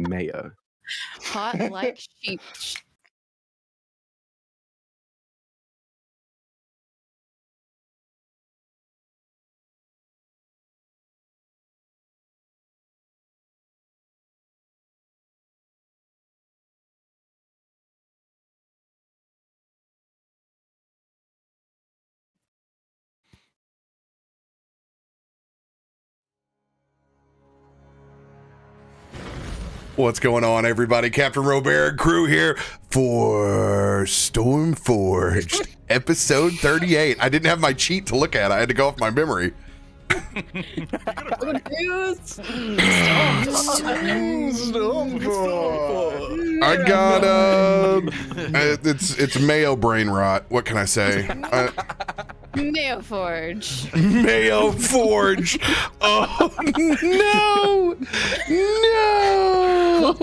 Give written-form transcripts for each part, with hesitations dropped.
mayo. Hot like sheep. What's going on, everybody? CaptainRoBear crew here for Stormforge, episode 38. I didn't have my cheat to look at. I had to go off my memory. I got it's mayo brain rot. What can I say? Mayo Forge. Mayo Forge. Oh no! No!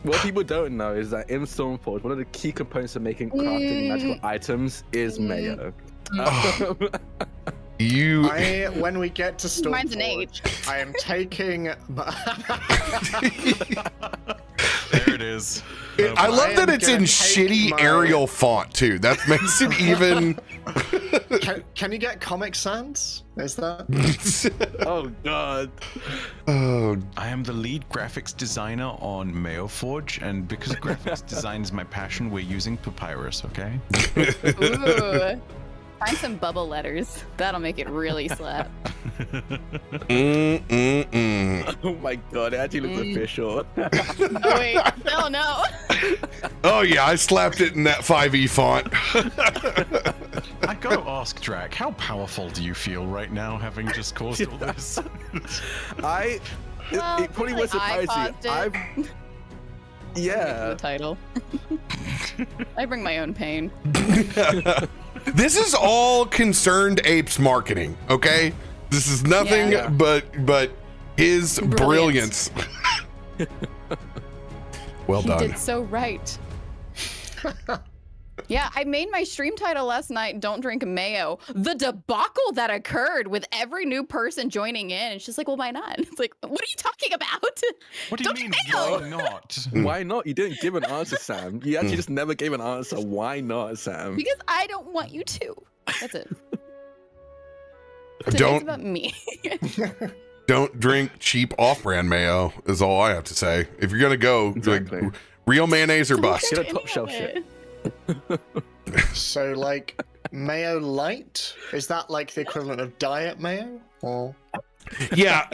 What people don't know is that in Stormforge, one of the key components of making crafting magical items is mayo. When we get to Stormforge, Mine's an H. I am taking. There it is. I love that it's in shitty Arial font too. That makes it even. Can you get Comic Sans? Is that? Oh god. Oh. I am the lead graphics designer on Mayoforge, and because graphics design is my passion, we're using papyrus. Okay. Ooh. Find some bubble letters. That'll make it really slap. Oh my god, it actually looks official. Oh wait, hell no. Oh yeah, I slapped it in that 5e font. I gotta ask Drak, how powerful do you feel right now, having just caused all this? It probably would surprise you. Yeah. The title. I bring my own pain. This is all Concerned Apes marketing, okay? This is nothing but his brilliance. Well done. He did so right. Yeah, I made my stream title last night, Don't Drink Mayo. The debacle that occurred with every new person joining in. It's just like, well, why not? It's like, what are you talking about? What do you mean, why not? Why not? You didn't give an answer, Sam. You actually just never gave an answer. Why not, Sam? Because I don't want you to. That's it. Don't, it's about me. Don't drink cheap off-brand mayo is all I have to say. If you're gonna go, Exactly. like, real mayonnaise or bust. Get a top shelf shit. So, like, mayo light? Is that like the equivalent of diet mayo? Or Yeah,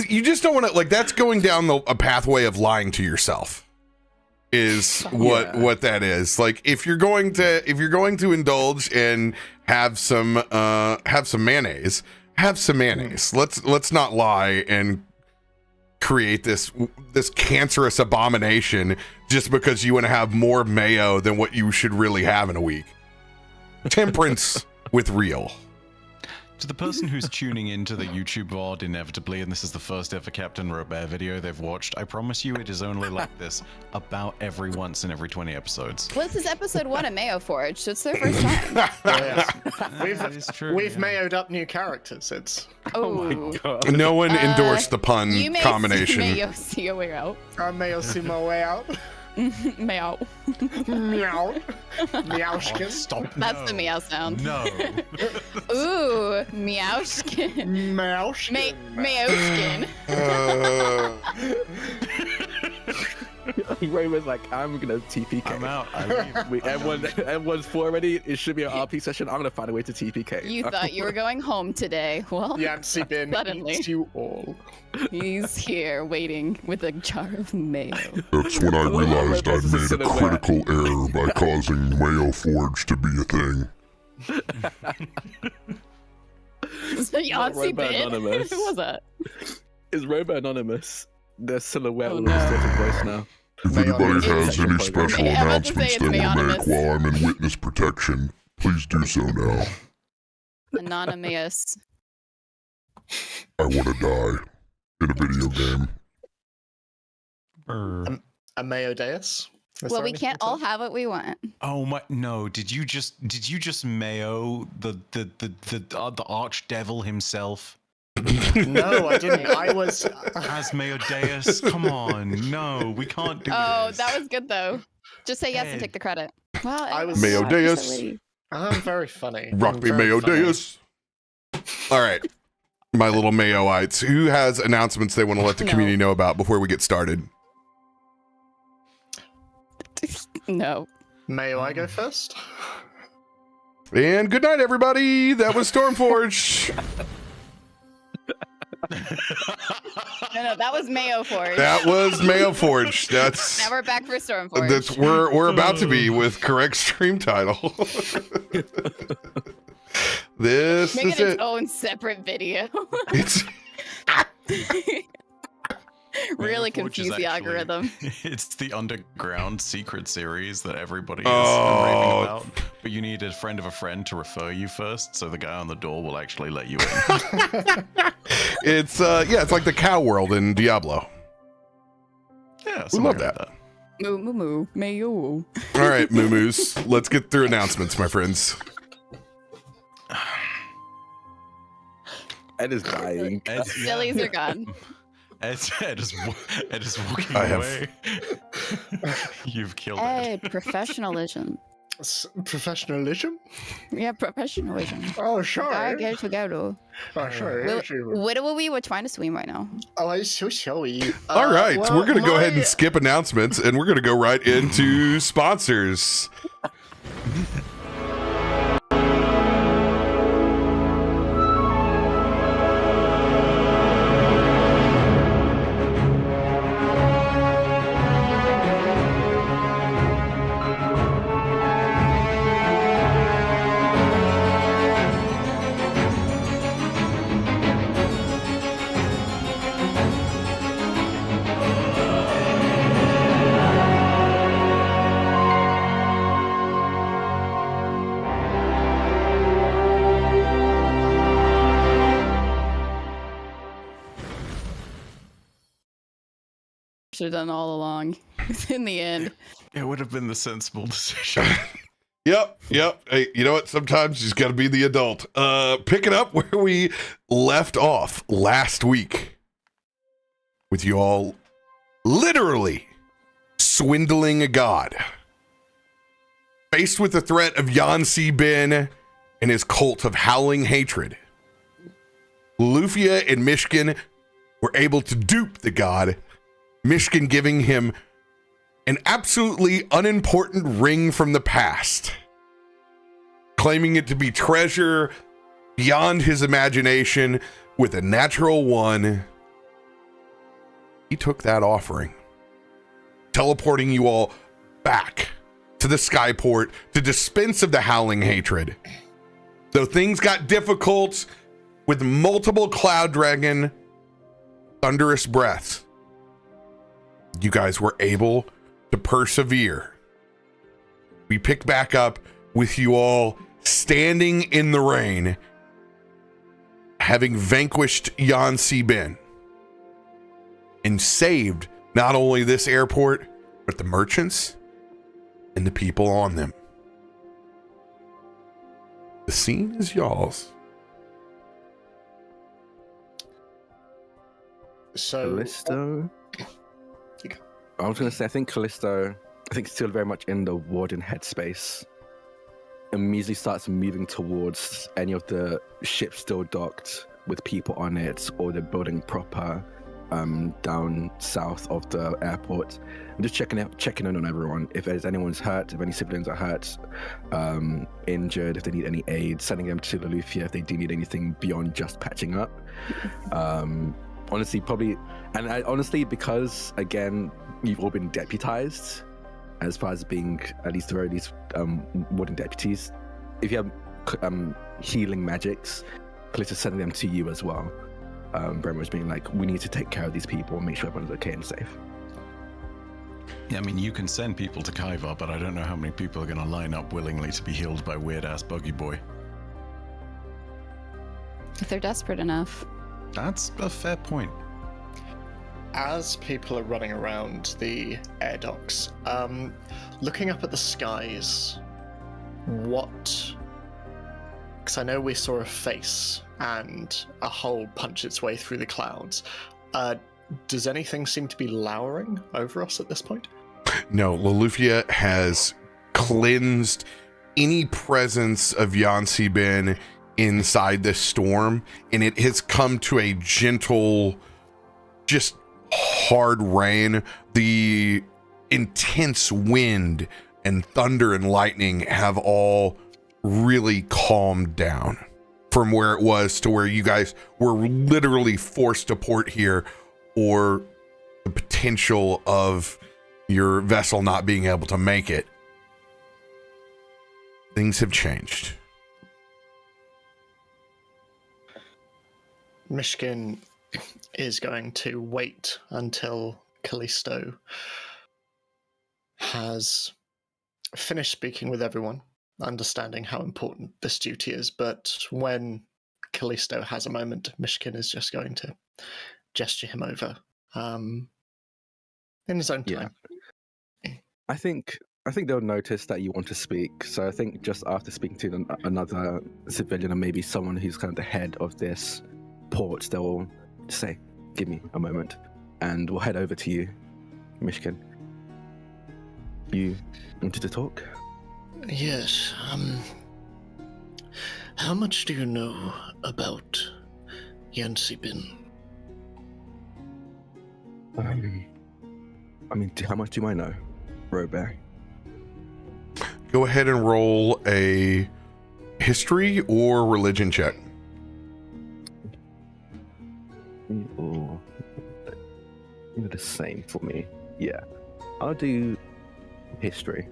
you just don't want to, like, that's going down a pathway of lying to yourself. Is what that is. Like, if you're going to indulge and have some mayonnaise, have some mayonnaise. Let's not lie and create this cancerous abomination just because you want to have more mayo than what you should really have in a week. Temperance with real. To the person who's tuning into the YouTube VOD inevitably, and this is the first ever CaptainRoBear video they've watched, I promise you it is only like this about every once in every 20 episodes. Well, this is episode 1 of Mayo Forge, so it's their first time. We've mayoed up new characters. It's Oh my god. No one endorsed the pun you may combination. Mayo see your way out. I mayo see my way out. Meow. Meow. Meowshkin. Stop. That's the meow sound. No. Ooh, meowshkin. Meowshkin. Meowshkin. Ray was like, I'm gonna TPK. I'm out. I leave. Everyone's full already. It should be an RP session. I'm gonna find a way to TPK. You thought you were going home today. Well, Yancy bin suddenly. eats you all. He's here waiting with a jar of mayo. That's when I realized I made a critical error by causing Mayo Forge to be a thing. It's a Yahtzee RoBear bit. Anonymous. Who was that? Is RoBear Anonymous? Their silhouette Oh, with no. a certain voice now. If anybody has any special I'm about to say announcements it's they want to Anonymous. make while I'm in witness protection, please do so now. Anonymous. I want to die in a video game. A mayo deus. Well, we can't all have what we want. Oh my! No, did you just mayo the archdevil himself? No, I didn't. I was. Asmodeus, come on. No, we can't do Oh, this. that was good though. Just say yes and take the credit. Wow, I was- Mayo God, you're so Deus. witty. I'm very funny. Rock I'm me, very Mayo funny. Deus. All right, my little Mayoites. Who has announcements they want to let the No. community know about before we get started? No. Mayo, I go first? And good night, everybody. That was Stormforge. No, that was Mayo Forge. That was Mayo Forge. That's Now we're back for Stormforge. that's we're about to be with correct stream title. This Make is it its it. own separate video. It's Really Mayo Forge is confuse the actually- algorithm. It's the underground secret series that everybody is Oh. raving about. But you need a friend of a friend to refer you first, so the guy on the door will actually let you in. it's it's like the cow world in Diablo. Yeah, We something love like that. Moo moo moo. Mayo. All right, moo-moos. Let's get through announcements, my friends. Ed is dying. Ed's, Sillies are gone. Ed is walking I have- away. You've killed Ed. Hey, professionalism. Professionalism? Yeah, professionalism. Oh, I sure. get together. Oh, sure. What we were trying to swim right now? Oh, I'm so sorry. All right, well, we're going to go ahead and my- skip announcements, and we're going to go right into sponsors. Should have done all along. In the end. It would have been the sensible decision. Yep. Hey, you know what? Sometimes you just got to be the adult. Picking up where we left off last week with you all literally swindling a god. Faced with the threat of Yansi Ben and his cult of howling hatred, Loluphia and Myshkin were able to dupe the god, Myshkin giving him an absolutely unimportant ring from the past, claiming it to be treasure beyond his imagination with a natural one. He took that offering, teleporting you all back to the Skyport to dispense of the howling hatred. Though things got difficult with multiple Cloud Dragon thunderous breaths, you guys were able to persevere. We pick back up with you all standing in the rain, having vanquished Yansi Ben and saved not only this airport, but the merchants and the people on them. The scene is y'all's. So, Kallisto. I was going to say, I think Kallisto, still very much in the warden headspace. Immediately starts moving towards any of the ships still docked with people on it, or the building proper down south of the airport. I'm just checking in on everyone. If there's anyone's hurt, if any siblings are hurt, injured, if they need any aid, sending them to Loluphia if they do need anything beyond just patching up. Honestly, probably, and honestly, because again, you've all been deputized as far as being at least the very least warden deputies. If you have healing magics, Kallisto's sending them to you as well. Very much being like, we need to take care of these people and make sure everyone's okay and safe. Yeah, I mean, you can send people to Kaiva, but I don't know how many people are going to line up willingly to be healed by weird-ass Buggy Boy. If they're desperate enough. That's a fair point. as people are running around the air docks, looking up at the skies, what Because I know we saw a face and a hole punch its way through the clouds. Does anything seem to be lowering over us at this point? No, Loluphia has cleansed any presence of Yansi Bin inside this storm, and it has come to a gentle, just hard rain. The intense wind and thunder and lightning have all really calmed down from where it was to where you guys were literally forced to port here, or the potential of your vessel not being able to make it. Things have changed. Myshkin is going to wait until Kallisto has finished speaking with everyone, understanding how important this duty is. But when Kallisto has a moment, Myshkin is just going to gesture him over in his own time. Yeah. I think they'll notice that you want to speak. So I think just after speaking to another civilian, or maybe someone who's kind of the head of this port, they'll say, "Give me a moment," and we'll head over to you, Myshkin. You wanted to talk? Yes. How much do you know about Yansi Bin? I mean, how much do I know, RoBear? Go ahead and roll a history or religion check. Or the same for me. Yeah, I'll do history.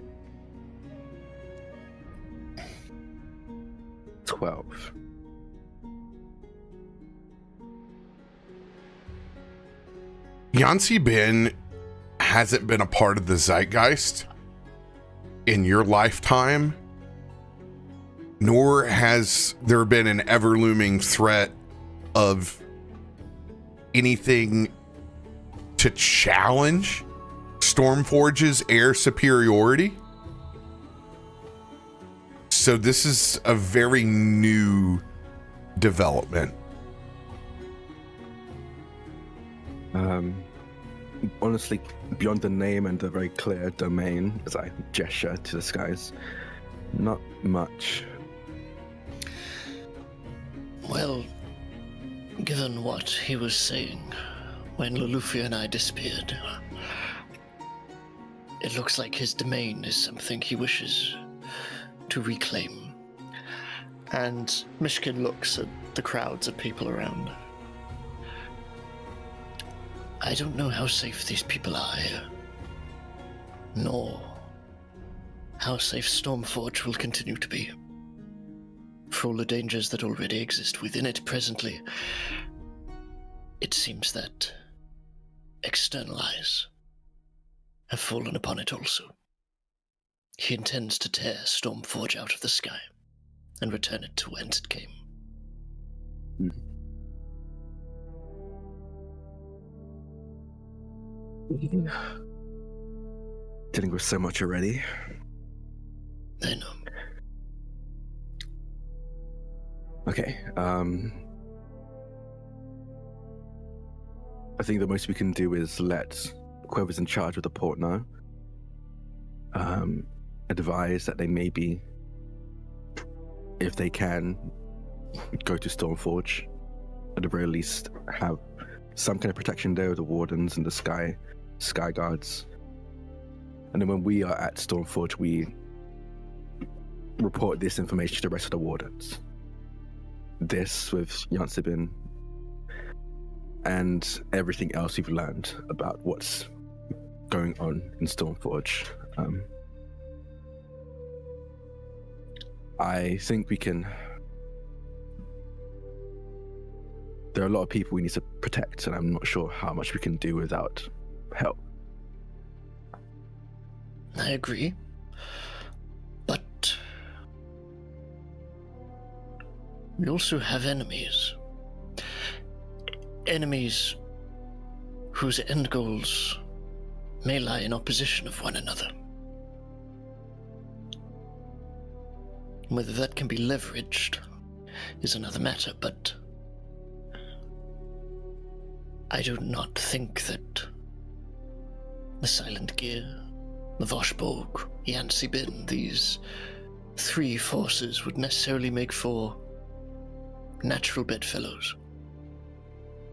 12. Yansi Bin hasn't been a part of the zeitgeist in your lifetime, nor has there been an ever-looming threat of anything to challenge Stormforge's air superiority. So this is a very new development. Honestly, beyond the name and the very clear domain, as I gesture to the skies, not much. Well, given what he was saying when Loluphia and I disappeared, it looks like his domain is something he wishes to reclaim. And Myshkin looks at the crowds of people around. I don't know how safe these people are here, nor how safe Stormforge will continue to be. For all the dangers that already exist within it presently, it seems that external eyes have fallen upon it also. He intends to tear Stormforge out of the sky and return it to whence it came. Dealing with so much already. I know. Okay, I think the most we can do is let whoever's in charge of the port know. Advise that they maybe, if they can, go to Stormforge. At the very least, have some kind of protection there with the wardens and the sky guards. And then when we are at Stormforge, we report this information to the rest of the wardens. This with Yansi Bin and everything else we've learned about what's going on in Stormforge. I think we can... There are a lot of people we need to protect, and I'm not sure how much we can do without help. I agree. But we also have enemies. Enemies whose end goals may lie in opposition of one another. Whether that can be leveraged is another matter, but I do not think that the Silent Gear, the Voshborg, Yancy Bin, these three forces would necessarily make for natural bedfellows,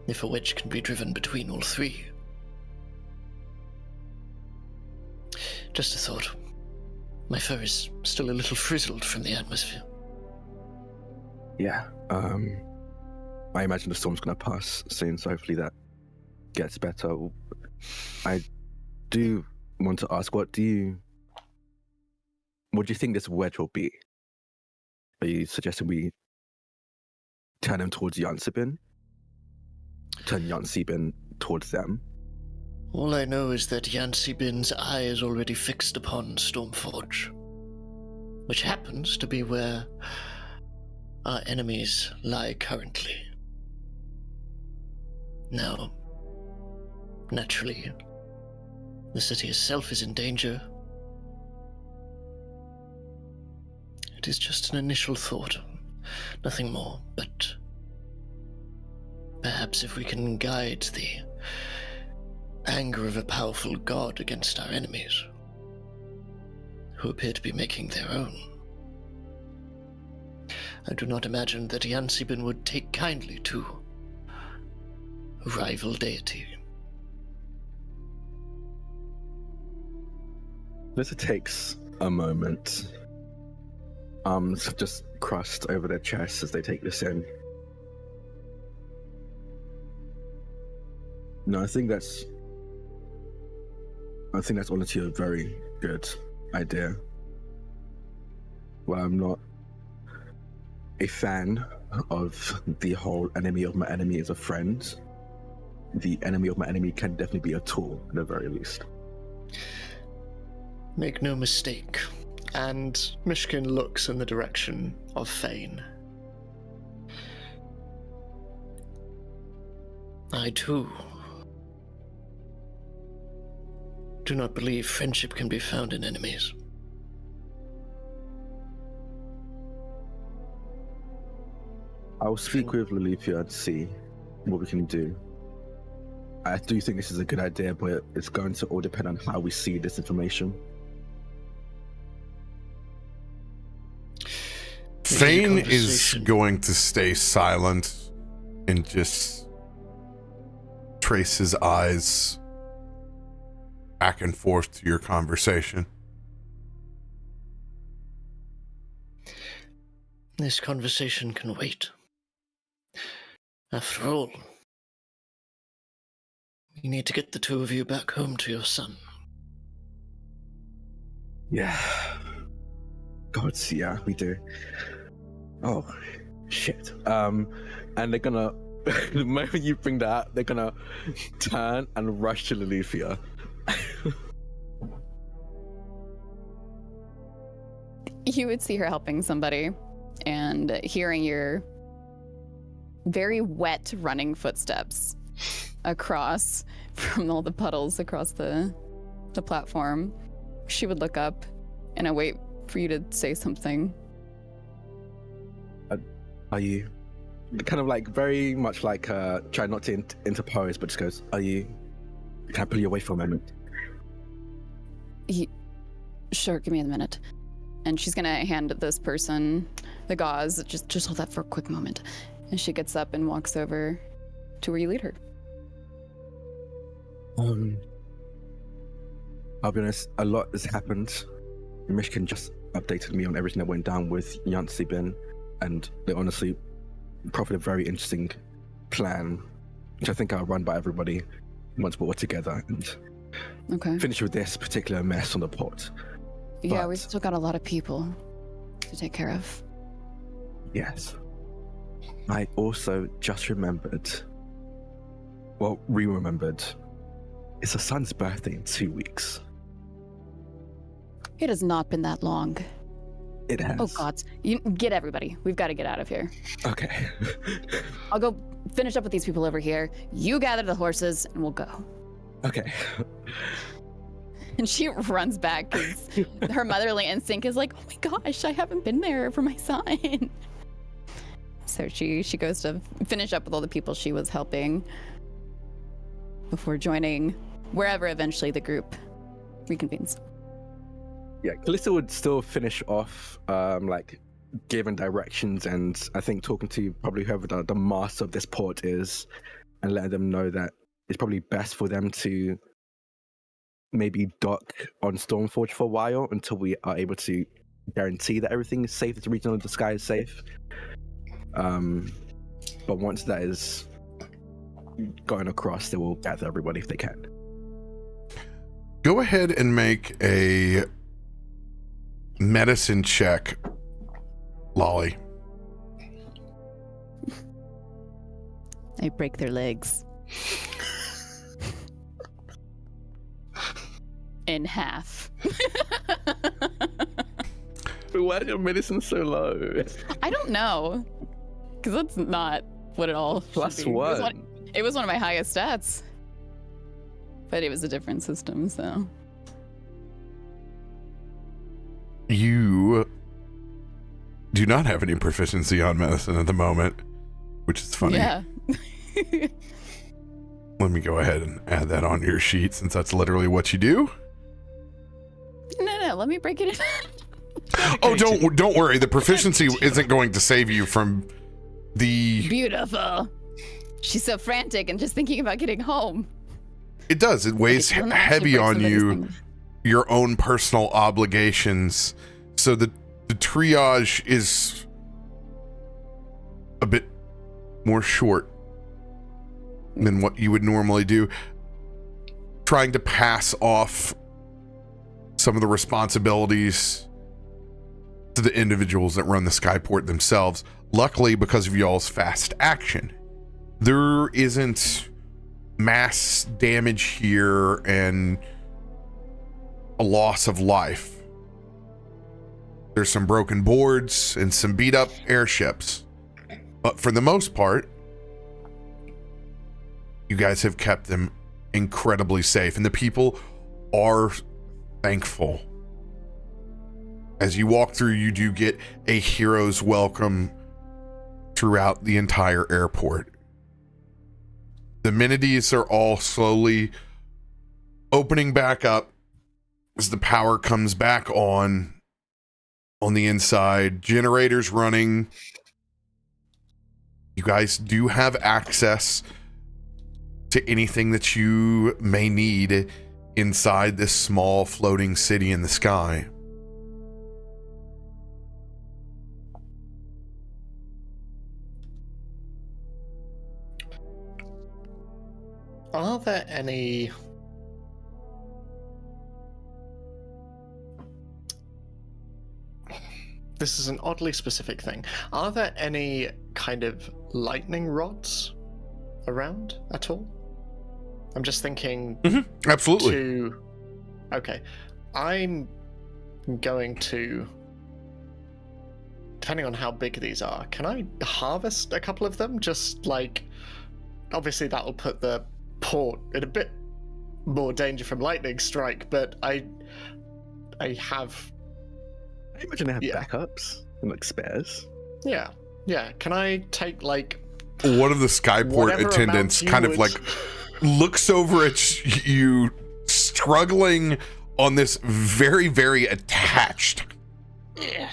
if a wedge can be driven between all three. Just a thought. My fur is still a little frizzled from the atmosphere. Yeah. I imagine the storm's going to pass soon, so hopefully that gets better. I do want to ask, what do you think this wedge will be? Are you suggesting we turn him towards Yansibin? Turn Yansibin towards them? All I know is that Yancy Bin's eye is already fixed upon Stormforge, which happens to be where our enemies lie currently. Now, naturally, the city itself is in danger. It is just an initial thought, nothing more, but perhaps if we can guide the anger of a powerful god against our enemies, who appear to be making their own. I do not imagine that Yansibin would take kindly to a rival deity. Melissa takes a moment. Arms just crossed over their chests as they take this in. No, I think that's honestly a very good idea. Well, I'm not a fan of the whole enemy of my enemy is a friend. The enemy of my enemy can definitely be a tool, at the very least. Make no mistake. And Myshkin looks in the direction of Fane. I, too, do not believe friendship can be found in enemies. I'll speak with Loluphia and see what we can do. I do think this is a good idea, but it's going to all depend on how we see this information. Fane is going to stay silent and just trace his eyes back and forth to your conversation. This conversation can wait. After all, we need to get the two of you back home to your son. Yeah. God, yeah, we do. Oh, shit. And they're gonna, the moment you bring that up, they're gonna turn and rush to Loluphia. You would see her helping somebody and hearing your very wet running footsteps across from all the puddles across the platform. She would look up and I wait for you to say something. Are you kind of like very much like try not to interpose, but just goes, are you, can I pull you away for a moment? Sure, give me a minute. And she's gonna hand this person the gauze. Just hold that for a quick moment. And she gets up and walks over to where you lead her. I'll be honest, a lot has happened. Myshkin just updated me on everything that went down with Yancy Bin, and they honestly proffered a very interesting plan, which I think I'll run by everybody once we're all together and finish with this particular mess on the pot. Yeah, we've still got a lot of people to take care of. Yes. I also just remembered, well, re-remembered, it's her son's birthday in 2 weeks. It has not been that long. It has. Oh, God. You get everybody. We've got to get out of here. Okay. I'll go finish up with these people over here. You gather the horses, and we'll go. Okay. And she runs back because her motherly instinct is like, oh my gosh, I haven't been there for my son. So she goes to finish up with all the people she was helping before joining wherever eventually the group reconvenes. Yeah, Kallisto would still finish off, like giving directions and I think talking to probably whoever the master of this port is, and letting them know that it's probably best for them to maybe dock on Stormforge for a while until we are able to guarantee that everything is safe, that the region of the sky is safe. But once that is going across, they will gather everybody if they can. Go ahead and make a medicine check, Lolly. I break their legs. In half. Why is your medicine so low? I don't know. Because that's not what it all should Plus be. one. It was one of my highest stats. But it was a different system, so. You do not have any proficiency on medicine at the moment, which is funny. Yeah. Let me go ahead and add that on your sheet since that's literally what you do. No, let me break it in. Oh, don't worry. The proficiency isn't going to save you from the... Beautiful. She's so frantic and just thinking about getting home. It does. It weighs heavy on you, your own personal obligations. So the triage is a bit more short than what you would normally do. Trying to pass off some of the responsibilities to the individuals that run the skyport themselves. Luckily, because of y'all's fast action, there isn't mass damage here and a loss of life. There's some broken boards and some beat up airships, but for the most part, you guys have kept them incredibly safe, and the people are thankful. As you walk through, you do get a hero's welcome throughout the entire airport. The amenities are all slowly opening back up as the power comes back on the inside. Generators running. You guys do have access to anything that you may need inside this small floating city in the sky. Are there any... This is an oddly specific thing. Are there any kind of lightning rods around at all? I'm just thinking... Mm-hmm. Absolutely. Okay. I'm going to... Depending on how big these are, can I harvest a couple of them? Just like... Obviously that will put the port in a bit more danger from lightning strike, but I have... I imagine they have backups and like spares. Yeah. Can I take like... One of the skyport attendants kind of like looks over at you, struggling on this very, very attached. Yeah.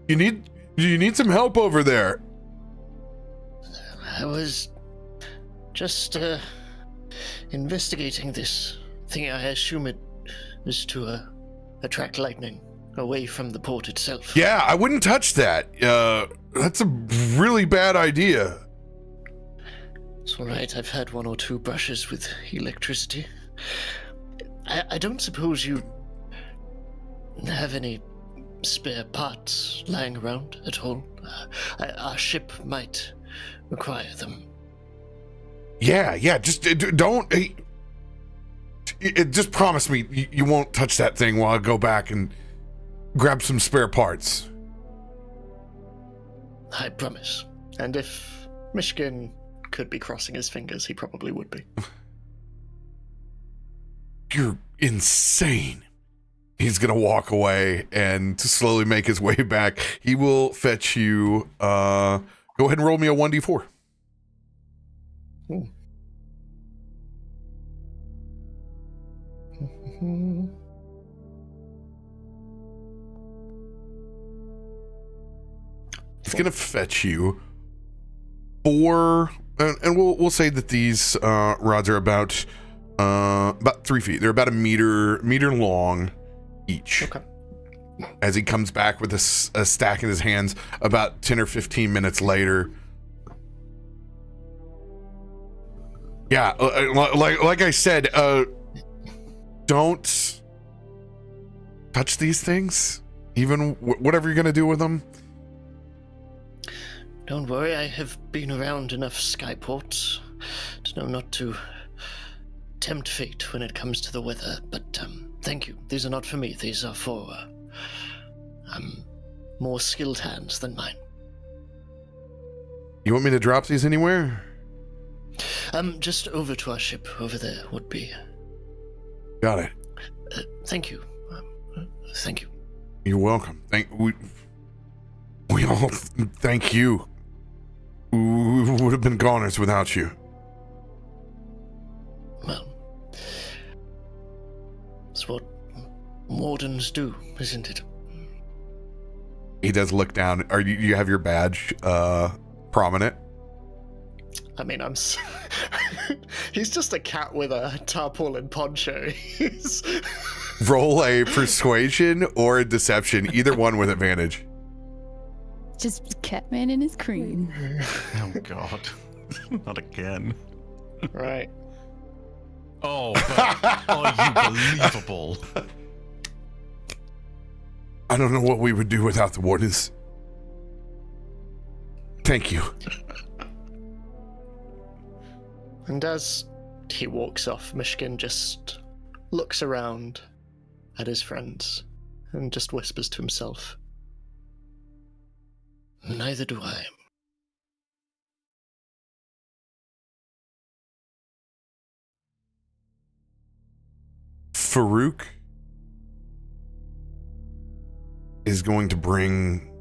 You need some help over there. I was just investigating this thing. I assume it is to attract lightning away from the port itself. Yeah, I wouldn't touch that. That's a really bad idea. It's all right. I've had one or two brushes with electricity. I don't suppose you have any spare parts lying around at all? Our ship might require them. Yeah. Just don't. Just promise me you won't touch that thing while I go back and grab some spare parts. I promise. And if Myshkin could be crossing his fingers, he probably would be. You're insane. He's going to walk away and to slowly make his way back. He will fetch you. Go ahead and roll me a 1d4. He's going to fetch you 4, and we'll say that these rods are about 3 feet. They're about a meter long each. Okay. As he comes back with a stack in his hands about 10 or 15 minutes later. Yeah, like I said, don't touch these things, even whatever you're going to do with them. Don't worry, I have been around enough skyports to know not to tempt fate when it comes to the weather, but thank you. These are not for me. These are for more skilled hands than mine. You want me to drop these anywhere? Just over to our ship over there would be. Got it. Thank you. Thank you. You're welcome. We all thank you. We would have been goners without you. Well, it's what wardens do, isn't it? He does look down. You have your badge prominent? I mean, he's just a cat with a tarpaulin poncho. Roll a persuasion or a deception, either one with advantage. Just Catman in his cream. Oh God, not again. Right. Oh, but are you believable? I don't know what we would do without the wardens. Thank you. And as he walks off, Myshkin just looks around at his friends and just whispers to himself, Neither do I. Farouk is going to bring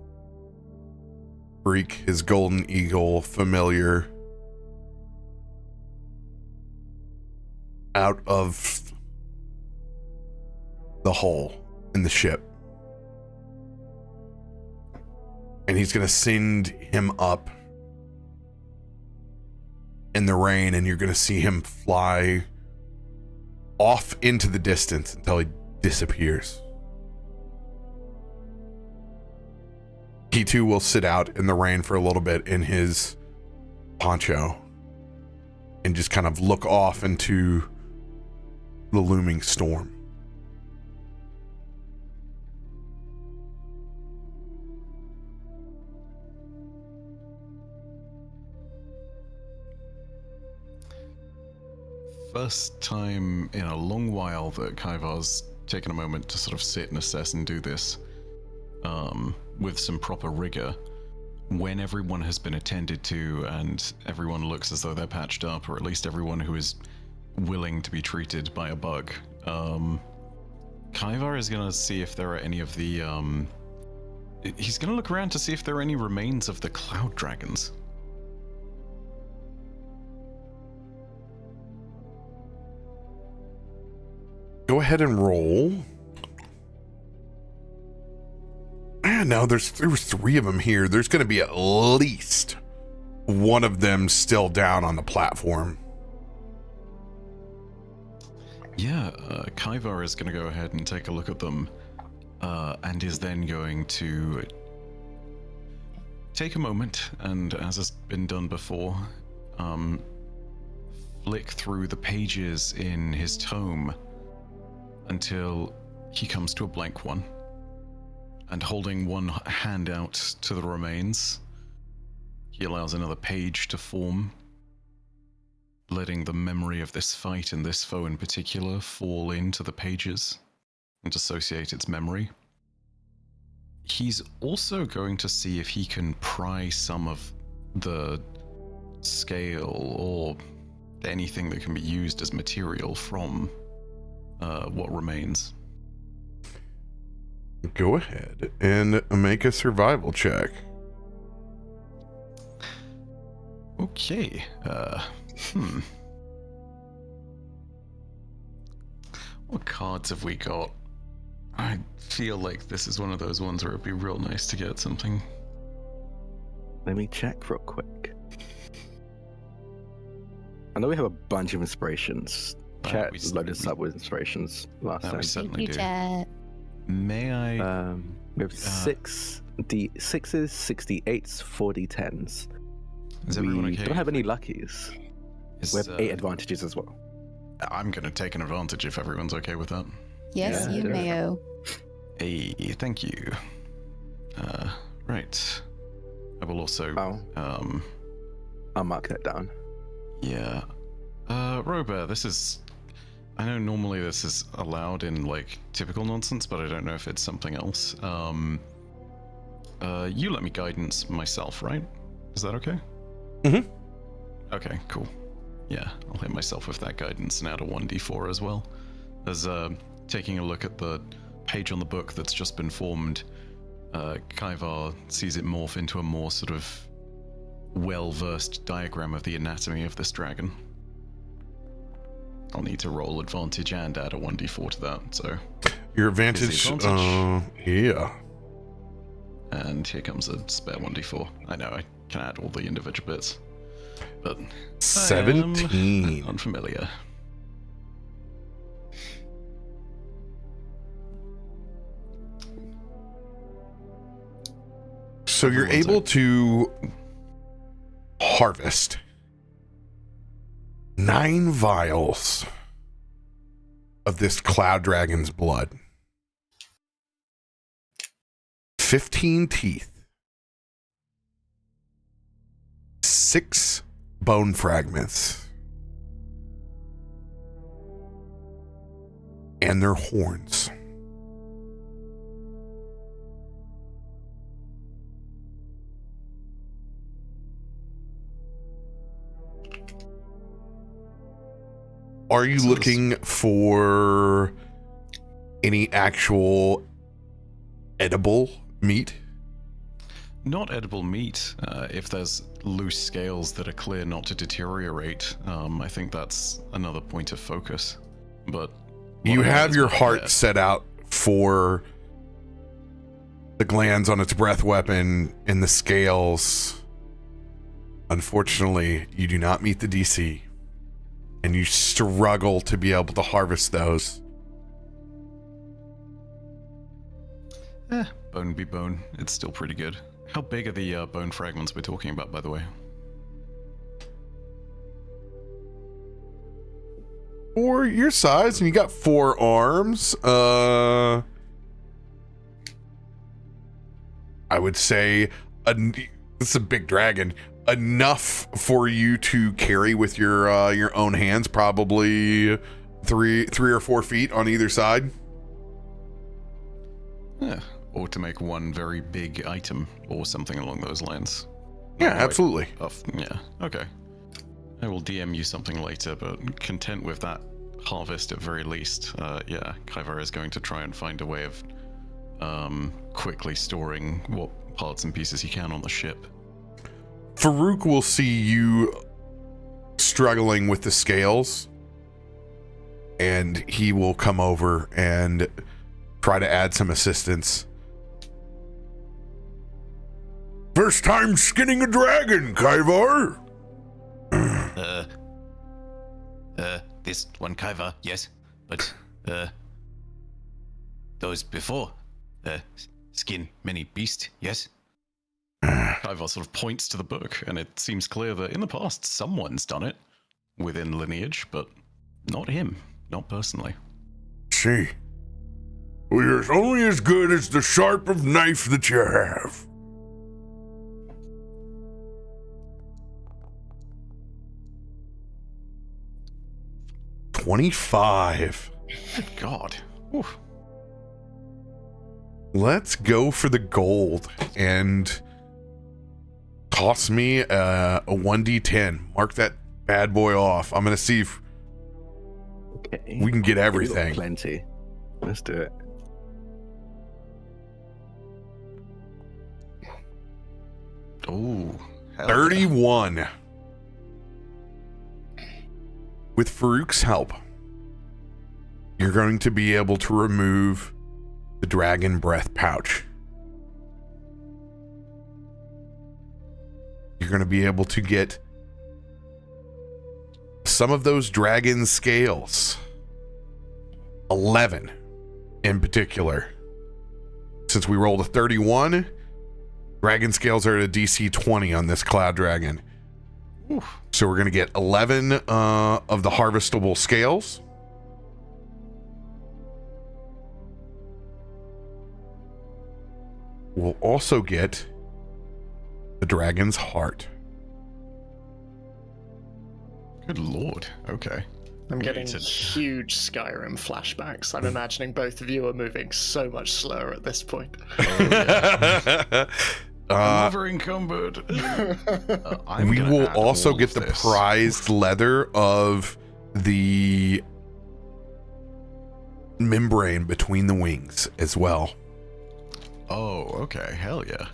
Freak, his golden eagle familiar, out of the hole in the ship. And he's going to send him up in the rain, and you're going to see him fly off into the distance until he disappears. He too will sit out in the rain for a little bit in his poncho and just kind of look off into the looming storm. First time in a long while that Kaivar's taken a moment to sort of sit and assess and do this with some proper rigor. When everyone has been attended to and everyone looks as though they're patched up, or at least everyone who is willing to be treated by a bug, Kaivar is going to see if there are any of the... he's going to look around to see if there are any remains of the cloud dragons. Go ahead and roll. No, there were 3 of them here. There's going to be at least one of them still down on the platform. Yeah, Kaivar is going to go ahead and take a look at them, and is then going to take a moment, and as has been done before, flick through the pages in his tome until he comes to a blank one, and holding one hand out to the remains, he allows another page to form, letting the memory of this fight and this foe in particular fall into the pages and associate its memory. He's also going to see if he can pry some of the scale or anything that can be used as material from what remains. Go ahead and make a survival check. Okay. What cards have we got? I feel like this is one of those ones where it'd be real nice to get something. Let me check real quick. I know we have a bunch of inspirations. Chat loaded us up with inspirations last time. We certainly do. Chat. May I? We have 6 D6s, 68s, 4D10s. Is everyone okay? We don't have any luckies. We have 8 advantages as well. I'm going to take an advantage if everyone's okay with that. Yes, you mayo. Hey, thank you. Right. I will also... I'll mark that down. Yeah. RoBear, this is... I know normally this is allowed in, like, typical nonsense, but I don't know if it's something else. You let me guidance myself, right? Is that okay? Mm-hmm. Okay, cool. Yeah, I'll hit myself with that guidance and add a 1d4 as well. As, taking a look at the page on the book that's just been formed, Kaivar sees it morph into a more sort of well-versed diagram of the anatomy of this dragon. I'll need to roll advantage and add a 1d4 to that, so... Your advantage, yeah. And here comes a spare 1d4. I know, I can add all the individual bits. But 17. Unfamiliar. So you're able to harvest 9 vials of this cloud dragon's blood, 15 teeth, 6 bone fragments, and their horns. Are you looking for any actual edible meat? Not edible meat. If there's loose scales that are clear not to deteriorate, I think that's another point of focus. But you have your heart set out for the glands on its breath weapon and the scales. Unfortunately, you do not meet the DC, and you struggle to be able to harvest those. Bone be bone. It's still pretty good. How big are the bone fragments we're talking about, by the way? For your size, and you got 4 arms, I would say this is a big dragon. Enough for you to carry with your own hands, probably 3 or 4 feet on either side. Yeah, or to make one very big item or something along those lines. Yeah, absolutely. Yeah, okay. I will DM you something later, but content with that harvest at very least. Yeah, Kaivar is going to try and find a way of quickly storing what parts and pieces he can on the ship. Farouk will see you struggling with the scales, and he will come over and try to add some assistance. First time skinning a dragon, Kaivar? This one Kaivar, yes, but those before, skin many beast, yes. Kaivar sort of points to the book, and it seems clear that in the past someone's done it within lineage, but not him, not personally. See, we're only as good as the sharp of knife that you have. $25. Good God. Oof. Let's go for the gold and cost me a 1d10. Mark that bad boy off. I'm gonna see if we can get everything. Plenty. Let's do it. 31. With Farouk's help, you're going to be able to remove the dragon breath pouch. You're going to be able to get some of those dragon scales. 11 in particular. Since we rolled a 31, dragon scales are at a DC 20 on this cloud dragon. Oof. So we're going to get 11 of the harvestable scales. We'll also get the dragon's heart. Good lord. Okay. I'm getting huge Skyrim flashbacks. I'm imagining both of you are moving so much slower at this point. Oh, yeah. I'm over encumbered. We will also get the prized leather of the membrane between the wings as well. Oh, okay. Hell yeah.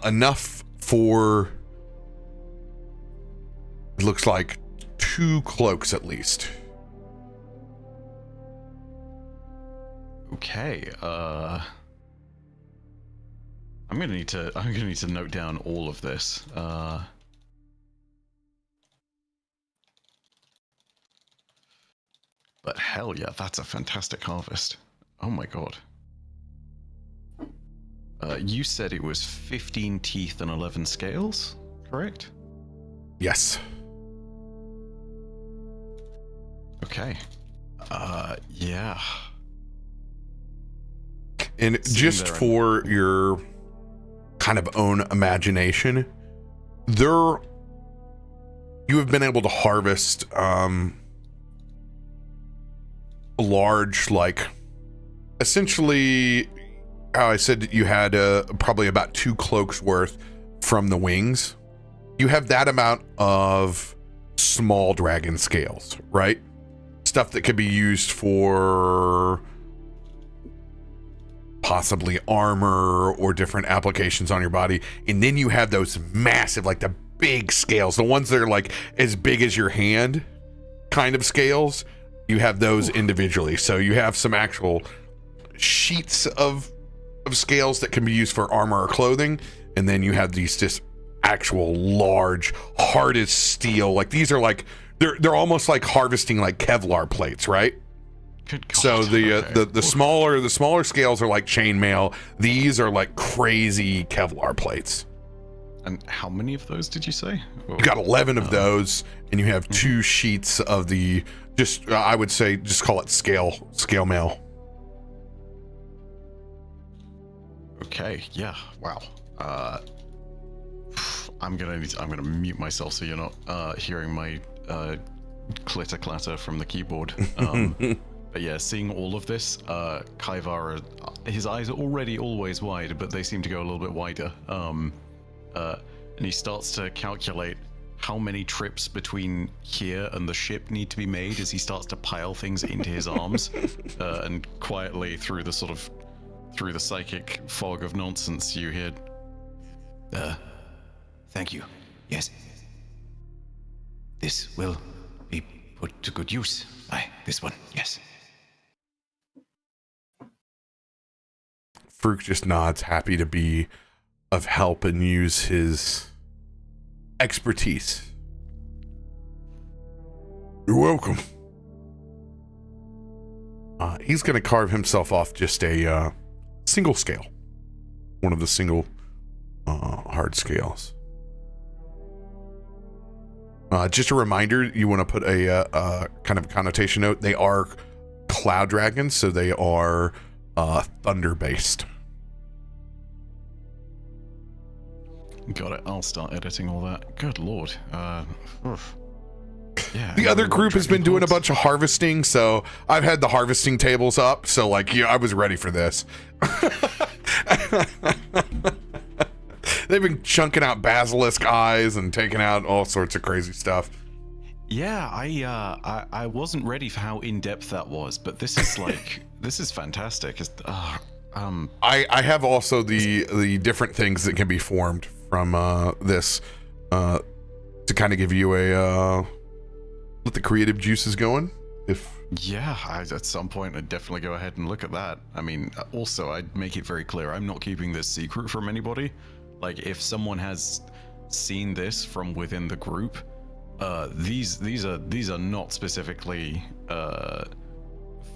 Enough for, it looks like 2 cloaks at least. Okay. I'm gonna need to note down all of this. But hell yeah, that's a fantastic harvest. Oh my god. You said it was 15 teeth and 11 scales, correct? Yes. Okay. Yeah. And just for your kind of own imagination, you have been able to harvest large, like, essentially, how I said that you had probably about 2 cloaks worth from the wings. You have that amount of small dragon scales, right? Stuff that could be used for possibly armor or different applications on your body. And then you have those massive, like the big scales, the ones that are like as big as your hand kind of scales. You have those individually. So you have some actual sheets of scales that can be used for armor or clothing. And then you have these just actual large, hard as steel. Like these are like, they're almost like harvesting like Kevlar plates, right? Good God. So the smaller scales are like chainmail. These are like crazy Kevlar plates. And how many of those did you say? You got 11 of those, and you have 2 sheets of the, just I would say, just call it scale mail. Okay. Yeah. Wow. I'm gonna mute myself so you're not hearing my clitter clatter from the keyboard. But yeah, seeing all of this, Kaivara, his eyes are already always wide, but they seem to go a little bit wider. And he starts to calculate how many trips between here and the ship need to be made as he starts to pile things into his arms. And quietly through the psychic fog of nonsense, you hear, Thank you. Yes. This will be put to good use by this one. Yes. Farouk just nods, happy to be of help and use his expertise. You're welcome. He's going to carve himself off just a single scale. One of the single hard scales. Just a reminder, you want to put a kind of connotation note. They are cloud dragons, so they are thunder based. got it. I'll start editing all that. Good lord. Yeah. The other group has been doing a bunch of harvesting, so I've had the harvesting tables up, so like, yeah, I was ready for this. They've been chunking out basilisk eyes and taking out all sorts of crazy stuff. Yeah, I wasn't ready for how in-depth that was, but this is like this is fantastic. I have also the different things that can be formed from this. to kind of give you a let the creative juices going. Yeah, at some point I'd definitely go ahead and look at that. I mean, also I'd make it very clear I'm not keeping this secret from anybody. Like, if someone has seen this from within the group, these are not specifically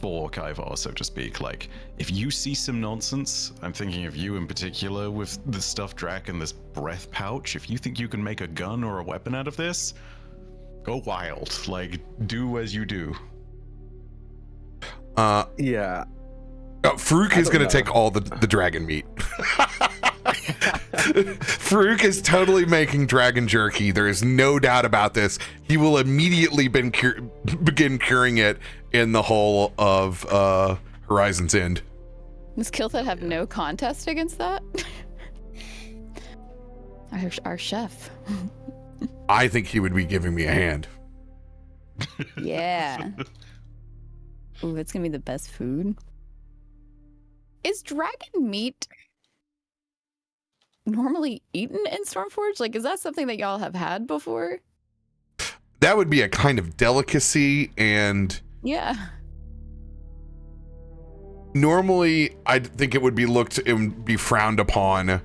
for Kaivar, so to speak. Like, if you see some nonsense, I'm thinking of you in particular with the stuffed Drak and this breath pouch. If you think you can make a gun or a weapon out of this, go wild. Like, do as you do. Yeah. Farouk is going to take all the dragon meat. Farouk is totally making dragon jerky. There is no doubt about this. He will immediately begin curing it in the whole of Horizon's End. Does Kilthad have no contest against that? Our chef. I think he would be giving me a hand. Yeah. Ooh, it's gonna be the best food. Is dragon meat normally eaten in Stormforge? Like, is that something that y'all have had before? That would be a kind of delicacy, and yeah. Normally, I think it would be frowned upon.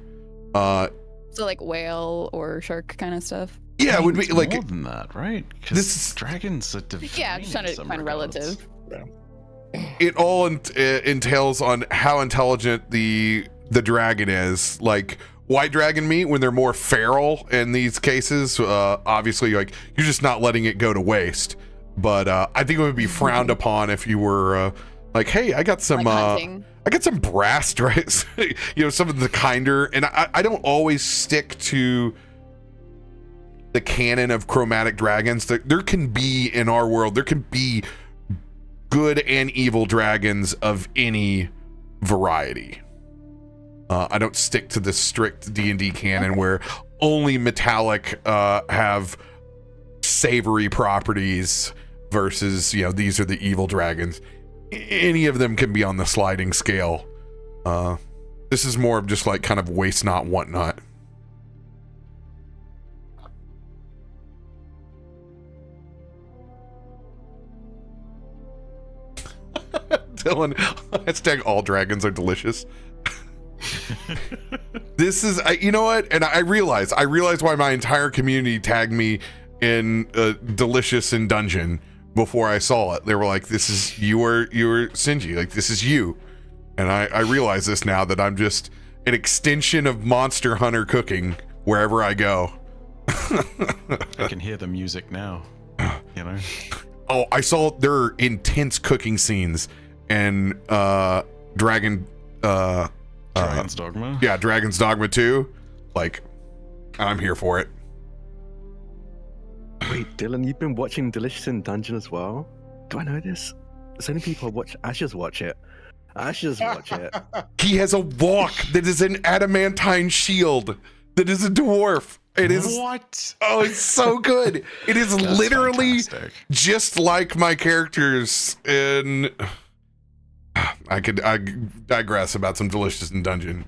So like whale or shark kind of stuff. Yeah, it would be like more than that, right? This is dragons are divine. Yeah, I'm just trying to find relative. It all entails on how intelligent the dragon is. Like, white dragon meat, when they're more feral in these cases, obviously, like, you're just not letting it go to waste. But I think it would be frowned upon if you were like, hey, I got some brass, right? Some of the kinder, and I don't always stick to the canon of chromatic dragons. There can be, in our world, there can be good and evil dragons of any variety. I don't stick to the strict D&D canon where only metallic have savory properties versus, these are the evil dragons. Any of them can be on the sliding scale. This is more of just like kind of waste not, want not. Dylan, hashtag all dragons are delicious. This is, you know what? And I realized why my entire community tagged me in delicious in dungeon before I saw it. They were like, "This is you were Sinji. Like, this is you." And I realize this now, that I'm just an extension of Monster Hunter cooking wherever I go. I can hear the music now. Oh, I saw there are intense cooking scenes and Dragon's Dogma? Yeah, Dragon's Dogma 2. Like, I'm here for it. Wait, Dylan, you've been watching Delicious in Dungeon as well? Do I know this? So many people watch. I should watch it. He has a walk that is an adamantine shield that is a dwarf. It is what? Oh, it's so good. It is literally fantastic. Just like my characters in. I digress about some Delicious in Dungeon.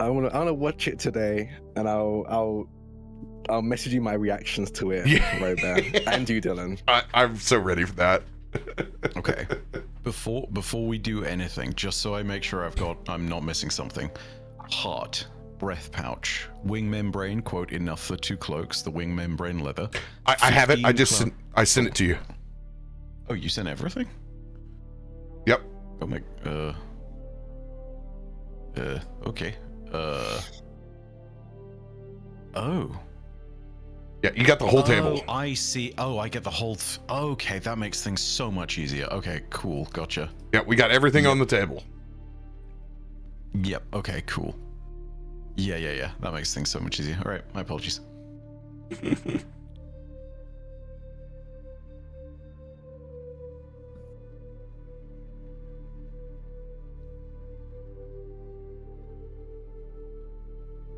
I wanna watch it today, and I'll message you my reactions to it, RoBear, and you, Dylan. I'm so ready for that. Okay. Before we do anything, just so I make sure I'm not missing something. Heart, breath pouch, wing membrane, quote, enough for 2 cloaks, the wing membrane leather. I have it. I sent it to you. Oh, you sent everything? Yep. Oh my, okay. Oh. Yeah, you got the whole table. Oh, I see. Oh, I get the whole... okay, that makes things so much easier. Okay, cool. Gotcha. Yeah, we got everything on the table. Yep. Okay, cool. Yeah. That makes things so much easier. All right, my apologies.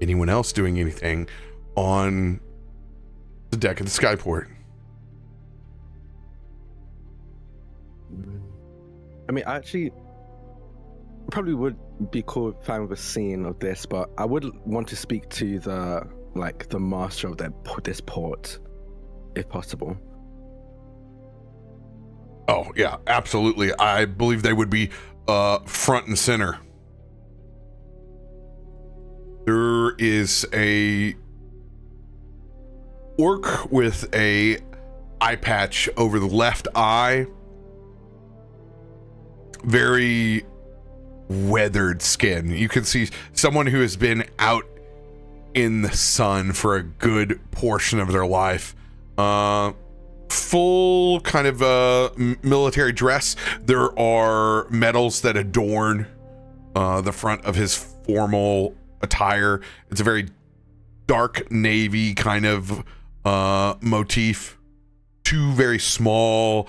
Anyone else doing anything on the deck of the Skyport? I mean, actually, probably would be cool, fine with a scene of this, but I would want to speak to the like the master of this port, if possible. Oh yeah, absolutely. I believe they would be front and center. There is a orc with a eye patch over the left eye. Very weathered skin. You can see someone who has been out in the sun for a good portion of their life. Full kind of military dress. There are medals that adorn the front of his formal attire. It's a very dark navy kind of motif. Two very small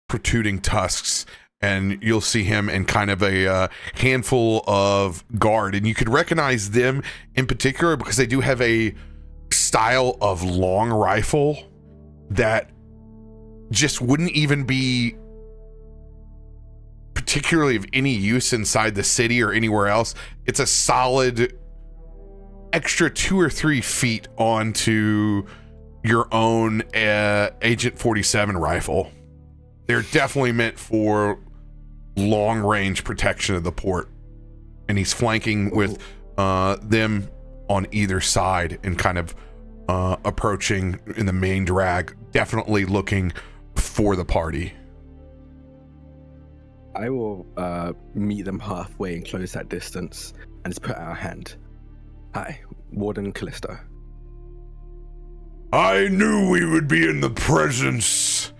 protruding tusks, and you'll see him in kind of a handful of guard, and you could recognize them in particular because they do have a style of long rifle that just wouldn't even be particularly of any use inside the city or anywhere else. It's a solid extra 2 or 3 feet onto your own Agent 47 rifle. They're definitely meant for long range protection of the port, and he's flanking with them on either side and kind of approaching in the main drag, definitely looking for the party. I will meet them halfway and close that distance and just put out a hand. Hi, Warden Kallisto. I knew we would be in the presence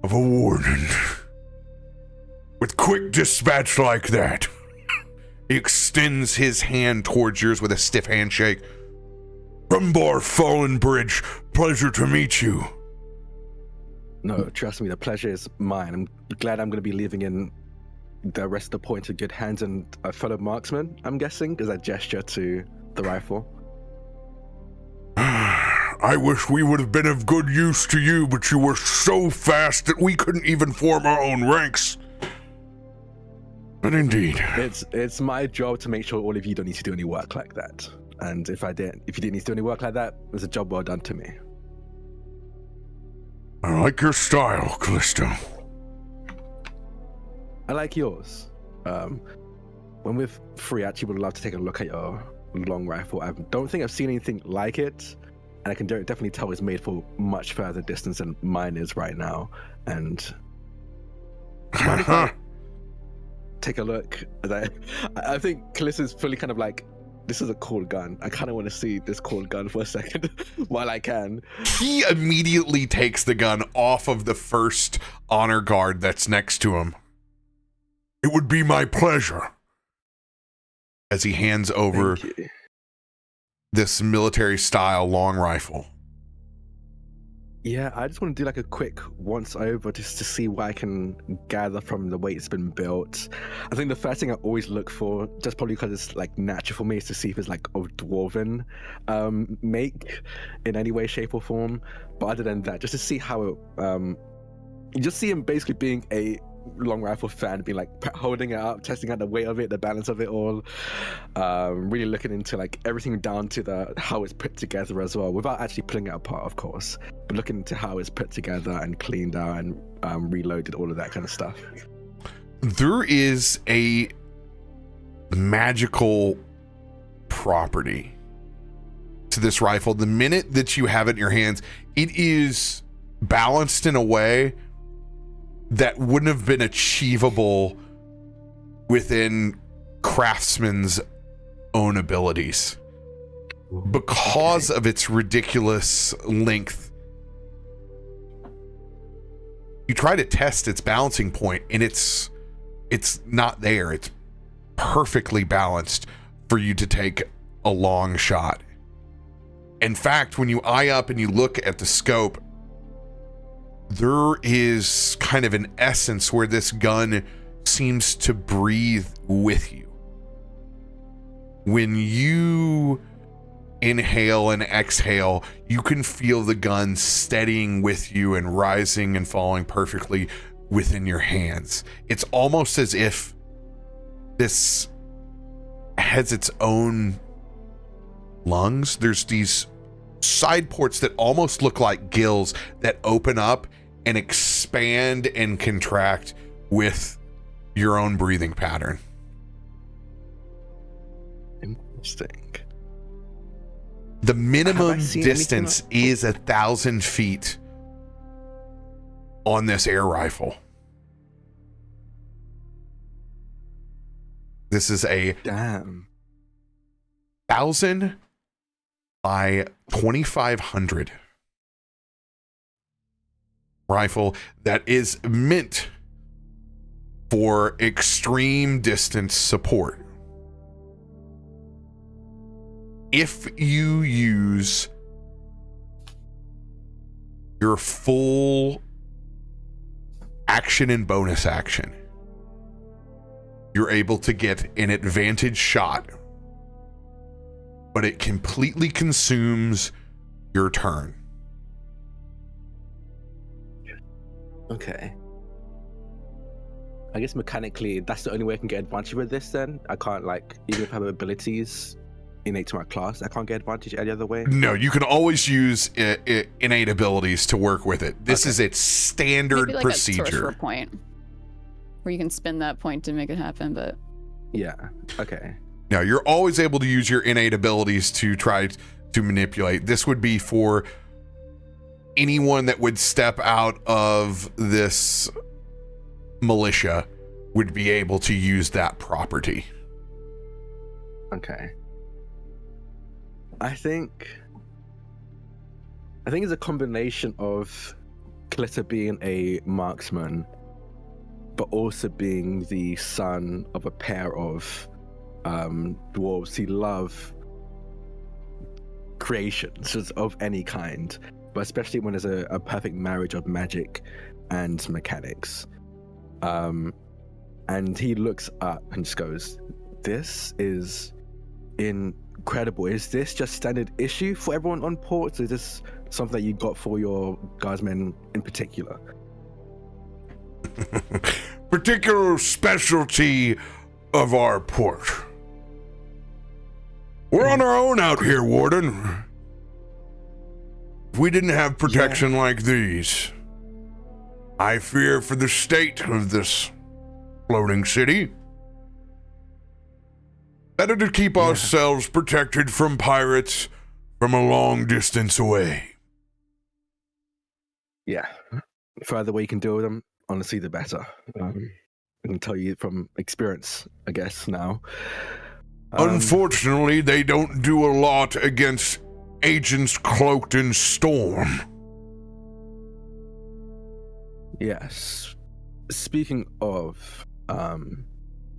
of a warden. With quick dispatch like that. He extends his hand towards yours with a stiff handshake. Rumbar Fallen Bridge, pleasure to meet you. No, trust me, the pleasure is mine. I'm glad I'm going to be leaving in the rest of the point in good hands and a fellow marksman, I'm guessing, as I gesture to the rifle. I wish we would have been of good use to you, but you were so fast that we couldn't even form our own ranks. But indeed. It's my job to make sure all of you don't need to do any work like that. And if you didn't need to do any work like that, it was a job well done to me. I like your style, Kallisto. I like yours. When we're free, I actually would love to take a look at your long rifle. I don't think I've seen anything like it, and I can definitely tell it's made for much further distance than mine is right now. And take a look. I think Kallisto's fully kind of like, this is a cool gun. I kind of want to see this cool gun for a second while I can. He immediately takes the gun off of the first honor guard that's next to him. It would be my pleasure. As he hands over this military style long rifle. Yeah, I just want to do like a quick once over just to see what I can gather from the way it's been built. I think the first thing I always look for, just probably because it's like natural for me, is to see if it's like of dwarven make in any way, shape or form. But other than that, just to see how it, you just see him basically being a long rifle fan, being like holding it up, testing out the weight of it, the balance of it all, really looking into like everything down to the how it's put together as well, without actually pulling it apart, of course, but looking into how it's put together and cleaned out and reloaded, all of that kind of stuff. There is a magical property to this rifle. The minute that you have it in your hands, it is balanced in a way that wouldn't have been achievable within craftsman's own abilities. Because of its ridiculous length, you try to test its balancing point and it's not there. It's perfectly balanced for you to take a long shot. In fact, when you eye up and you look at the scope, there is kind of an essence where this gun seems to breathe with you. When you inhale and exhale, you can feel the gun steadying with you and rising and falling perfectly within your hands. It's almost as if this has its own lungs, there's these side ports that almost look like gills that open up and expand and contract with your own breathing pattern. Interesting. The minimum distance is 1,000 feet on this air rifle. This is a 1,000 by 2,500 rifle that is meant for extreme distance support. If you use your full action and bonus action, you're able to get an advantage shot, but it completely consumes your turn. Okay. I guess mechanically, that's the only way I can get advantage with this then? I can't, like, even if I have abilities innate to my class, I can't get advantage any other way? No, you can always use innate abilities to work with it. This is its standard Maybe like procedure. A sorcerer point, where you can spin that point to make it happen, but... Yeah, okay. Now, you're always able to use your innate abilities to try to manipulate. This would be for anyone that would step out of this militia would be able to use that property. Okay. I think it's a combination of Kallisto being a marksman, but also being the son of a pair of dwarves who love creations of any kind, but especially when there's a perfect marriage of magic and mechanics. And he looks up and just goes, "This is incredible. Is this just standard issue for everyone on ports? Is this something that you got for your guardsmen in particular?" Particular specialty of our port. We're on our own out here, Warden. If we didn't have protection like these, I fear for the state of this floating city. Better to keep ourselves protected from pirates from a long distance away. Yeah. The further away you can deal with them, honestly, the better. I can tell you from experience, I guess, now. Unfortunately, they don't do a lot against agents cloaked in storm. Yes. Speaking of,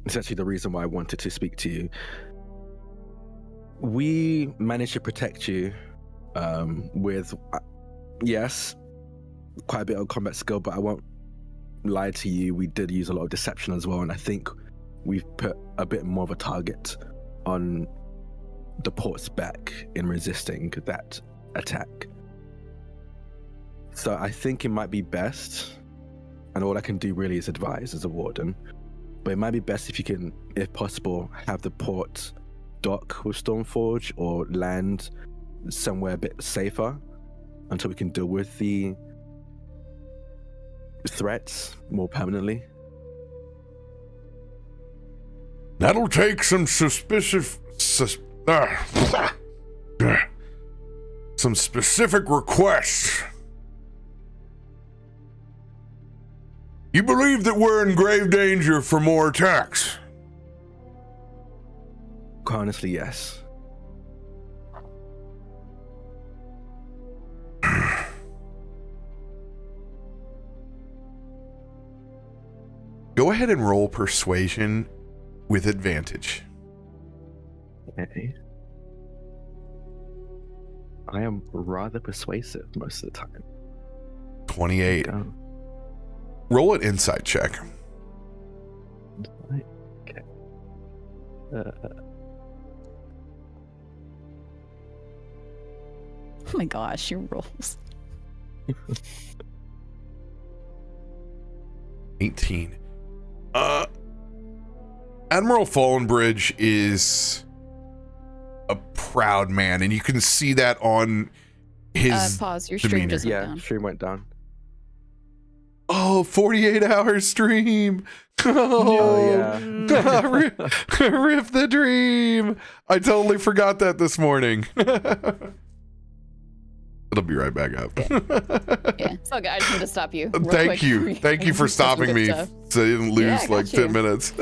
essentially the reason why I wanted to speak to you, we managed to protect you with, yes, quite a bit of combat skill, but I won't lie to you, we did use a lot of deception as well, and I think we've put a bit more of a target on the port's back in resisting that attack. So I think it might be best, and all I can do really is advise as a warden, but it might be best if you can, if possible, have the port dock with Stormforge or land somewhere a bit safer until we can deal with the threats more permanently. That'll take some specific requests. You believe that we're in grave danger for more attacks? Honestly, yes. Go ahead and roll persuasion with advantage. Okay. I am rather persuasive most of the time. 28. Go. Roll an insight check. Okay. Oh my gosh, your rolls. 18. Admiral Fallenbridge is a proud man, and you can see that on his pause. Your stream demeanor. just went Yeah, down. stream went down. Oh, 48-hour stream. Oh, yeah. rip the dream. I totally forgot that this morning. It'll be right back up. Yeah, it's all good. I just wanted to stop you. real Thank quick. you. Thank you for stopping me Stuff. so I didn't lose Yeah, I like got you. 10 minutes.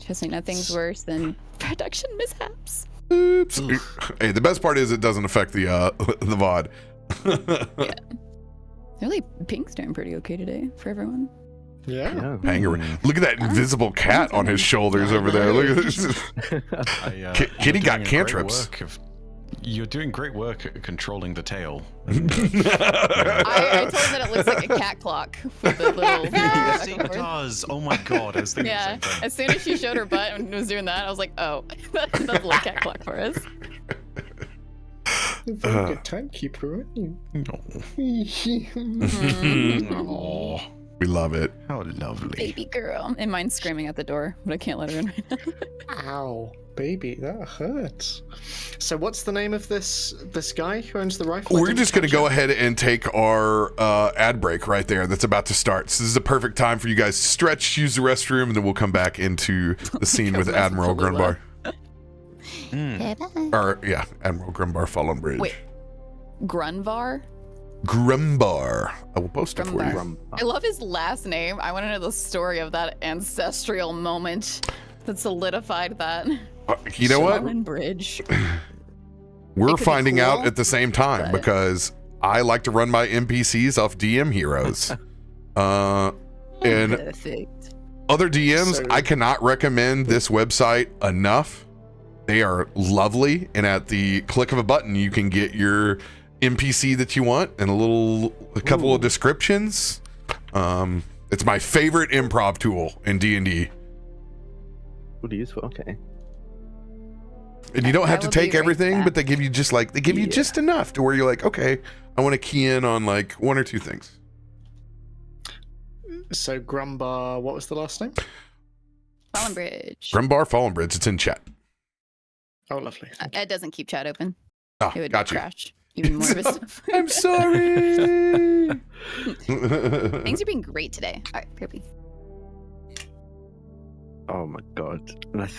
Trust me, nothing's worse than production mishaps. Oops. Hey, the best part is it doesn't affect the VOD. Yeah. Really, Pink's doing pretty okay today for everyone. Yeah. Hanger. Look at that invisible cat on his shoulders over there. Look at this. Kitty got cantrips. You're doing great work at controlling the tail. I told him that it looks like a cat clock with the little. Yes, it does. Oh my god, I was thinking Yeah, the same thing. as soon as she showed her butt and was doing that, I was like, oh, that's a little cat clock for us. Very good timekeeper, aren't you? Oh, We love it. how lovely. Baby girl. And mine's screaming at the door, but I can't let her in right now. Ow, baby, that hurts. So, what's the name of this guy who owns the rifle? I We're didn't just going to catch go it. ahead and take our ad break right there that's about to start. So this is a perfect time for you guys to stretch, use the restroom, and then we'll come back into the scene with Admiral Grunbar. Or, yeah, Admiral Grunbar Fallen Bridge. Wait. Grunvar? Grumbar. I will post it for you. Grumbar. I love his last name. I want to know the story of that ancestral moment that solidified that. You know what? Fallen Bridge. We're could be finding out cool, at the same time but- because I like to run my NPCs off DM heroes. And Perfect. other DMs, So- I cannot recommend this website enough. They are lovely, and at the click of a button, you can get your NPC that you want and a couple of descriptions. It's my favorite improv tool in D&D. What do you use for? Okay. And you don't have I to will take be right everything, back. but they give you just you just enough to where you're like, okay, I want to key in on like one or two things. So, Grumbar, what was the last name? Fallen Bridge. Grumbar Fallen Bridge, it's in chat. Oh, lovely. It doesn't keep chat open. Ah, It would got you. crash even more of his stuff. I'm sorry. Things are being great today. All right, Kirby. Oh my god. And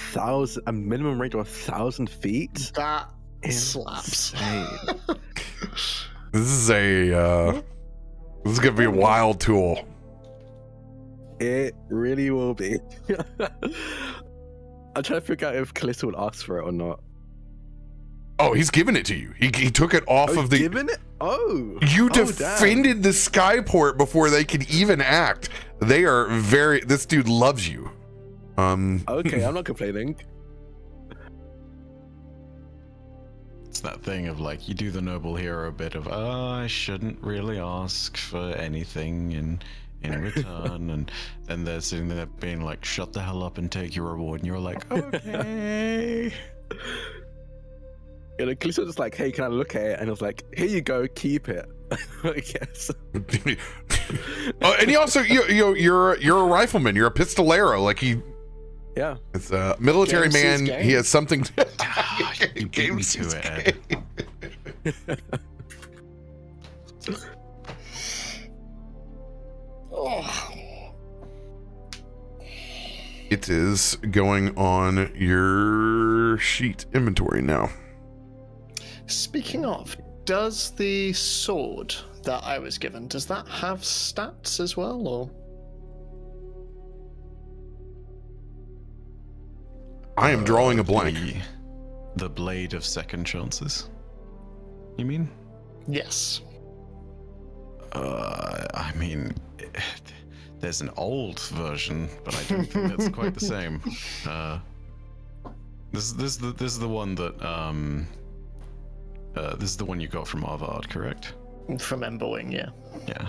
a minimum range of 1,000 feet? That slaps. Insane. This is gonna be a wild tool. It really will be. I'm trying to figure out if Kallisto would ask for it or not. Oh, he's giving it to you. He took it off of the. Given it? Oh. You Oh, damn. defended the Skyport before they could even act. They are very. This dude loves you. Okay, I'm not complaining. It's that thing of like, you do the noble hero bit of, I shouldn't really ask for anything in return, and then they're sitting there being like, shut the hell up and take your reward, and you're like, okay. You know, Kallisto was like, hey, can I look at it? And I was like, here you go, keep it. I guess. Oh, and he also you're a rifleman. You're a pistolero. Like Yeah. it's a military Game sees man. game. He has something. You beat me to it, Ed. It is going on your sheet inventory now. Speaking of, does the sword that I was given, does that have stats as well, or? I am drawing a blank. The blade of second chances. You mean? Yes. I mean, there's an old version, but I don't think that's quite the same. This is the one that this is the one you got from Harvard, correct? From Emboing, yeah. Yeah.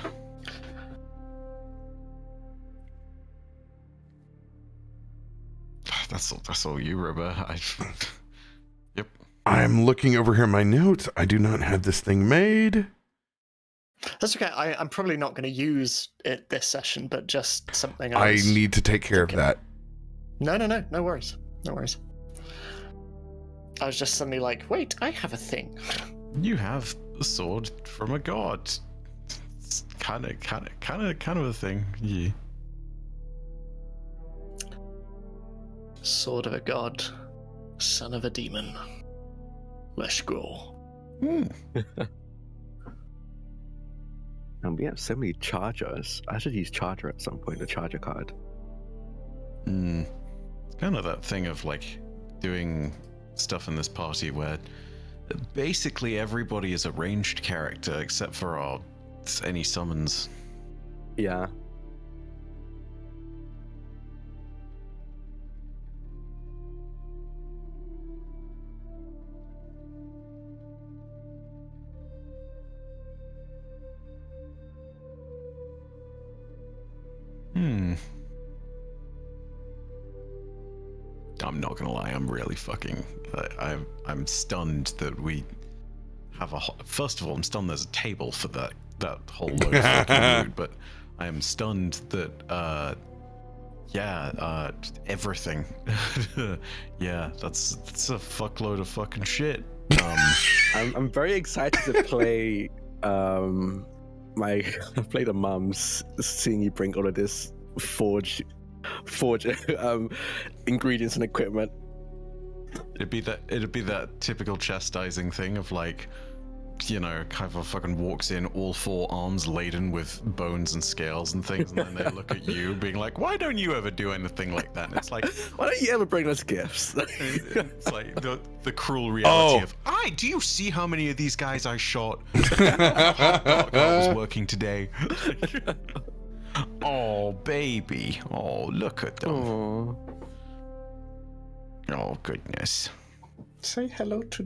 That's all you, RoBear. Yep. I'm looking over here in my notes. I do not have this thing made. That's okay. I'm probably not going to use it this session, but just something else. I need to take care of that. No worries. No worries. I was just suddenly like, wait, I have a thing. You have a sword from a god. It's kind of a thing. Yeah. Sword of a god, son of a demon. Let's go. And we have so many chargers. I should use charger at some point, a charger card. It's kind of that thing of like doing stuff in this party where basically everybody is a ranged character except for any summons. Yeah. I'm not gonna lie, I'm really fucking. I'm stunned that we have first of all, I'm stunned there's a table for that whole load of fucking food, but I am stunned that everything. Yeah, that's a fuckload of fucking shit. I'm very excited to play play the mums, seeing you bring all of this forge ingredients and equipment. It'd be that typical chastising thing of like, you know, kind of fucking walks in, all 4 arms laden with bones and scales and things, and then they look at you being like, why don't you ever do anything like that? And it's like, why don't you ever bring us gifts? It's like the cruel reality of, do you see how many of these guys I shot? I was working today. Oh, baby. Oh, look at them. Aww. Oh, goodness. Say hello to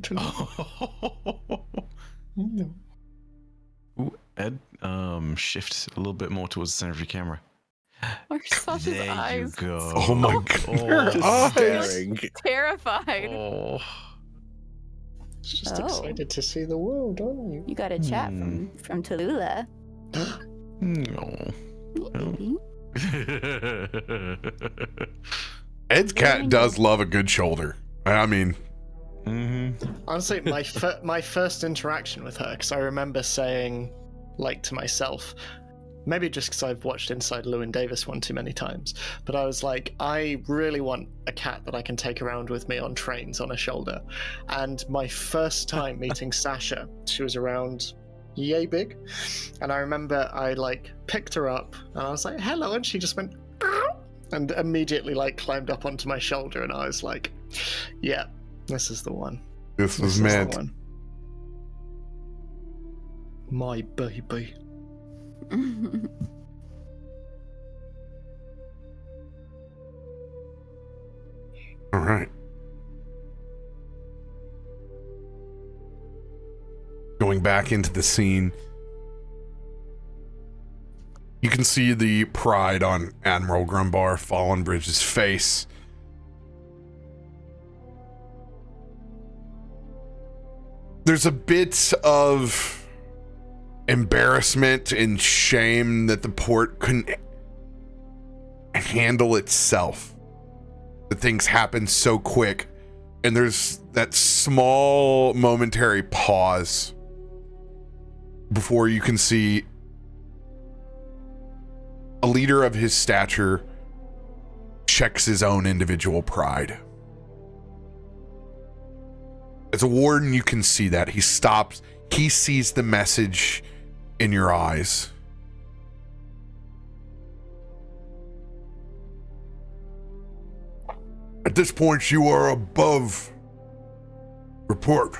Ooh, Ed, shift a little bit more towards the center of your camera. Marsa's There eyes. you go. Oh my god. Just staring. Terrified. Oh. Just Oh. excited to see the world, aren't you? You got a chat from Tallulah. No. Maybe. Ed's cat does love a good shoulder. I mean, Honestly, my first interaction with her, because I remember saying, like, to myself, maybe just because I've watched Inside Llewyn Davis one too many times, but I was like, I really want a cat that I can take around with me on trains on a shoulder. And my first time meeting Sasha, she was around yay big, and I remember I like picked her up and I was like, hello, and she just went "Ow," and immediately like climbed up onto my shoulder, and I was like, yeah, this is the one. this was This is the meant. one. My baby. All right. Going back into the scene, you can see the pride on Admiral Grumbar Fallenbridge's face. There's a bit of embarrassment and shame that the port couldn't handle itself. That things happen so quick, and there's that small momentary pause before you can see a leader of his stature checks his own individual pride. As a warden, you can see that. He stops. He sees the message in your eyes. At this point, you are above report.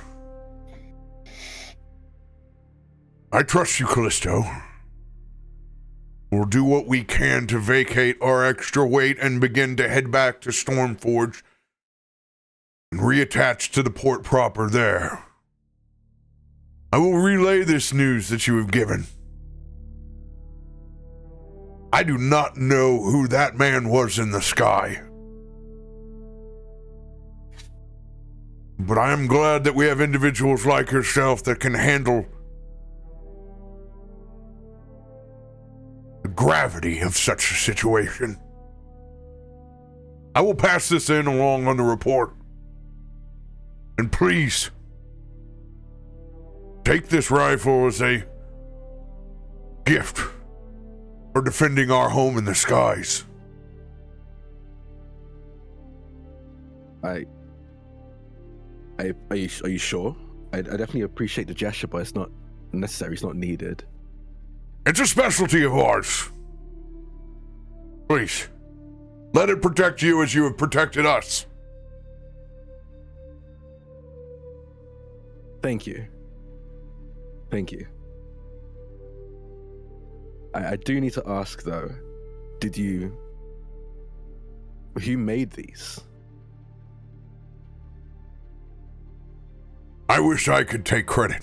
I trust you, Kallisto. We'll do what we can to vacate our extra weight and begin to head back to Stormforge and reattach to the port proper there. I will relay this news that you have given. I do not know who that man was in the sky, but I am glad that we have individuals like yourself that can handle the gravity of such a situation. I will pass this along on the report. And please, take this rifle as a gift for defending our home in the skies. Are you sure? I definitely appreciate the gesture, but it's not necessary. It's not needed. It's a specialty of ours. Please, let it protect you as you have protected us. Thank you. Thank you. I do need to ask though, who made these? I wish I could take credit.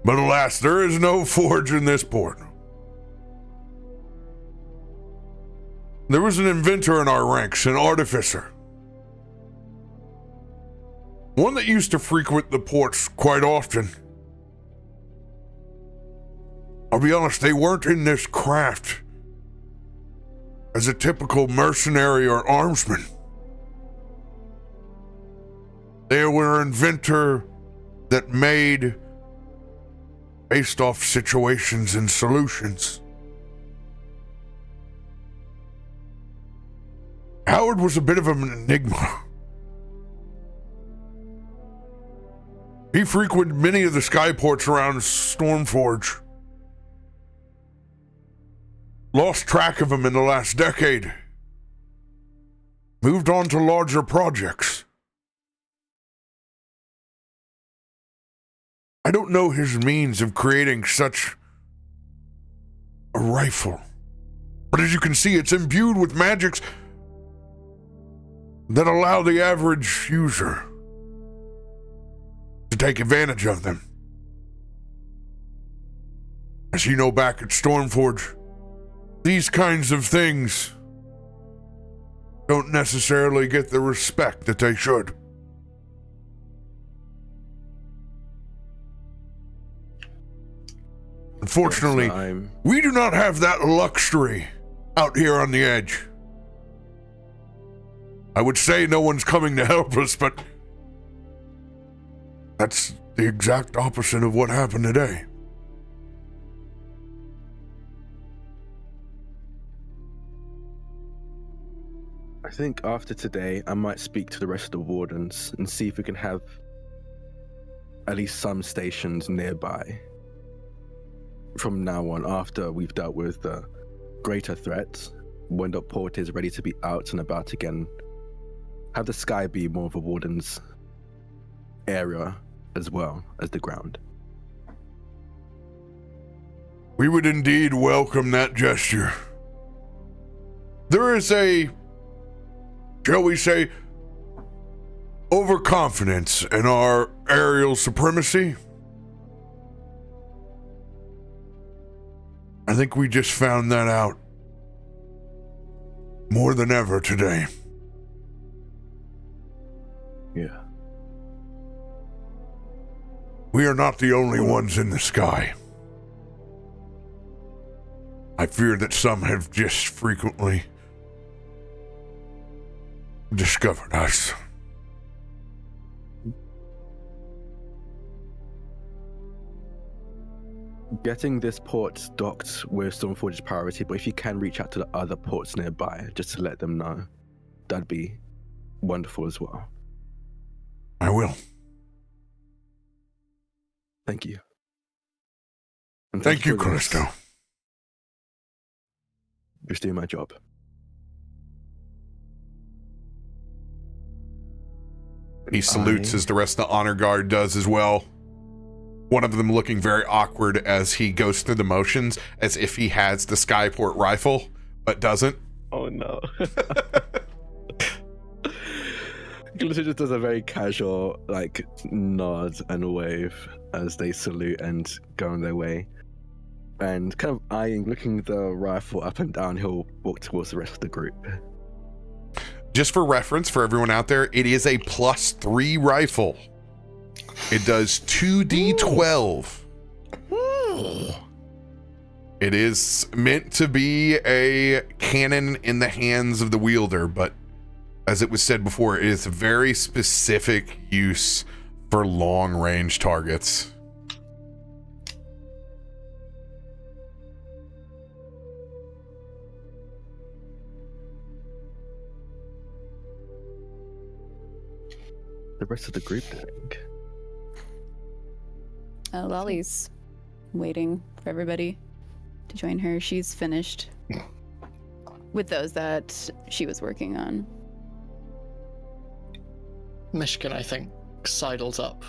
But alas, there is no forge in this port. There was an inventor in our ranks, an artificer. One that used to frequent the ports quite often. I'll be honest, they weren't in this craft as a typical mercenary or armsman. They were an inventor that made based off situations and solutions. Howard was a bit of an enigma. He frequented many of the skyports around Stormforge. Lost track of him in the last decade. Moved on to larger projects. I don't know his means of creating such a rifle. But as you can see, it's imbued with magics that allow the average user to take advantage of them. As you know, back at Stormforge, these kinds of things don't necessarily get the respect that they should. Unfortunately, we do not have that luxury out here on the edge. I would say no one's coming to help us, but that's the exact opposite of what happened today. I think after today, I might speak to the rest of the wardens and see if we can have at least some stations nearby. From now on, after we've dealt with the greater threats, when the port is ready to be out and about again, have the sky be more of a warden's area as well as the ground. We would indeed welcome that gesture. There is a, shall we say, overconfidence in our aerial supremacy. I think we just found that out more than ever today. Yeah. We are not the only ones in the sky. I fear that some have just frequently discovered us. Getting this port docked with Stormforge's priority, but if you can reach out to the other ports nearby just to let them know, that'd be wonderful as well. I will. Thank you. And Thank you, for this. Kallisto. Just doing my job. He salutes as the rest of the honor guard does as well. One of them looking very awkward as he goes through the motions as if he has the Skyport rifle, but doesn't. Oh no. Kallisto just does a very casual, nod and wave as they salute and go on their way. And kind of looking the rifle up and down, he'll walk towards the rest of the group. Just for reference for everyone out there, it is a +3 rifle. It does 2d12. Ooh. It is meant to be a cannon in the hands of the wielder, but as it was said before, it is a very specific use for long-range targets. The rest of the group doing? Lolly's waiting for everybody to join her. She's finished with those that she was working on. Myshkin, I think, sidles up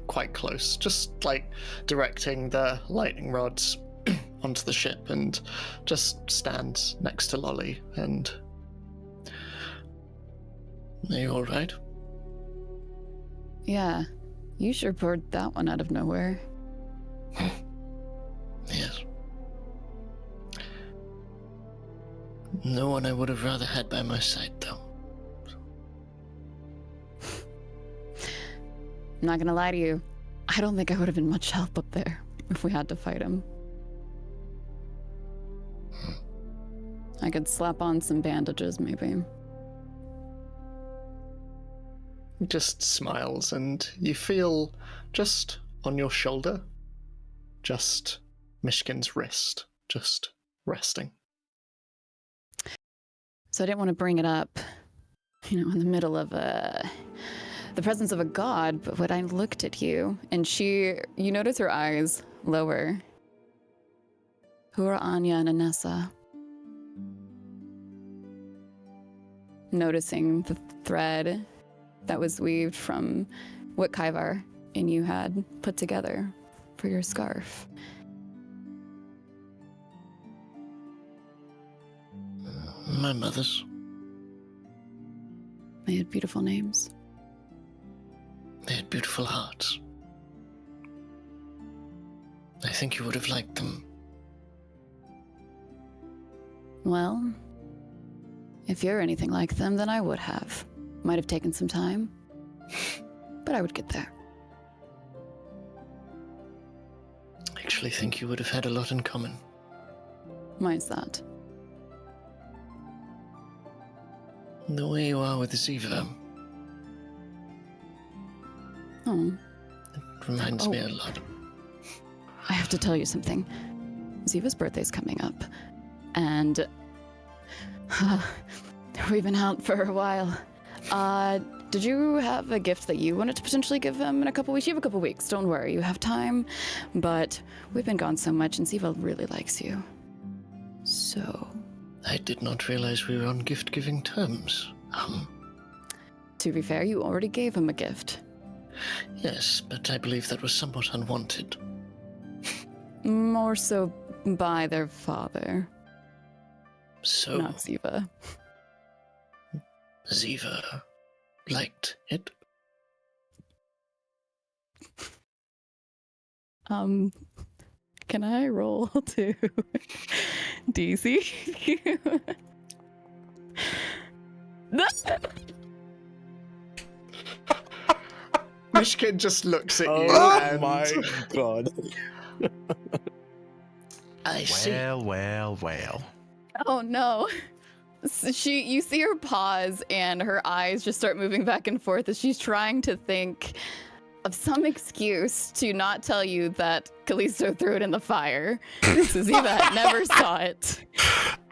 quite close, just like directing the lightning rods onto the ship, and just stands next to Lolly. And are you all right? Yeah, you sure poured that one out of nowhere. Yes. No one I would have rather had by my side, though. I'm not gonna lie to you. I don't think I would have been much help up there if we had to fight him. I could slap on some bandages, maybe. He just smiles, and you feel just on your shoulder, just Myshkin's wrist, just resting. So I didn't want to bring it up, in the middle of the presence of a god, but when I looked at you, and you notice her eyes lower. Who are Anya and Anessa? Noticing the thread that was weaved from what Kaivar and you had put together for your scarf. My mother's. They had beautiful names. They had beautiful hearts. I think you would have liked them. Well, if you're anything like them, then I would have. Might have taken some time, but I would get there. I actually think you would have had a lot in common. Why is that? The way you are with Ziva. Oh. It reminds me a lot. I have to tell you something. Ziva's birthday's coming up, and we've been out for a while. Did you have a gift that you wanted to potentially give him in a couple weeks? You have a couple weeks, don't worry, you have time. But we've been gone so much, and Ziva really likes you. So... I did not realize we were on gift-giving terms. To be fair, you already gave him a gift. Yes, but I believe that was somewhat unwanted. More so by their father. So... Not Ziva. Ziva liked it? Can I roll to DC? Myshkin just looks at you. Oh my god. I see. Well. Oh no. So you see her pause and her eyes just start moving back and forth as she's trying to think of some excuse to not tell you that Kallisto threw it in the fire. So Ziva never saw it.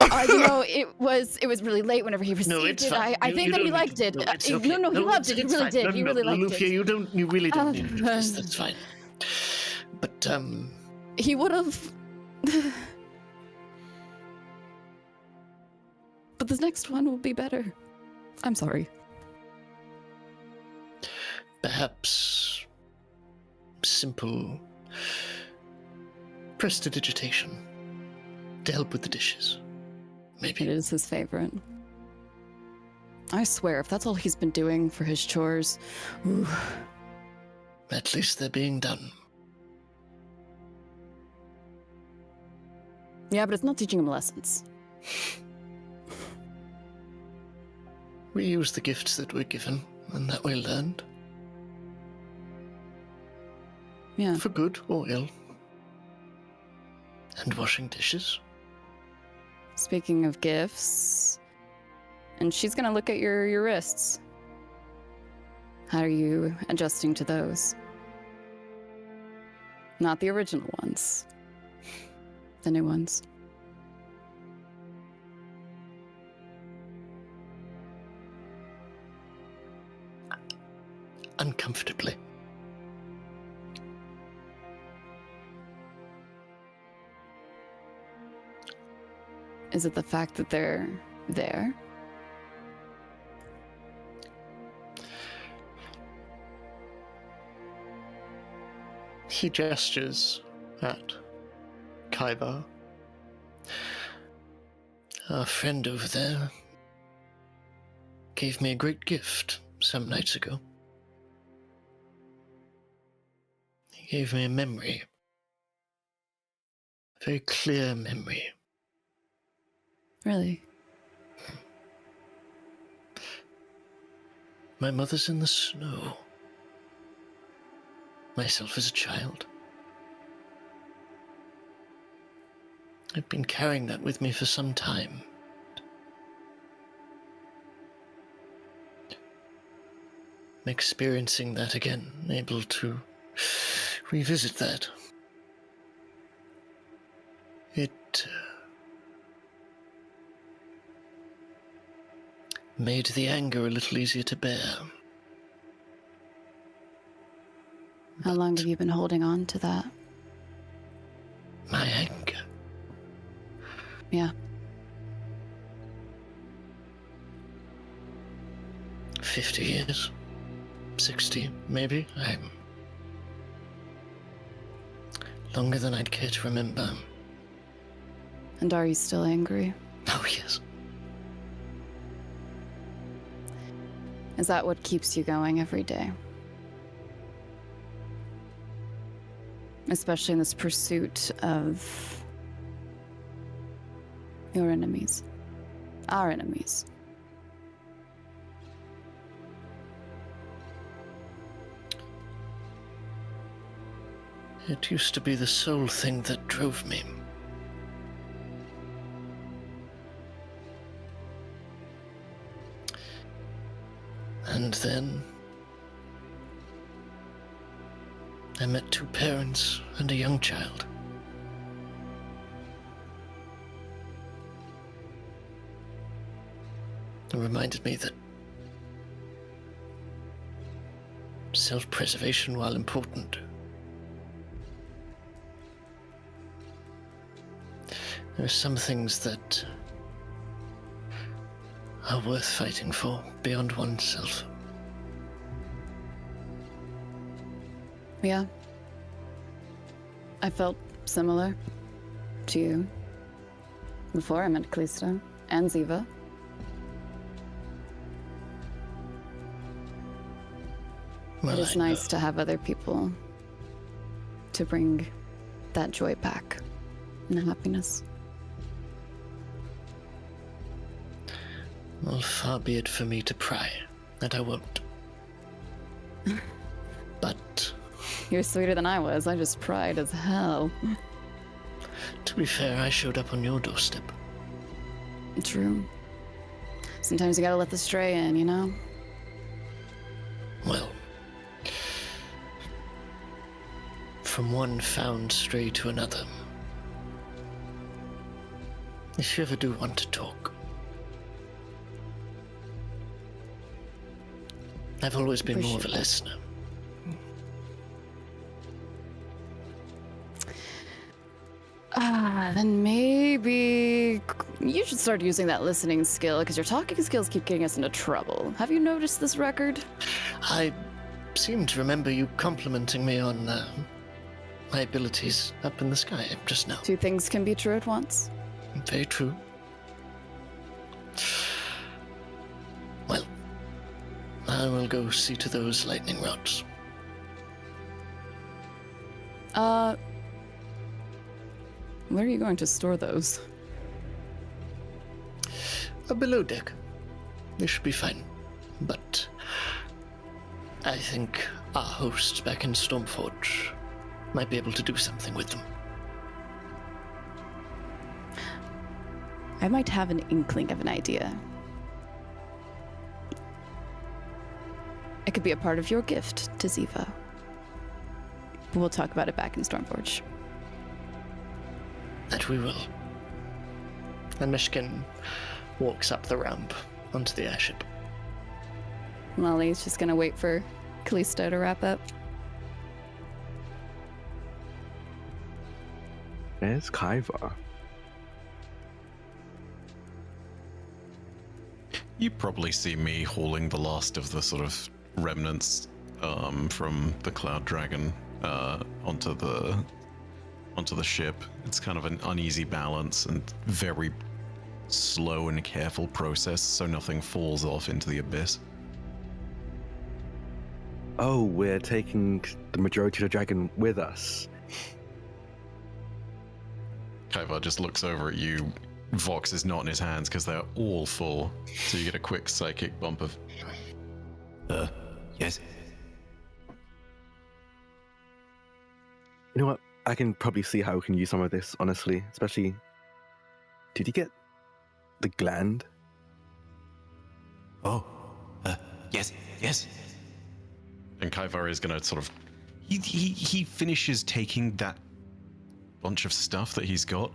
It was really late whenever he received it. I think that he liked it. No, it's okay. He loved it. He really did. He really liked Loluphia, it. you really don't need this. That's fine. But He would have. But this next one will be better. I'm sorry. Perhaps simple prestidigitation to help with the dishes. Maybe. It is his favorite. I swear, if that's all he's been doing for his chores, ooh. At least they're being done. Yeah, but it's not teaching him lessons. We use the gifts that we're given and that we learned. Yeah. For good or ill. And washing dishes. Speaking of gifts, And she's gonna look at your wrists. How are you adjusting to those? Not the original ones. The new ones. Uncomfortably. Is it the fact that they're there? He gestures at Kaivar. Our friend over there gave me a great gift some nights ago. He gave me a memory. A very clear memory. Really? My mother's in the snow. Myself as a child. I've been carrying that with me for some time. I'm experiencing that again, able to revisit that. It made the anger a little easier to bear. How long have you been holding on to that? My anger. Yeah. 50 years. 60, maybe. I'm longer than I'd care to remember. And are you still angry? Oh, yes. Is that what keeps you going every day? Especially in this pursuit of your enemies. Our enemies. It used to be the sole thing that drove me. And then I met two parents and a young child. It reminded me that self-preservation, while important, there are some things that are worth fighting for beyond oneself. Yeah. I felt similar to you before I met Kallisto and Ziva. Well, It is nice to have other people to bring that joy back and happiness. Well, far be it for me to pry, that I won't. But You're sweeter than I was. I just pried as hell. to be fair, I showed up on your doorstep. True. Sometimes you gotta let the stray in, you know? Well, from one found stray to another. If you ever do want to talk, I've always been more of a listener. Then maybe you should start using that listening skill, because your talking skills keep getting us into trouble. Have you noticed this record? I seem to remember you complimenting me on my abilities up in the sky just now. Two things can be true at once. Very true. Well, I will go see to those lightning rods. Where are you going to store those? Below deck. They should be fine. But I think our hosts back in Stormforge might be able to do something with them. I might have an inkling of an idea. could be a part of your gift to Ziva. We'll talk about it back in Stormforge. That we will. And Myshkin walks up the ramp onto the airship. Molly's just gonna wait for Kallisto to wrap up. There's Kaiva. You probably see me hauling the last of the sort of remnants from the Cloud Dragon onto the ship. It's kind of an uneasy balance and very slow and careful process, so nothing falls off into the abyss. Oh, we're taking the majority of the dragon with us. Kaiva just looks over at you. Vox is not in his hands because they're all full, so you get a quick psychic bump of, Yes. You know what? I can probably see how we can use some of this, honestly. Especially, did you get the gland? Oh. Yes. Yes. and Kaivar is going to sort of, he finishes taking that bunch of stuff that he's got,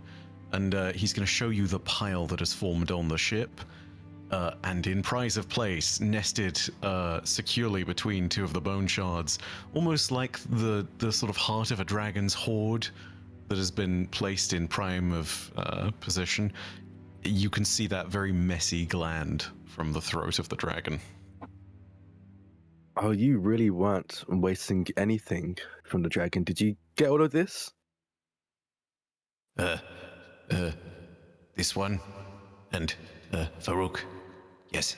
and he's going to show you the pile that has formed on the ship. And in prize of place, nested securely between two of the bone shards, almost like the sort of heart of a dragon's hoard that has been placed in prime of position. You can see that very messy gland from the throat of the dragon. Oh, you really weren't wasting anything from the dragon. Did you get all of this? This one, and Farouk. Yes.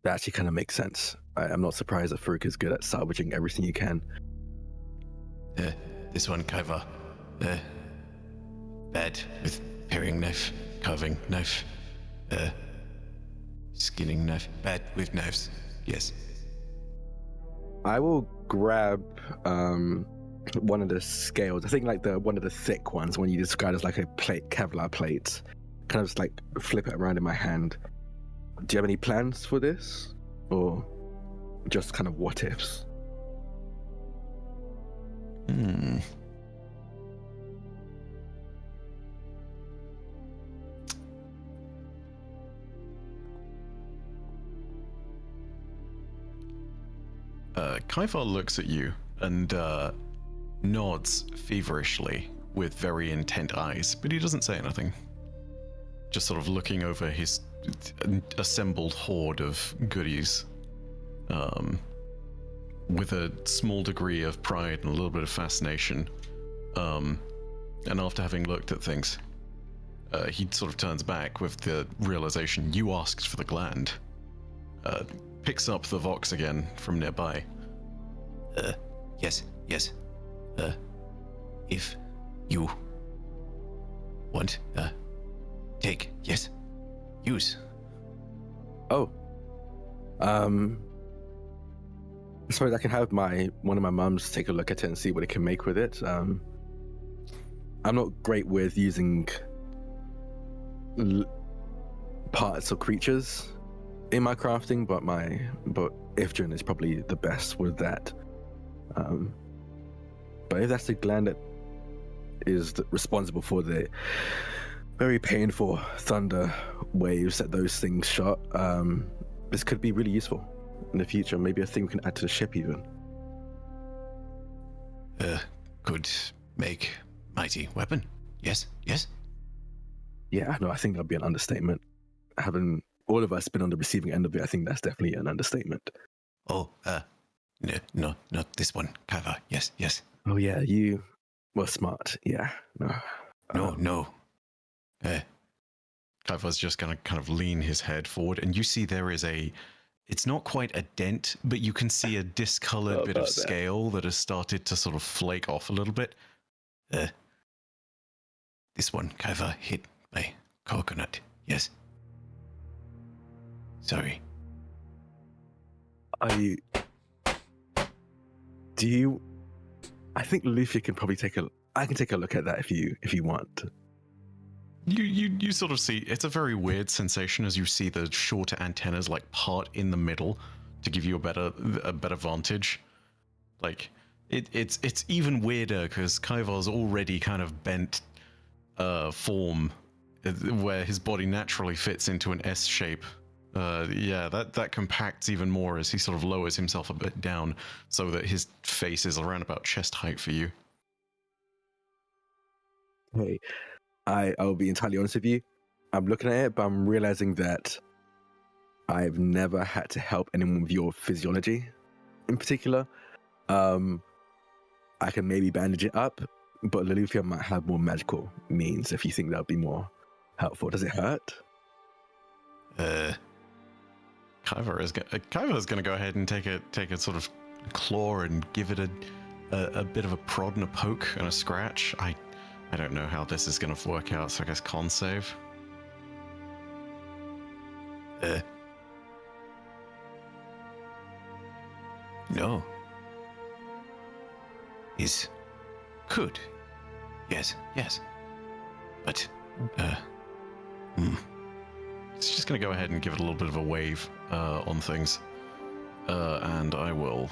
That actually kind of makes sense. I'm not surprised that Farouk is good at salvaging everything you can. This one, Kaiva. Bad with paring knife, carving knife, skinning knife. Bad with knives. Yes. I will grab one of the scales. I think like one of the thick ones, when you describe as like a plate, Kevlar plate. Kind of just like flip it around in my hand. Do you have any plans for this, or just kind of what ifs? Kaivar looks at you and nods feverishly with very intent eyes, but he doesn't say anything. Just sort of looking over his assembled hoard of goodies, with a small degree of pride and a little bit of fascination. And after having looked at things, he sort of turns back with the realization you asked for the gland. Picks up the Vox again from nearby. Yes. If you want, take, yes, use. Oh. I suppose I can have one of my mums take a look at it and see what it can make with it. I'm not great with using parts of creatures in my crafting, but Ifrin is probably the best with that. But if that's the gland that is responsible for the very painful thunder waves that those things shot, this could be really useful in the future. Maybe a thing we can add to the ship even. Could make mighty weapon. Yes. Yeah, no, I think that'd be an understatement. Having all of us been on the receiving end of it, I think that's definitely an understatement. Oh, no, not this one, Kaiva. Yes. Oh yeah, you were smart. Yeah, no. No. Kaivar's just gonna kind of lean his head forward, and you see there is it's not quite a dent, but you can see a discolored bit of scale that has started to sort of flake off a little bit. This one, Kaiva, hit by coconut. Yes. Sorry. I think Loluphia can probably I can take a look at that if you want. You sort of see, it's a very weird sensation as you see the shorter antennas like part in the middle to give you a better vantage. Like it's even weirder because Kaivar's already kind of bent form where his body naturally fits into an S shape. Yeah, that compacts even more as he sort of lowers himself a bit down so that his face is around about chest height for you. Hey, I'll be entirely honest with you. I'm looking at it, but I'm realizing that I've never had to help anyone with your physiology in particular. I can maybe bandage it up, but Loluphia might have more magical means if you think that would be more helpful. Does it hurt? Kaivar's going to go ahead and take a sort of claw and give it a bit of a prod and a poke and a scratch. I don't know how this is going to work out, so I guess con save. No. Is good. Yes. But, It's just going to go ahead and give it a little bit of a wave on things. And I will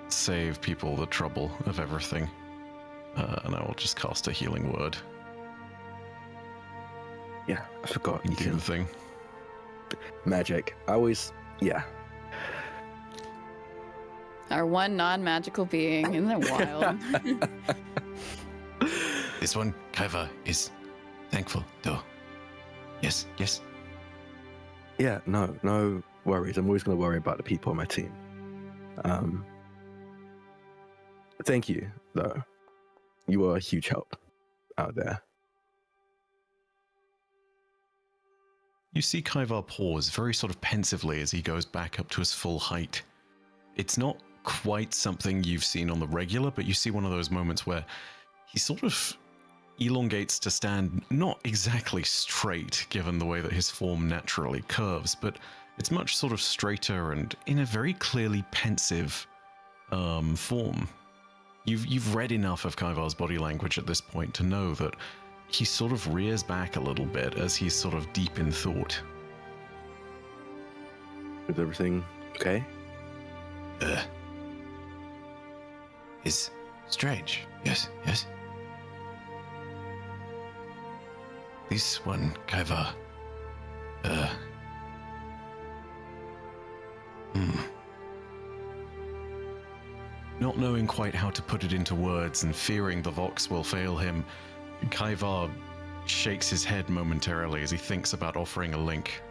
save people the trouble of everything. And I will just cast a healing word. Yeah, I forgot. You Do can the thing. magic. I always, yeah. Our one non-magical being in the wild. this one, Kaivar, is thankful, though. Yes. Yeah, no worries. I'm always going to worry about the people on my team. Thank you, though. You were a huge help out there. You see Kaivar pause very sort of pensively as he goes back up to his full height. It's not quite something you've seen on the regular, but you see one of those moments where he sort of elongates to stand not exactly straight, given the way that his form naturally curves, but it's much sort of straighter and in a very clearly pensive form. You've read enough of Kaivar's body language at this point to know that he sort of rears back a little bit as he's sort of deep in thought. Is everything okay? Is strange. Yes. This one, Kaivar. Not knowing quite how to put it into words and fearing the Vox will fail him, Kaivar shakes his head momentarily as he thinks about offering a link,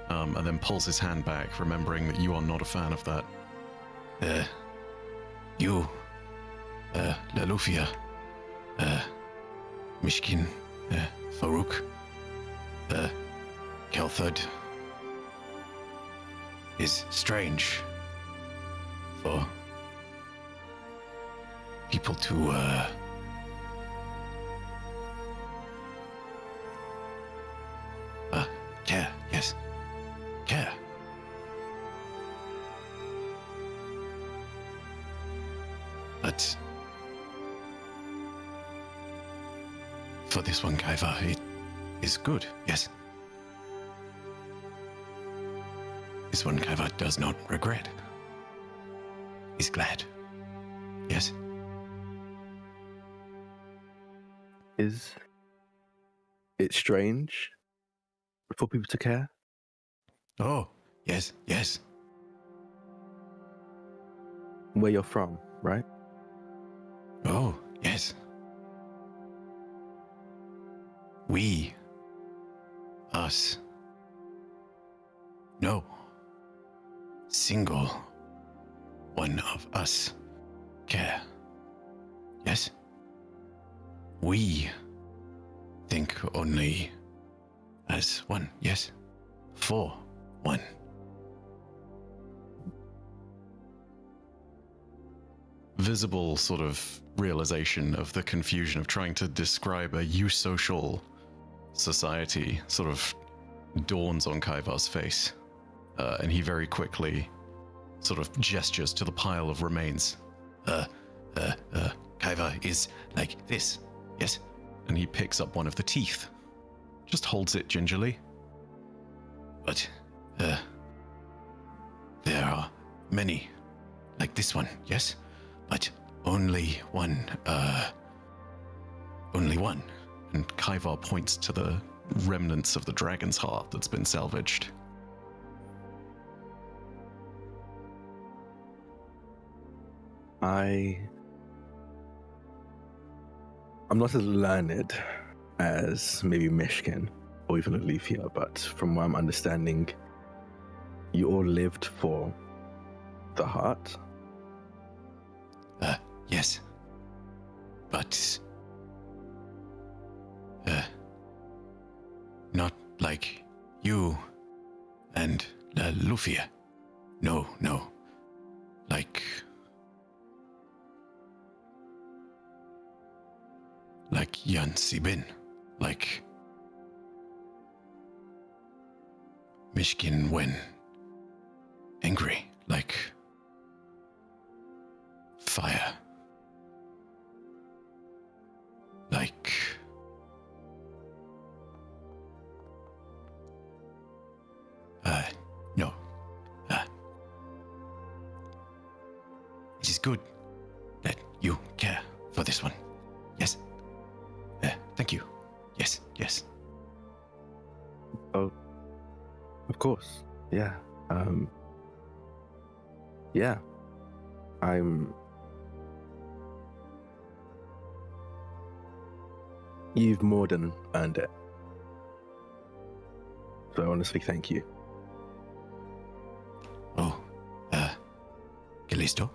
and then pulls his hand back, remembering that you are not a fan of that. You, Loluphia, Myshkin, Faroük, Kelthud, is strange for people to, care, yes, care. But for this one, Kaivar, it is good, yes. This one, Kaivar does not regret. He's glad, yes. Is it strange for people to care? Oh, yes. Where you're from, right? Oh, yes. We, us, no single one of us care. Yes? We think only as one, yes? For one. Visible sort of realization of the confusion of trying to describe a eusocial society sort of dawns on Kaivar's face, and he very quickly sort of gestures to the pile of remains. Kaivar is like this, yes? And he picks up one of the teeth just holds it gingerly. But, there are many, like this one, yes? But only one. And Kaivar points to the remnants of the dragon's heart that's been salvaged. I'm not as learned as maybe Myshkin or even Loluphia, but from what I'm understanding, you all lived for the heart. Yes. But, not like you and Loluphia. No. Like Yan Sibin. Like Myshkin when angry. Like fire. Like no. It is good that you care for this one. Yes. Thank you. Yes. Oh, of course. Yeah. Yeah. You've more than earned it. So honestly, thank you. Oh, Kallisto?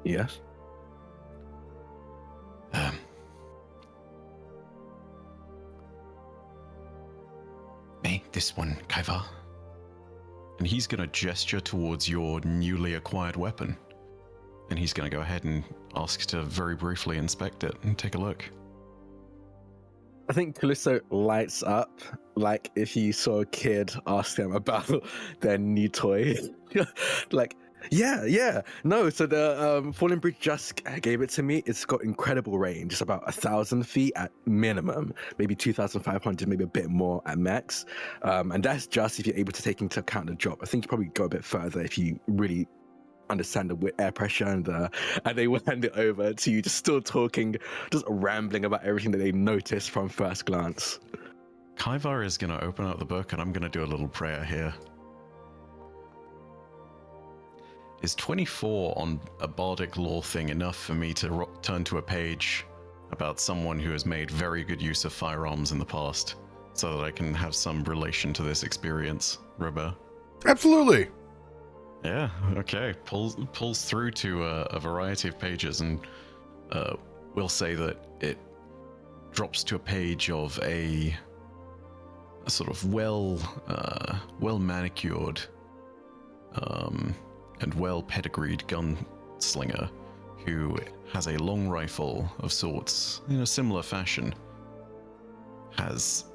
Yes? Me, this one, Kaivar. And he's going to gesture towards your newly acquired weapon. And he's going to go ahead and ask to very briefly inspect it and take a look. I think Kallisto lights up like if you saw a kid ask them about their new toy. Like, yeah. No, so the Fallen Bridge just gave it to me. It's got incredible range. It's about 1,000 feet at minimum, maybe 2,500, maybe a bit more at max. And that's just if you're able to take into account the drop. I think you probably go a bit further if you really understand the air pressure and they will hand it over to you, just still talking, just rambling about everything that they noticed from first glance. Kaivar is going to open up the book, and I'm going to do a little prayer here. Is 24 on a bardic lore thing enough for me to turn to a page about someone who has made very good use of firearms in the past, so that I can have some relation to this experience, RoBear? Absolutely. Yeah, okay. Pulls through to a variety of pages, and we'll say that it drops to a page of a sort of well manicured and well pedigreed gunslinger who has a long rifle of sorts in a similar fashion. Has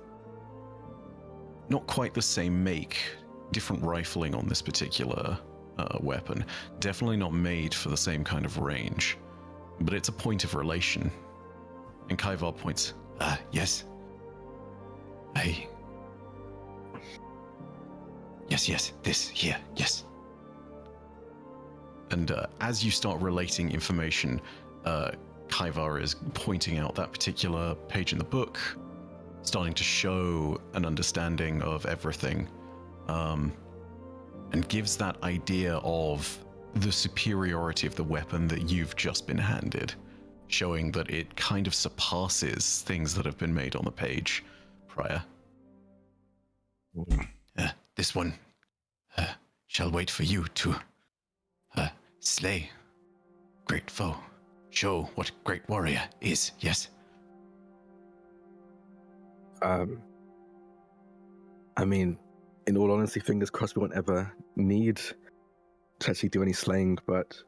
not quite the same make, different rifling on this particular weapon. Definitely not made for the same kind of range, but it's a point of relation. And Kaivar points, Yes. Yes, this here, yes. And as you start relating information, Kaivar is pointing out that particular page in the book, starting to show an understanding of everything, and gives that idea of the superiority of the weapon that you've just been handed, showing that it kind of surpasses things that have been made on the page prior. This one shall wait for you to slay great foe. Show what great warrior is, yes? I mean, in all honesty, fingers crossed we won't ever need to actually do any slaying, but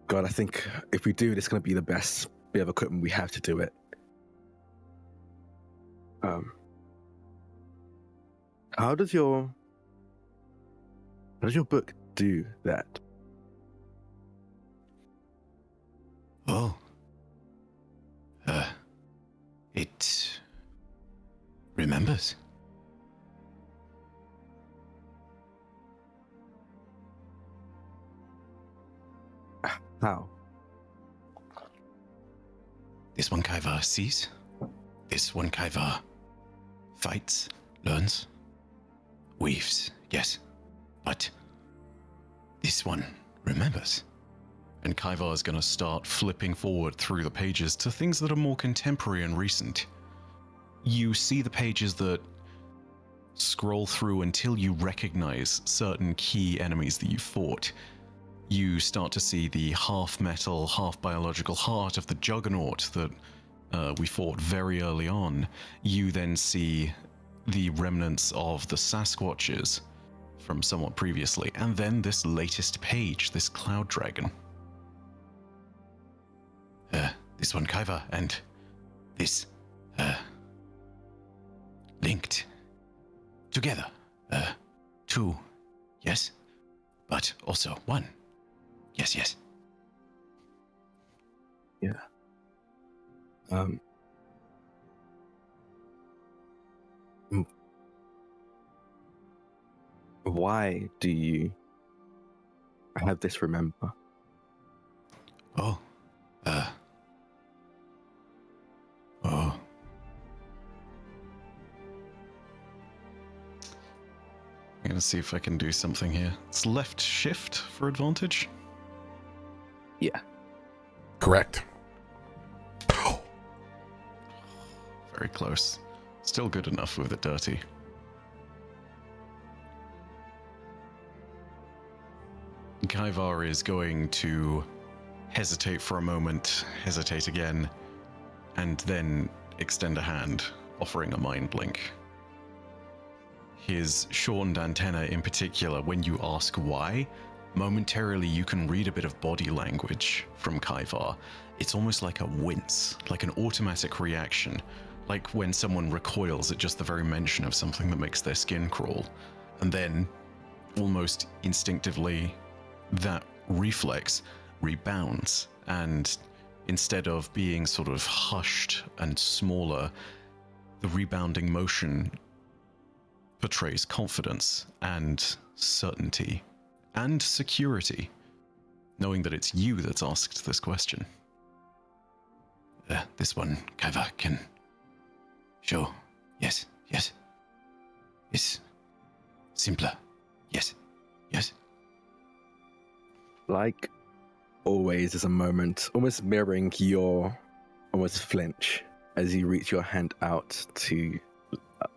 God, I think if we do, it's going to be the best bit of equipment we have to do it. How does your book do that? Oh. remembers. How? This one Kaiva sees. This one Kaiva fights, learns, weaves, yes. But this one remembers. And Kaiva is going to start flipping forward through the pages to things that are more contemporary and recent. You see the pages that scroll through until you recognize certain key enemies that you fought. You start to see the half-metal, half-biological heart of the Juggernaut that we fought very early on. You then see the remnants of the Sasquatches from somewhat previously, and then this latest page, this Cloud Dragon. This one Kaiva, and this linked together. Two, yes, but also one. Yes. Yeah. Why do you have this remember? Oh. I'm gonna see if I can do something here. It's left shift for advantage. Yeah. Correct. Very close. Still good enough with it dirty. Kaivar is going to hesitate for a moment, hesitate again, and then extend a hand, offering a mind link. His shortened antenna in particular, when you ask why, momentarily you can read a bit of body language from Kaivar. It's almost like a wince, like an automatic reaction, like when someone recoils at just the very mention of something that makes their skin crawl. And then, almost instinctively, that reflex rebounds, and instead of being sort of hushed and smaller, the rebounding motion portrays confidence and certainty and security, knowing that it's you that's asked this question. This one, Kaiva, can show. Yes. It's simpler. Yes. Like always, there's a moment almost mirroring your almost flinch as you reach your hand out to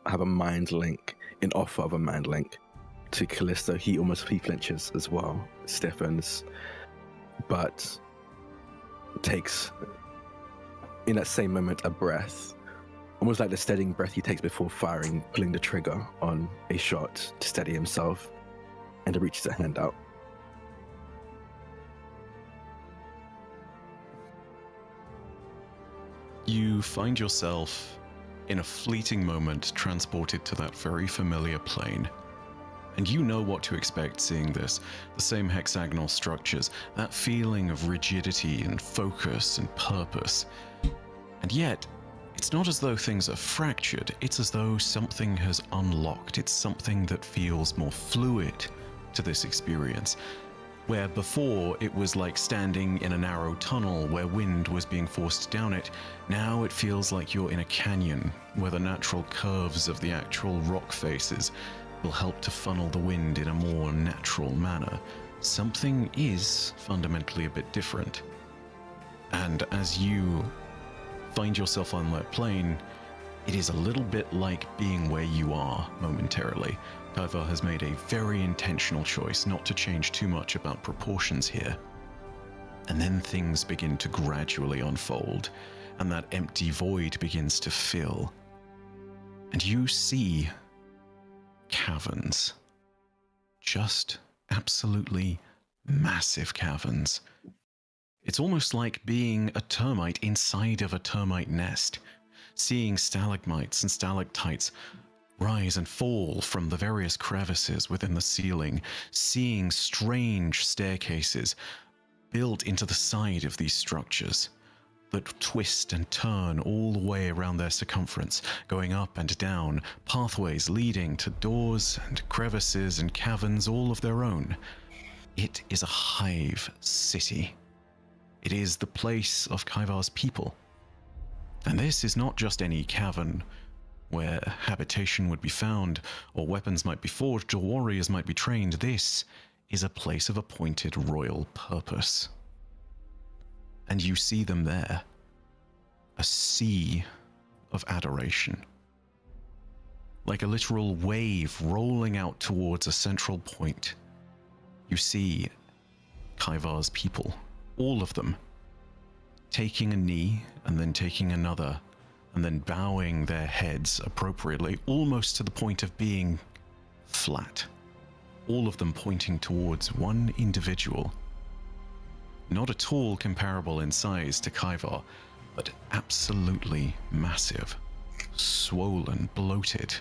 have a mind link, in offer of a mind link to Kallisto. He flinches as well, stiffens, but takes, in that same moment, a breath, almost like the steadying breath he takes before firing, pulling the trigger on a shot to steady himself, and he reaches a hand out. You find yourself in a fleeting moment transported to that very familiar plane. And you know what to expect seeing this. The same hexagonal structures, that feeling of rigidity and focus and purpose. And yet, it's not as though things are fractured, it's as though something has unlocked. It's something that feels more fluid to this experience. Where before it was like standing in a narrow tunnel where wind was being forced down it, now it feels like you're in a canyon where the natural curves of the actual rock faces will help to funnel the wind in a more natural manner. Something is fundamentally a bit different. And as you find yourself on that plane, it is a little bit like being where you are momentarily. Kaiva has made a very intentional choice not to change too much about proportions here. And then things begin to gradually unfold, and that empty void begins to fill. And you see caverns. Just absolutely massive caverns. It's almost like being a termite inside of a termite nest, seeing stalagmites and stalactites rise and fall from the various crevices within the ceiling, seeing strange staircases built into the side of these structures, that twist and turn all the way around their circumference, going up and down, pathways leading to doors and crevices and caverns all of their own. It is a hive city. It is the place of Kaivar's people. And this is not just any cavern where habitation would be found, or weapons might be forged, or warriors might be trained. This is a place of appointed royal purpose. And you see them there, a sea of adoration. Like a literal wave rolling out towards a central point. You see Kaivar's people, all of them, taking a knee and then taking another, and then bowing their heads appropriately, almost to the point of being flat. All of them pointing towards one individual. Not at all comparable in size to Kaivar, but absolutely massive, swollen, bloated.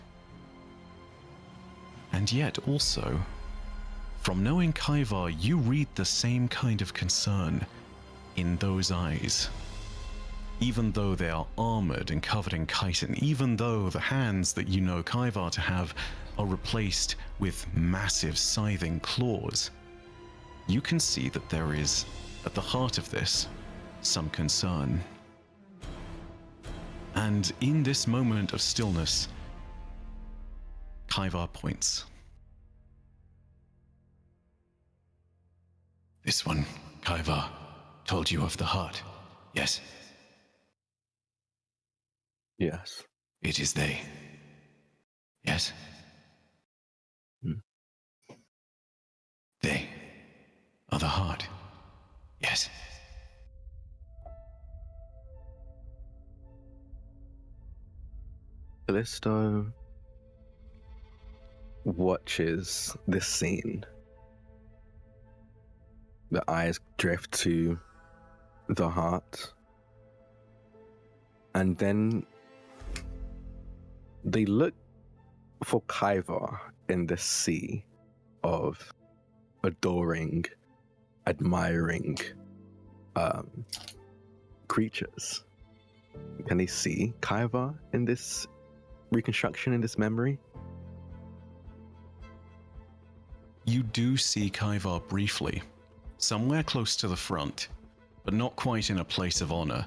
And yet also, from knowing Kaivar, you read the same kind of concern in those eyes. Even though they are armored and covered in chitin, even though the hands that you know Kaivar to have are replaced with massive scything claws, you can see that there is, at the heart of this, some concern. And in this moment of stillness, Kaivar points. This one, Kaivar, told you of the heart, yes? Yes. It is they. Yes? They are the heart. Yes. Kallisto watches this scene. The eyes drift to the heart. And then they look for Kaivar in this sea of adoring, admiring creatures. Can they see Kaivar in this reconstruction, in this memory? You do see Kaivar briefly, somewhere close to the front, but not quite in a place of honor.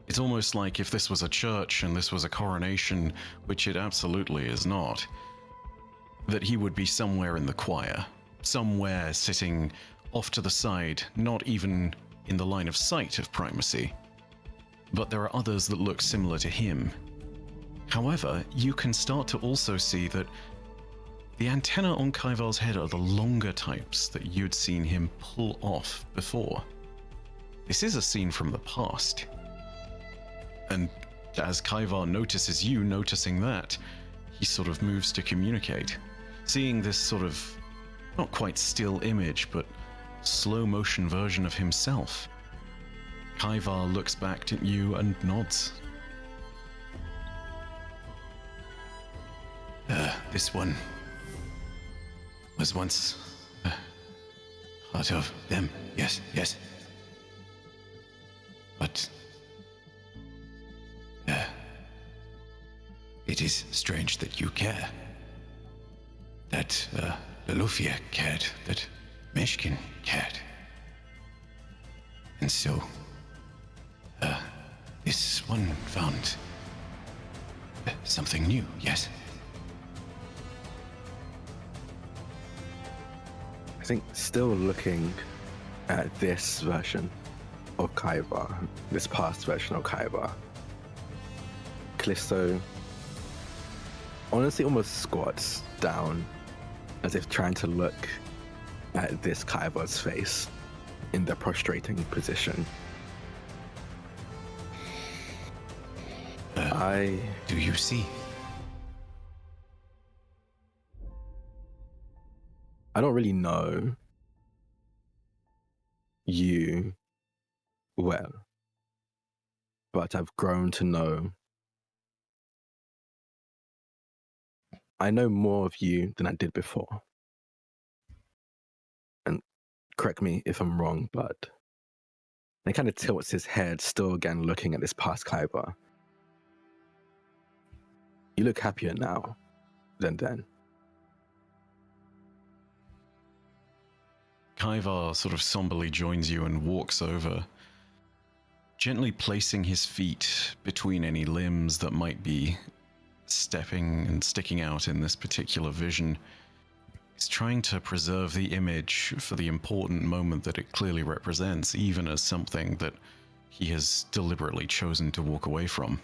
It's almost like if this was a church and this was a coronation, which it absolutely is not, that he would be somewhere in the choir, somewhere sitting off to the side, not even in the line of sight of primacy. But there are others that look similar to him. However, you can start to also see that the antenna on Kaivar's head are the longer types that you'd seen him pull off before. This is a scene from the past. And as Kaivar notices you noticing that, he sort of moves to communicate, seeing this sort of, not quite still image, but slow motion version of himself. Kaivar looks back at you and nods. This one was once part of them. Yes, yes. But it is strange that you care. That Loluphia cared, that Myshkin cared. And so, this one found something new, yes? I think still looking at this version of Kaivar, this past version of Kaivar, Kallisto honestly almost squats down as if trying to look at this Kaivar's face in the prostrating position. Do you see? I don't really know you well, but I've grown to know. I know more of you than I did before. And correct me if I'm wrong, but And he kind of tilts his head, still again looking at this past Kaiba. You look happier now than then. Kaivar sort of somberly joins you and walks over, gently placing his feet between any limbs that might be stepping and sticking out in this particular vision. He's trying to preserve the image for the important moment that it clearly represents, even as something that he has deliberately chosen to walk away from.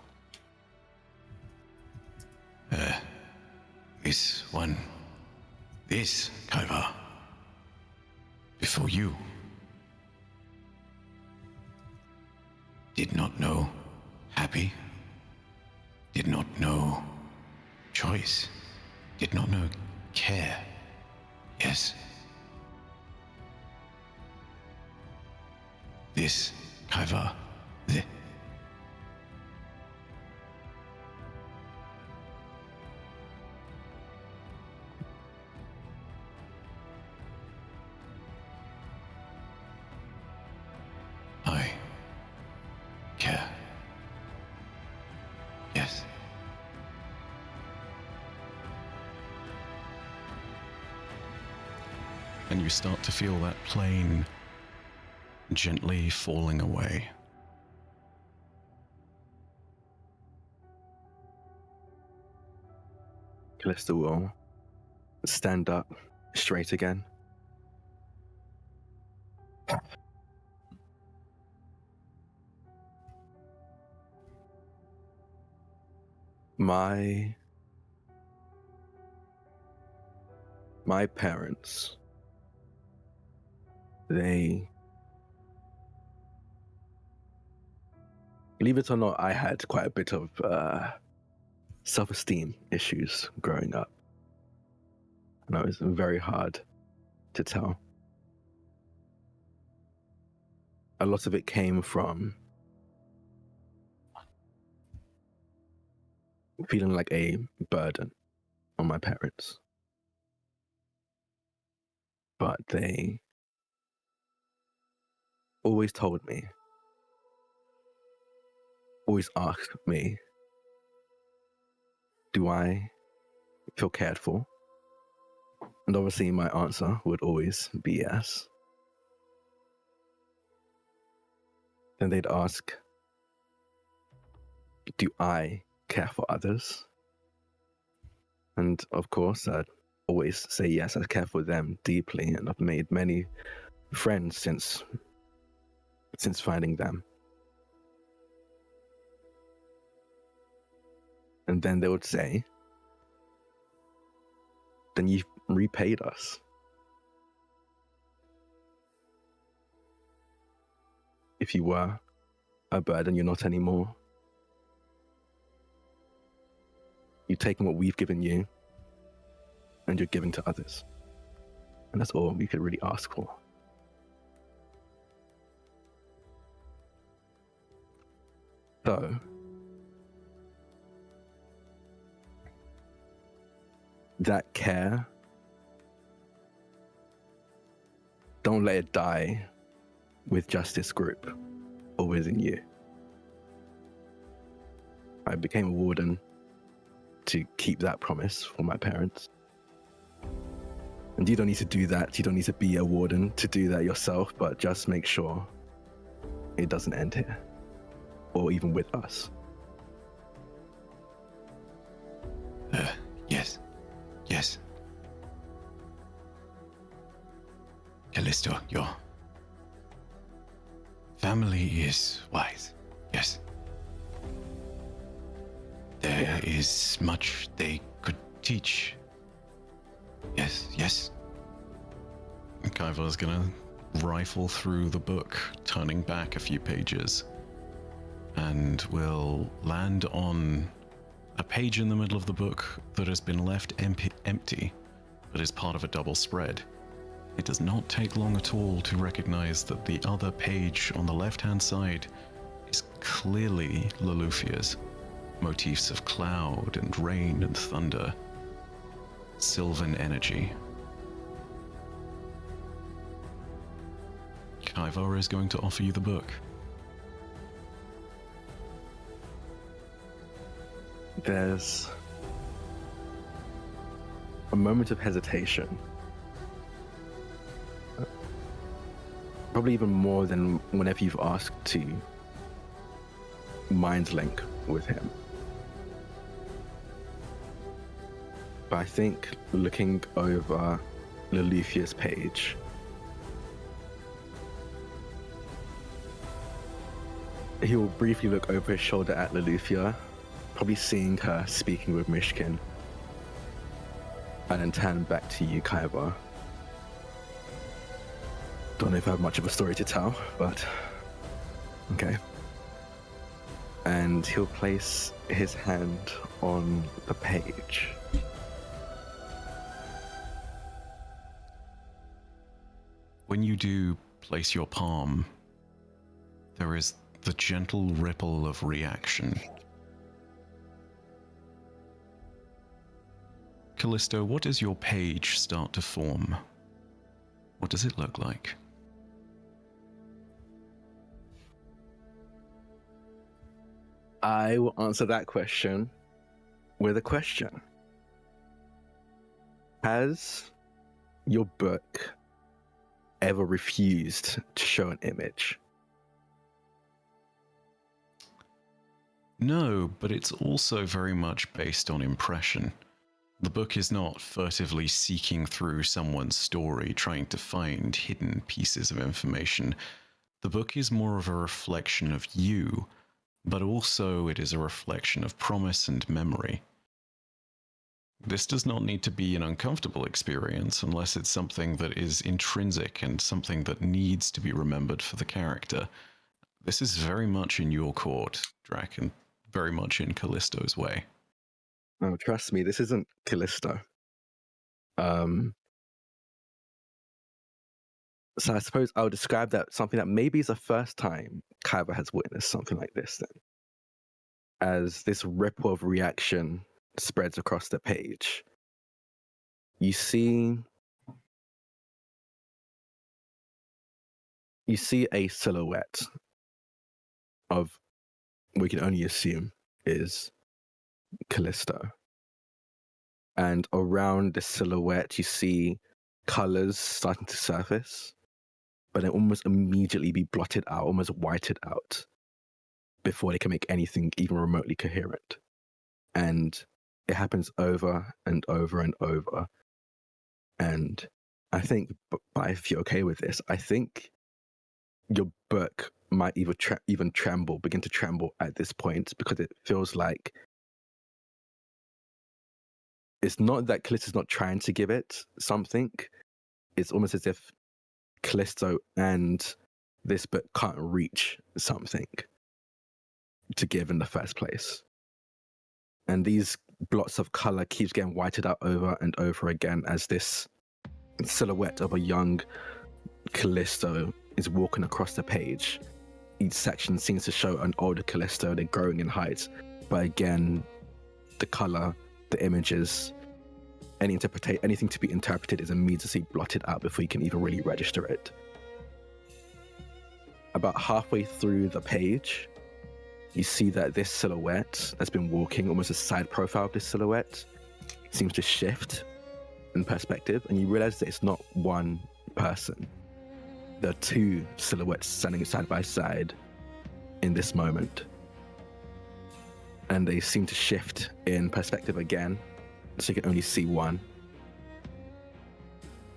This, Kaiva, before you, did not know happy, did not know choice, did not know care. Yes. This, Kaiva, I care. Yes. And you start to feel that plane gently falling away. Kallisto will stand up straight again. My parents, they, believe it or not, I had quite a bit of self-esteem issues growing up. And it was very hard to tell. A lot of it came from feeling like a burden on my parents. But they always told me, always asked me, do I feel cared for? And obviously my answer would always be yes. Then they'd ask, do I care for others? And of course, I'd always say yes, I care for them deeply, and I've made many friends since finding them. And then they would say, then you've repaid us. If you were a burden, you're not anymore. You've taken what we've given you, and you're giving to others. And that's all we could really ask for. So, that care, don't let it die with just this group, always in you. I became a warden to keep that promise for my parents. And you don't need to do that. You don't need to be a warden to do that yourself, but just make sure it doesn't end here, or even with us. Yes. Kallisto, your family is wise. Yes. There is much they could teach. Yes. Kaivar's gonna rifle through the book, turning back a few pages, and will land on a page in the middle of the book that has been left empty, but is part of a double spread. It does not take long at all to recognize that the other page on the left-hand side is clearly Loluphia's. Motifs of cloud and rain and thunder. Sylvan energy. Kaivar is going to offer you the book. there's a moment of hesitation. Probably even more than whenever you've asked to mind link with him. But I think looking over Loluphia's page, he will briefly look over his shoulder at Loluphia, probably seeing her speaking with Myshkin, and then turn back to you, Kaiba. Don't know if I have much of a story to tell, but okay. And he'll place his hand on the page. When you do place your palm, there is the gentle ripple of reaction. Kallisto, what does your page start to form? What does it look like? I will answer that question with a question. Has your book ever refused to show an image? No, but it's also very much based on impression. The book is not furtively seeking through someone's story, trying to find hidden pieces of information. The book is more of a reflection of you, but also it is a reflection of promise and memory. This does not need to be an uncomfortable experience unless it's something that is intrinsic and something that needs to be remembered for the character. This is very much in your court, Drak, and very much in Kallisto's way. Oh, trust me, this isn't Kallisto. So I suppose I'll describe that something that maybe is the first time Kaiba has witnessed something like this then. As this ripple of reaction spreads across the page, you see a silhouette of, we can only assume, is Kallisto. And around the silhouette, you see colors starting to surface, but then almost immediately be blotted out, almost whited out, before they can make anything even remotely coherent. And it happens over and over and over. And I think, but if you're okay with this, I think your book might even begin to tremble at this point, because it feels like it's not that Kallisto's not trying to give it something. It's almost as if Kallisto and this book can't reach something to give in the first place. And these blots of color keeps getting whited out over and over again as this silhouette of a young Kallisto is walking across the page. Each section seems to show an older Kallisto. They're growing in height, but again, the color, the images, anything to be interpreted is immediately blotted out before you can even really register it. About halfway through the page, you see that this silhouette that's been walking, almost a side profile of this silhouette, seems to shift in perspective, and you realize that it's not one person. There are two silhouettes standing side by side in this moment. And they seem to shift in perspective again, so you can only see one.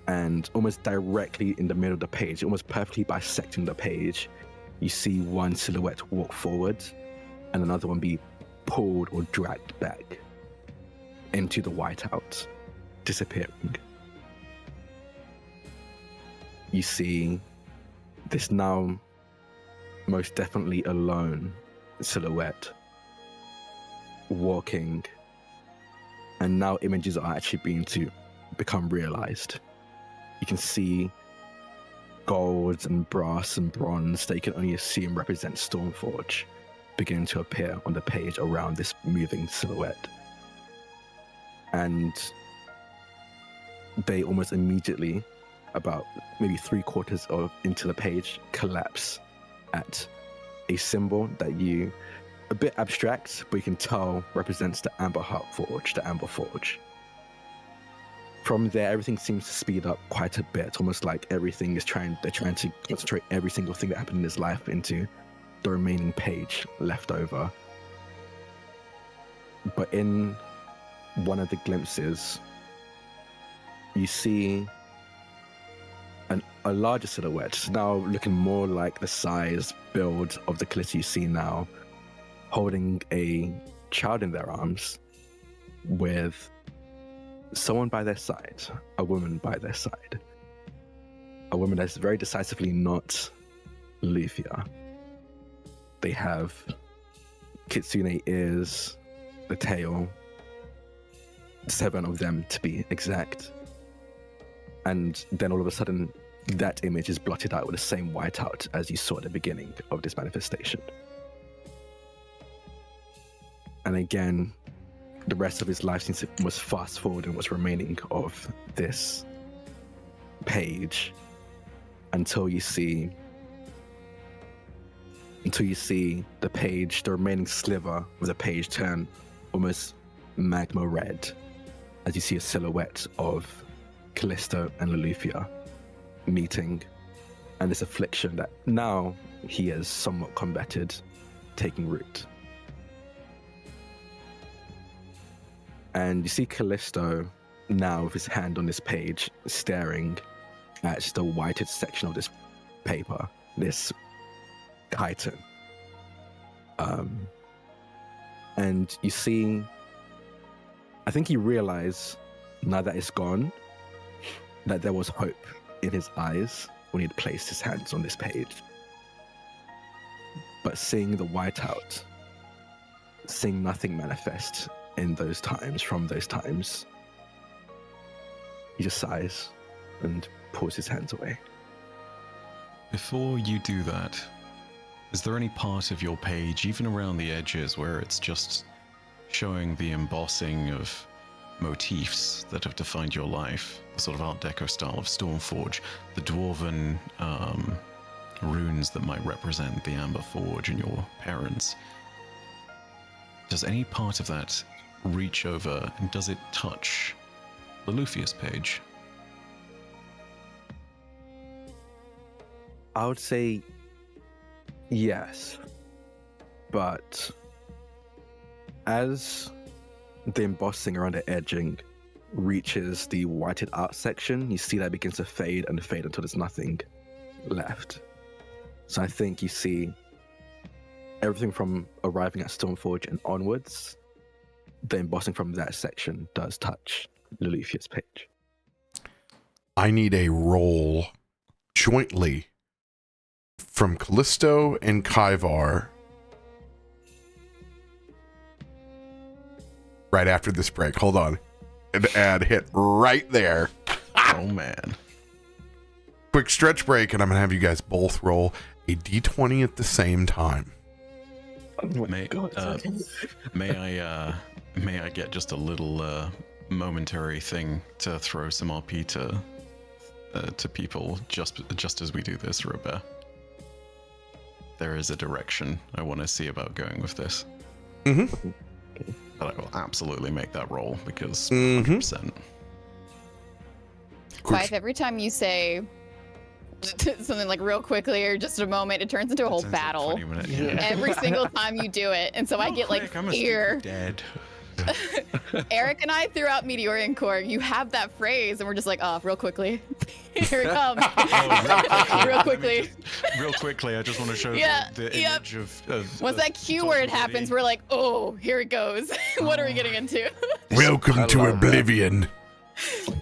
And almost directly in the middle of the page, almost perfectly bisecting the page, you see one silhouette walk forward and another one be pulled or dragged back into the whiteout, disappearing. You see this now most definitely alone silhouette walking, and now images are actually beginning to become realized. You can see gold and brass and bronze that you can only assume represent Stormforge beginning to appear on the page around this moving silhouette. And they almost immediately, about maybe 3/4 into the page, collapse at a symbol that you a bit abstract, but you can tell represents the Amber Heart Forge, the Amber Forge. From there, everything seems to speed up quite a bit, almost like everything is they're trying to concentrate every single thing that happened in his life into the remaining page left over. But in one of the glimpses, you see a larger silhouette, now looking more like the size, build of the Kallisto you see now, holding a child in their arms with someone by their side, a woman by their side. A woman that's very decisively not Loluphia. They have kitsune ears, the tail, 7 of them to be exact. And then all of a sudden, that image is blotted out with the same whiteout as you saw at the beginning of this manifestation. And again, the rest of his life seems to was fast forwarding what's remaining of this page until you see the page, the remaining sliver of the page turn almost magma red as you see a silhouette of Kallisto and Loluphia meeting, and this affliction that now he has somewhat combated taking root. And you see Kallisto now with his hand on this page staring at the whited section of this paper, this chitin. And you see, I think you realize now that it's gone, that there was hope in his eyes when he had placed his hands on this page. But seeing the whiteout, seeing nothing manifest in those times, from those times, he just sighs and pulls his hands away. Before you do that, is there any part of your page, even around the edges, where it's just showing the embossing of motifs that have defined your life, the sort of Art Deco style of Stormforge, the dwarven runes that might represent the Amber Forge and your parents? Does any part of that reach over, and does it touch Loluphia's page? I would say yes, but as the embossing around the edging reaches the whited out section, you see that begins to fade and fade until there's nothing left. So I think you see everything from arriving at Stormforge and onwards, the embossing from that section does touch Loluphia's page. I need a roll jointly from Kallisto and Kaivar right after this break. Hold on. An ad hit right there. Oh, man. Quick stretch break, and I'm going to have you guys both roll a d20 at the same time. May I get just a little momentary thing to throw some RP to people just as we do this, RoBear? There is a direction I want to see about going with this. Mm-hmm. But I will absolutely make that roll because 100%. Five, every time you say something like real quickly or just a moment, it turns into a whole battle. Every single time you do it. And so I get like fear. Dead. Eric and I throughout Meteorian Core, you have that phrase and we're just like, oh, real quickly. Here it comes. Real quickly. Real quickly, I just want to show the image of once that Q word happens, we're like, oh, here it goes. What are we getting into? Welcome to Oblivion.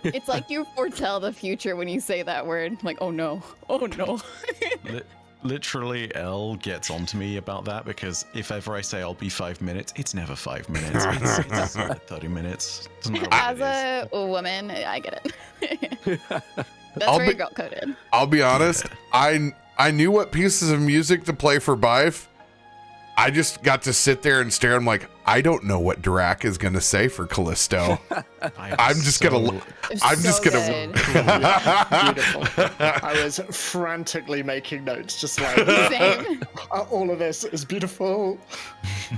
It's like you foretell the future when you say that word. Like, oh no. Oh no. Literally, Elle gets onto me about that because if ever I say I'll be 5 minutes, it's never 5 minutes. It's 30 minutes. As a woman, I get it. That's very girl coded. I'll be honest. I knew what pieces of music to play for Bife. I just got to sit there and stare. I'm like, I don't know what Drak is going to say for Kallisto. I'm just gonna. Good. Beautiful. I was frantically making notes, just like Same. all of this is beautiful.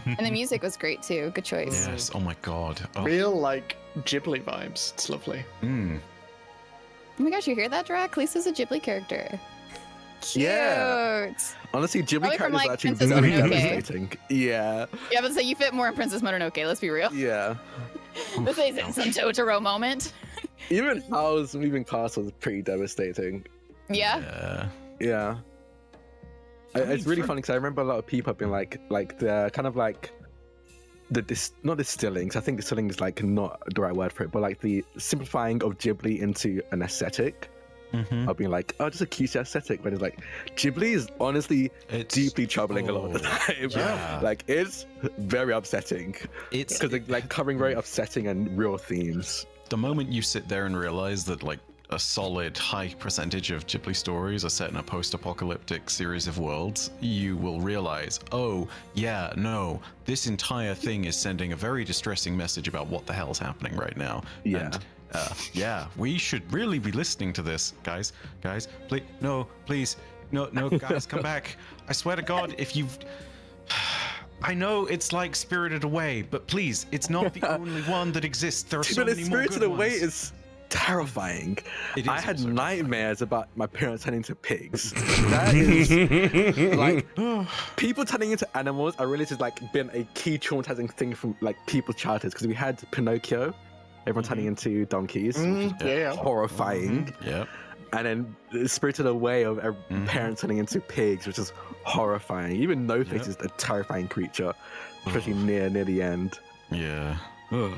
And the music was great too. Good choice. Yes. Oh my god. Oh. Real like Ghibli vibes. It's lovely. Mm. Oh my gosh, you hear that, Drak? Lisa's a Ghibli character. Cute. Yeah. Honestly, Ghibli Probably from, characters like, are actually Princess very Mononoke. devastating. Yeah. Yeah, but say you fit more in Princess Mononoke. Let's be real. Yeah. This isn't some Totoro moment. Even Howl's moving castle is pretty devastating. Yeah. Yeah. It's really funny because I remember a lot of people being like the kind of like not distilling, 'cause I think distilling is like not the right word for it, but like the simplifying of Ghibli into an aesthetic. Mm-hmm. I've been like, oh, just a cute aesthetic, but it's like Ghibli is honestly deeply troubling a lot of the time. Yeah. Like it's very upsetting. It's because they're like covering very upsetting and real themes. the moment you sit there and realize that like a solid high percentage of Ghibli stories are set in a post-apocalyptic series of worlds, you will realize, oh yeah, no, this entire thing is sending a very distressing message about what the hell's happening right now. Yeah. And, yeah, we should really be listening to this, guys, please, no, guys, come back. I swear to God, if you've, I know it's like Spirited Away, but please, it's not the only one that exists. There are so many more Spirited good Away ones. is terrifying. It is I had also nightmares about my parents turning into pigs. That is like people turning into animals. I realized it's like been a key traumatizing thing from like people's childhoods because we had Pinocchio, everyone turning into donkeys, which is Yeah. horrifying. Yep. And then Spirited Away of parents turning into pigs, which is horrifying. Even No Face is a terrifying creature, especially near the end. Yeah. Ugh.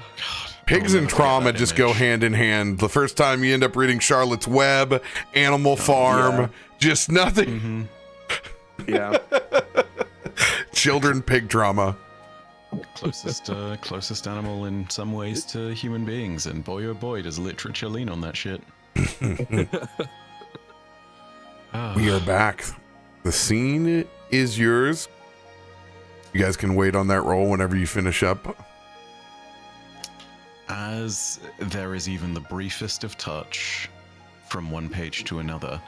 Pigs and never forget trauma that just image. go hand in hand. The first time you end up reading Charlotte's Web, Animal Farm, yeah. just nothing. Yeah. Children pig drama. Closest animal in some ways to human beings, and boy oh boy does literature lean on that shit. We are back. The scene is yours. You guys can wait on that roll whenever you finish up. As there is even the briefest of touch from one page to another,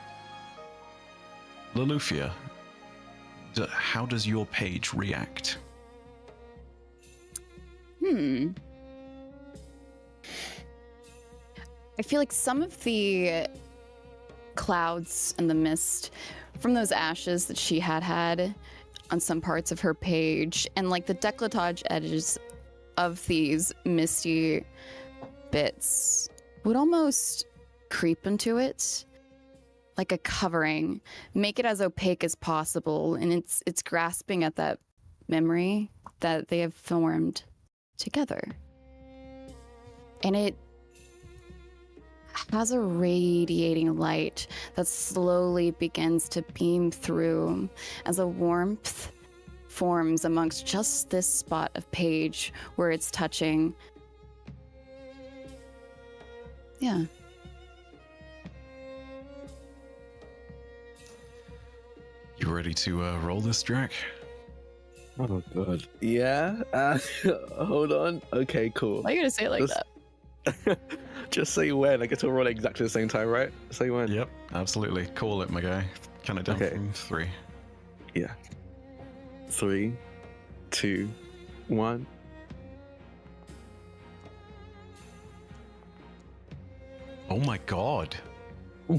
Loluphia, how does your page react? I feel like some of the clouds and the mist from those ashes that she had on some parts of her page, and like the décolletage edges of these misty bits would almost creep into it like a covering, make it as opaque as possible, and it's grasping at that memory that they have formed together. And it has a radiating light that slowly begins to beam through as a warmth forms amongst just this spot of page where it's touching. Yeah. You ready to roll this, Drak? Oh god. Yeah. Hold on. Okay. Cool. Why are you gonna say it like Just- that? Just say when. I get to roll at exactly the same time, right? Say when. Yep, absolutely. Call it, my guy. Count it down Okay. from 3. Yeah. 3, 2, 1. Oh my god.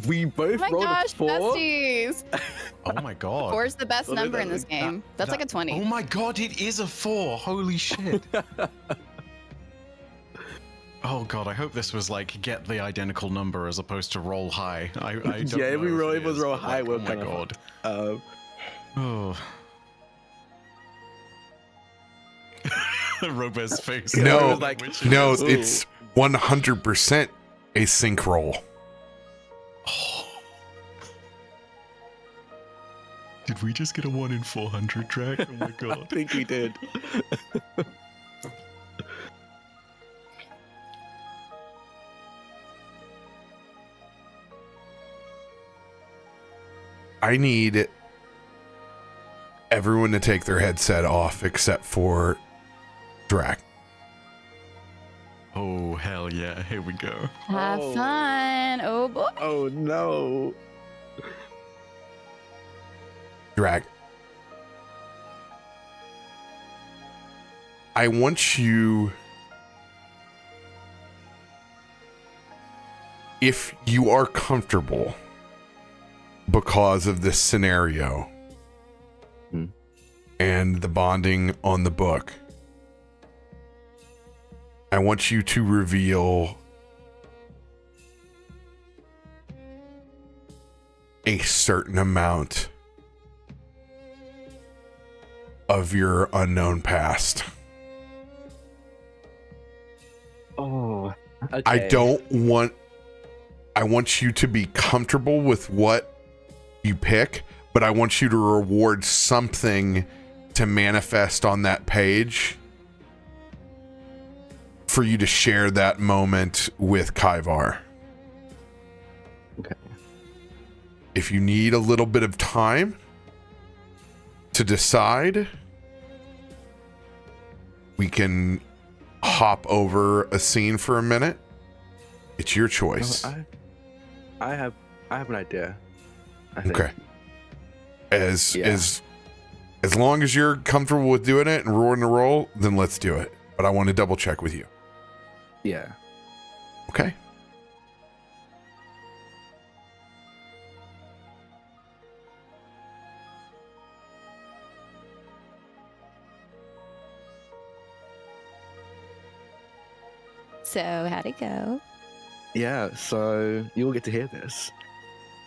We both Oh my rolled gosh, a 4. besties! Oh my god. 4 is the best Oh, no, number in no, this game. That's like a 20. Oh my god, it is a 4. Holy shit. Oh god, I hope this was like get the identical number as opposed to roll high. I don't Yeah, if know we roll, it it was is, roll but, high. like, We're oh my kind god. of. Oh. RoBear's face. Yeah, it No, was like- no, Ooh. it's 100% a sync roll. Did we just get a 1 in 400 track? Oh my I god. think we did. I need everyone to take their headset off except for Drak. Oh. hell yeah. Here we go. Have fun. Oh, boy. Oh no. Drak. I want you, if you are comfortable because of this scenario and the bonding on the book, I want you to reveal a certain amount of your unknown past. Oh, okay. I want you to be comfortable with what you pick, but I want you to reward something to manifest on that page for you to share that moment with Kaivar. Okay. If you need a little bit of time to decide, we can hop over a scene for a minute. It's your choice. I have an idea. I think. Okay. As long as you're comfortable with doing it and roaring the roll, then let's do it. But I want to double check with you. Yeah. Okay. So, how'd it go? Yeah, so you'll get to hear this.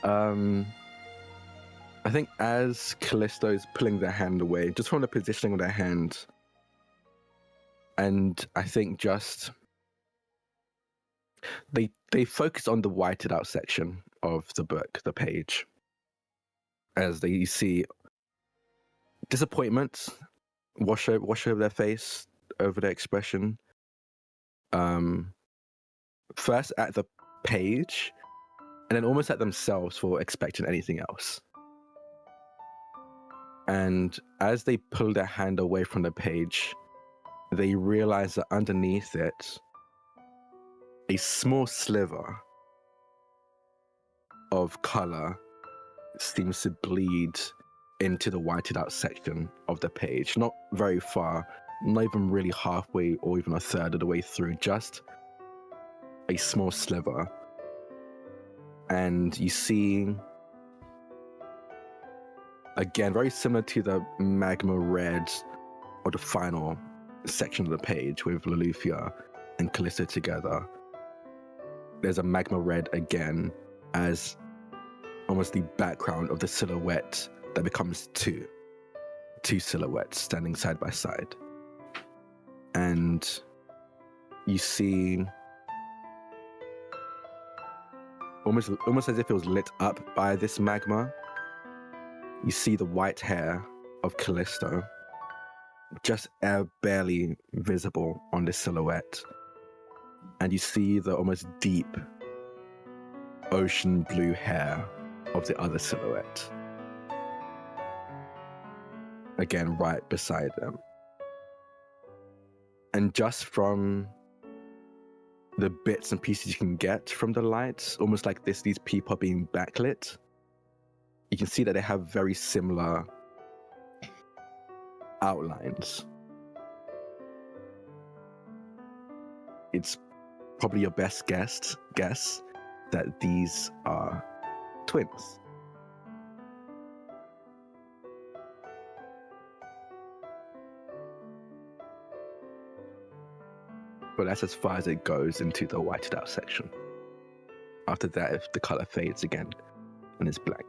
I think as Kallisto's pulling their hand away, just from the positioning of their hand, and I think just they focus on the whited out section of the book, the page, as they see disappointment wash over their face, over their expression. First at the page, and then almost at themselves for expecting anything else. And as they pull their hand away from the page, they realize that underneath it, a small sliver of color seems to bleed into the whited out section of the page. Not very far, not even really halfway or even a third of the way through, just a small sliver. And you see, again, very similar to the magma red or the final section of the page with Loluphia and Kallisto together. There's a magma red again as almost the background of the silhouette that becomes two silhouettes standing side by side. And you see almost as if it was lit up by this magma. You see the white hair of Kallisto just barely visible on this silhouette. And you see the almost deep ocean blue hair of the other silhouette. Again, right beside them. And just from the bits and pieces you can get from the lights, almost like these people are being backlit, you can see that they have very similar outlines. It's probably your best guess that these are twins. But that's as far as it goes into the whited out section. After that, if the color fades again and it's blank.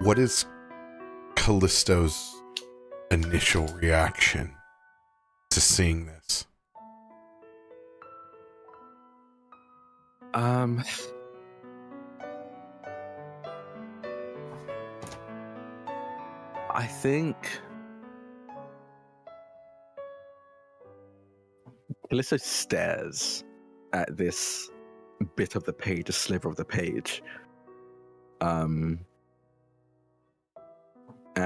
What is Kallisto's initial reaction to seeing this? I think Kallisto stares at this bit of the page, a sliver of the page.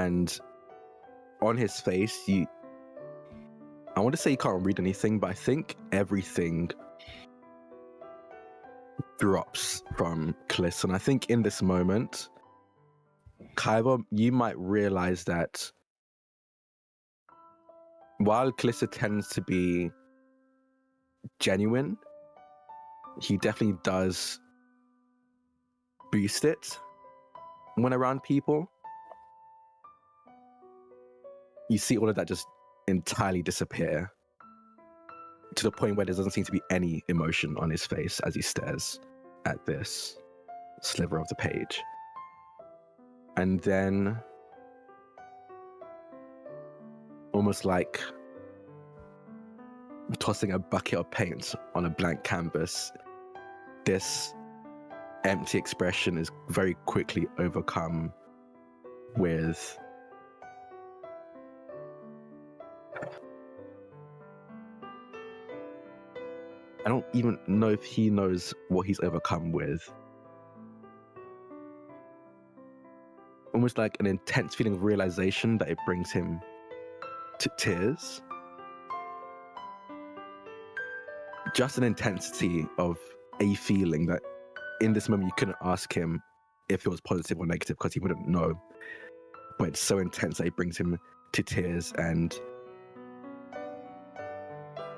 And on his face, I want to say you can't read anything, but I think everything drops from Kallisto. And I think in this moment, Kaiba, you might realize that while Kallisto tends to be genuine, he definitely does boost it when around people. You see all of that just entirely disappear to the point where there doesn't seem to be any emotion on his face as he stares at this sliver of the page. And then, almost like tossing a bucket of paint on a blank canvas, this empty expression is very quickly overcome with I don't even know if he knows what he's overcome with. Almost like an intense feeling of realization that it brings him to tears. Just an intensity of a feeling that in this moment you couldn't ask him if it was positive or negative because he wouldn't know. But it's so intense that it brings him to tears, and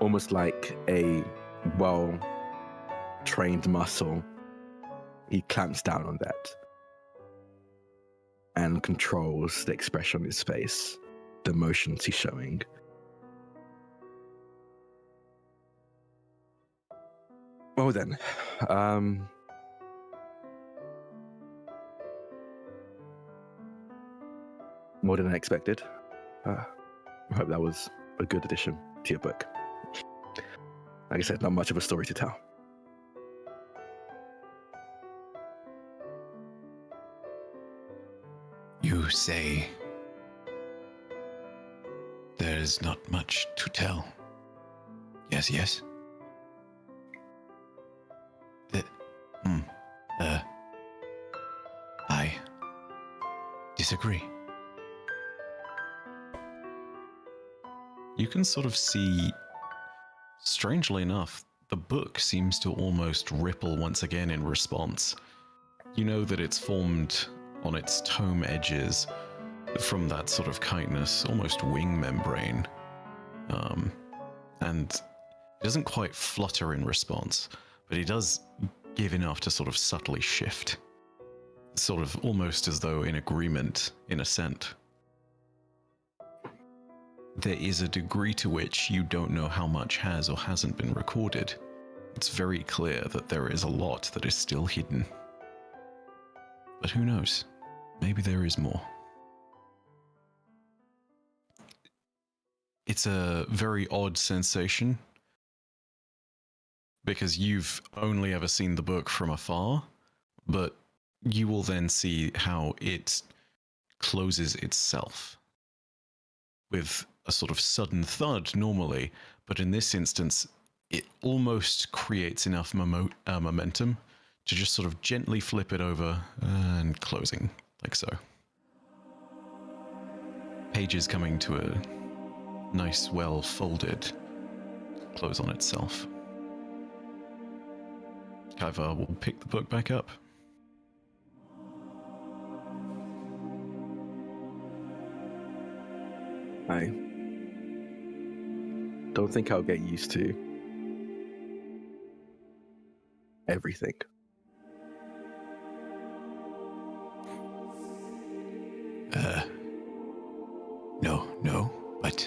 almost like a well-trained muscle, he clamps down on that and controls the expression on his face, the emotions he's showing. Well then, more than I expected. I hope that was a good addition to your book. Like I said, not much of a story to tell. You say there's not much to tell. Yes, yes. I disagree. You can sort of see, strangely enough, the book seems to almost ripple once again in response. You know that it's formed on its tome edges from that sort of chitinous, almost wing membrane. And it doesn't quite flutter in response, but it does give enough to sort of subtly shift. Sort of almost as though in agreement, in assent. There is a degree to which you don't know how much has or hasn't been recorded. It's very clear that there is a lot that is still hidden. But who knows? Maybe there is more. It's a very odd sensation, because you've only ever seen the book from afar, but you will then see how it closes itself with a sort of sudden thud normally, but in this instance, it almost creates enough momentum to just sort of gently flip it over and closing, like so. Pages coming to a nice, well-folded close on itself. Kaiva will pick the book back up. I don't think I'll get used to everything. No, but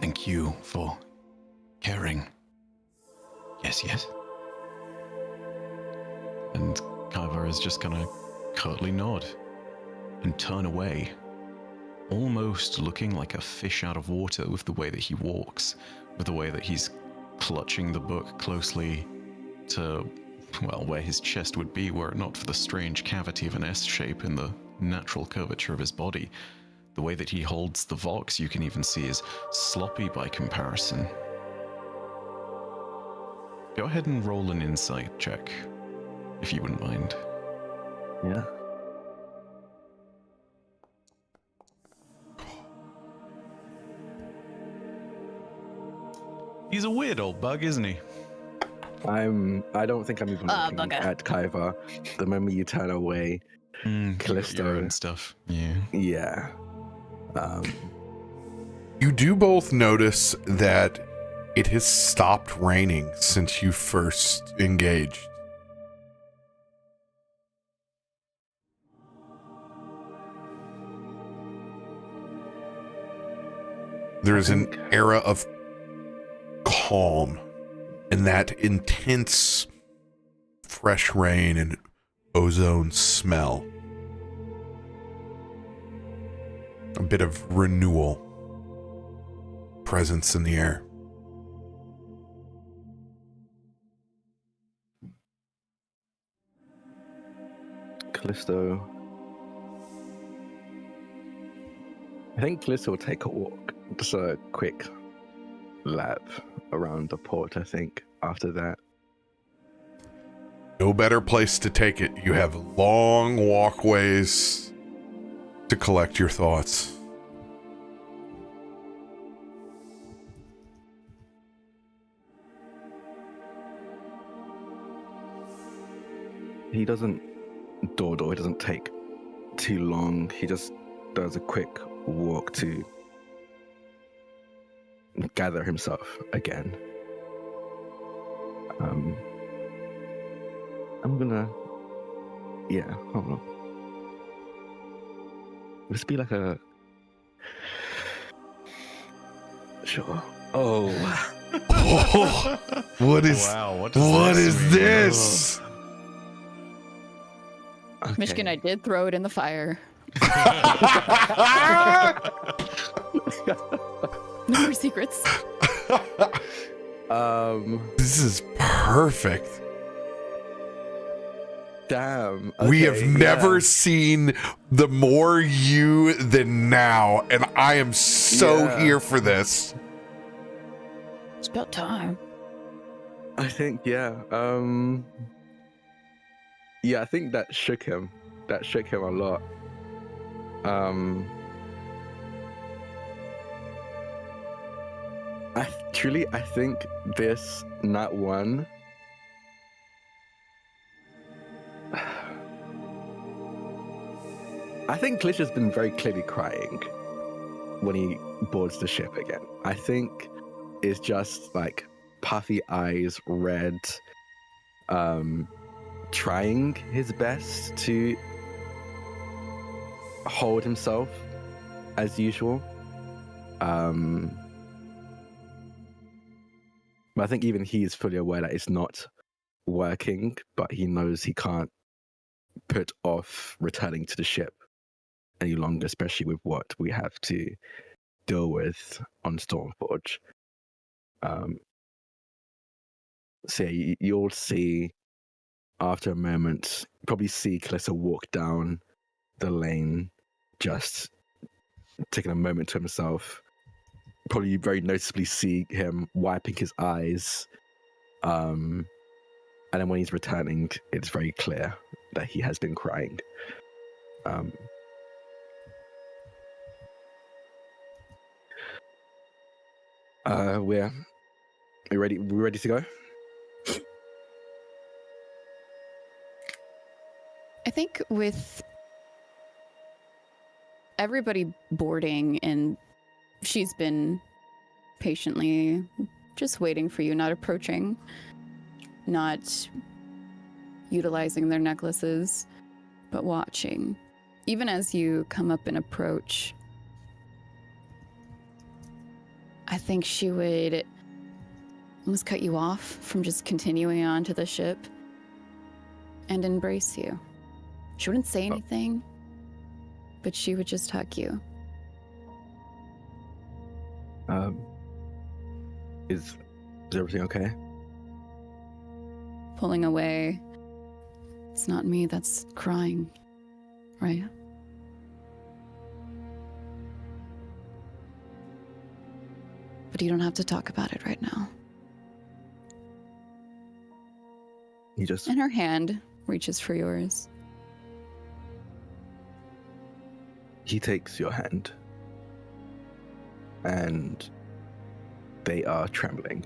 thank you for caring. Yes. And Kaiva is just gonna curtly nod and turn away, almost looking like a fish out of water with the way that he walks, with the way that he's clutching the book closely to, well, where his chest would be were it not for the strange cavity of an S shape in the natural curvature of his body. The way that he holds the Vox, you can even see, is sloppy by comparison. Go ahead and roll an insight check, if you wouldn't mind. Yeah. He's a weird old bug, isn't he? I don't think I'm even looking bugger. at Kaiva. The moment you turn away, Kallisto and stuff. Yeah. Yeah. You do both notice that it has stopped raining since you first engaged. There's an era of calm and that intense fresh rain and ozone smell. A bit of renewal presence in the air. Kallisto. I think Kallisto will take a walk. Just a quick lap around the port, I think, after that. No better place to take it. You have long walkways to collect your thoughts. He doesn't dawdle, he doesn't take too long. He just does a quick walk to gather himself again. I'm gonna... Yeah, hold on. Would this be like a... Sure. Oh. Oh, what is... Wow, what this is mean? this? Okay. Myshkin, I did throw it in the fire. No more secrets. This is perfect. Damn. We have okay, never yeah. seen the more you than now, and I am so Yeah. here for this. It's about time. I think, yeah. Yeah, I think that shook him. That shook him a lot. I think this Nat 1. I think Glitch has been very clearly crying when he boards the ship again. I think it's just like puffy eyes, red, trying his best to hold himself as usual. But I think even he is fully aware that it's not working, but he knows he can't put off returning to the ship any longer, especially with what we have to deal with on Stormforge. So yeah, you'll see after a moment, probably see Kallisto walk down the lane, just taking a moment to himself. Probably very noticeably see him wiping his eyes. And then when he's returning, it's very clear that he has been crying. We're ready. We're ready to go. I think with everybody boarding and she's been patiently just waiting for you, not approaching, not utilizing their necklaces, but watching. Even as you come up and approach, I think she would almost cut you off from just continuing on to the ship and embrace you. She wouldn't say anything, but she would just hug you. Is everything okay? Pulling away. It's not me that's crying, right? But you don't have to talk about it right now. He just And her hand reaches for yours. he takes your hand, and they are trembling.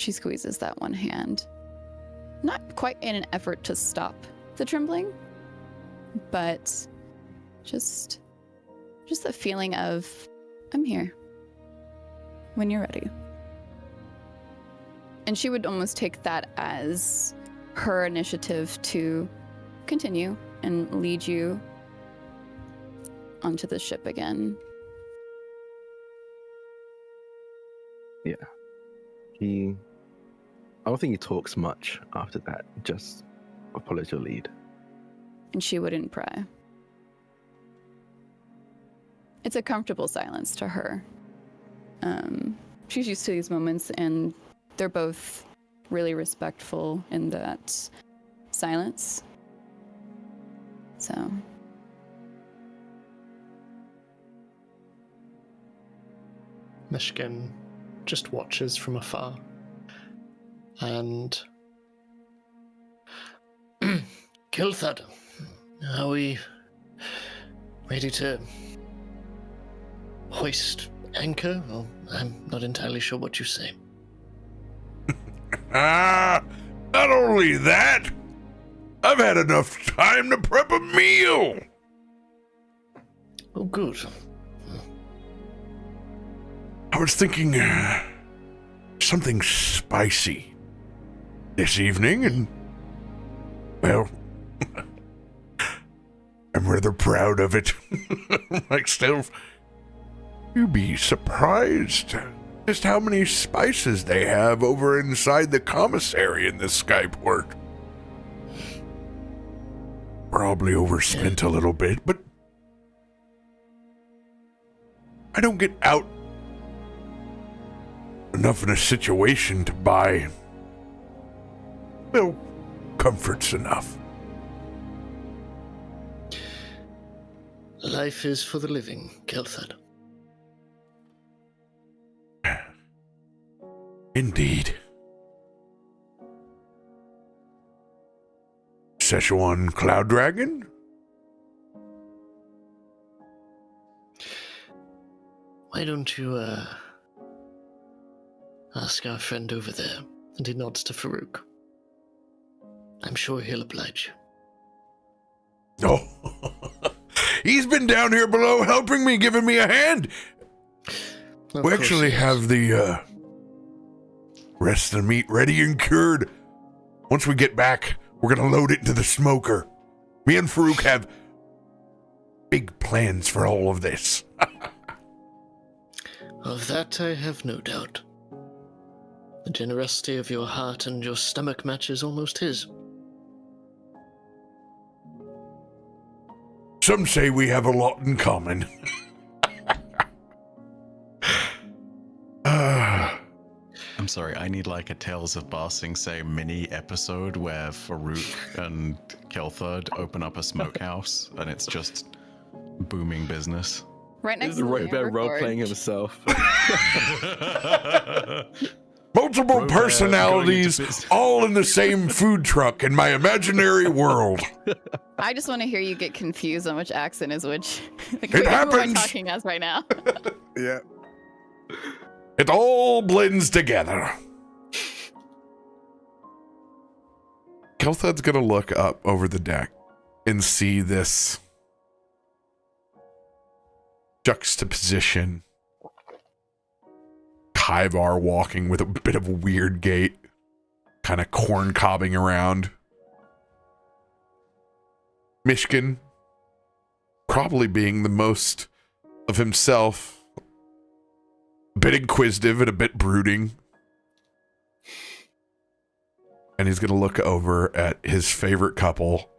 she squeezes that one hand. Not quite in an effort to stop the trembling, but just the feeling of, I'm here when you're ready. And she would almost take that as her initiative to continue and lead you onto the ship again. Yeah. I don't think he talks much after that. Just follows your lead. And she wouldn't pry. It's a comfortable silence to her. She's used to these moments, and they're both really respectful in that silence. So. Myshkin just watches from afar. And Kilthad, are we ready to hoist anchor? Well, I'm not entirely sure what you say. Not only that, I've had enough time to prep a meal. Oh, good. I was thinking something spicy this evening, and, well, I'm rather proud of it. Like, Sylph, you'd be surprised just how many spices they have over inside the commissary in this skyport. Probably overspent a little bit, but I don't get out enough in a situation to buy, well, comforts enough. Life is for the living, Kilthad. Indeed. Szechuan Cloud Dragon? Why don't you, ask our friend over there? and he nods to Farouk. I'm sure he'll oblige you. Oh, he's been down here below helping me, giving me a hand. We actually have the rest of the meat ready and cured. Once we get back, we're going to load it into the smoker. Me and Farouk have big plans for all of this. Of that I have no doubt. The generosity of your heart and your stomach matches almost his. Some say we have a lot in common. I'm sorry, I need like a Tales of Bar Sing Se mini episode where Farouk and Kelthard open up a smokehouse and it's just booming business. Right next This is to the RoBear role-playing Forge. himself. Multiple RoBear personalities, going into all in the same food truck in my imaginary world. I just want to hear you get confused on which accent is which. Like, It who am I happens. talking as right now? Yeah. It all blends together. Kelthad's gonna look up over the deck and see this juxtaposition. Kaivar walking with a bit of a weird gait, kind of corn cobbing around. Myshkin probably being the most of himself, a bit inquisitive and a bit brooding. And he's going to look over at his favorite couple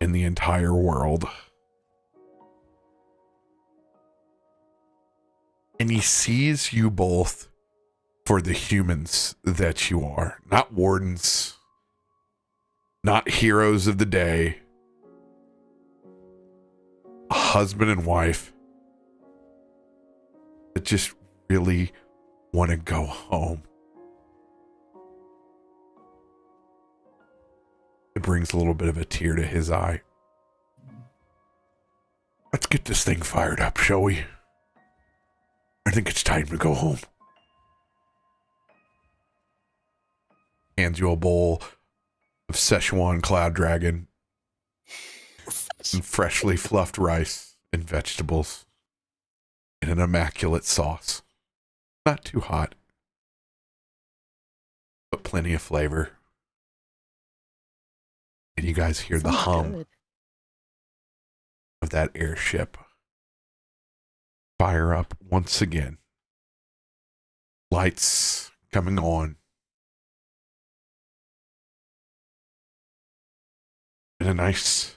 in the entire world. And he sees you both for the humans that you are. Not wardens, not heroes of the day. A husband and wife that just really want to go home. It brings a little bit of a tear to his eye. Let's get this thing fired up, shall we? I think it's time to go home. hands you a bowl of Szechuan Cloud Dragon and freshly fluffed rice and vegetables in an immaculate sauce. Not too hot, but plenty of flavor. And you guys hear the hum of that airship fire up once again. Lights coming on. And a nice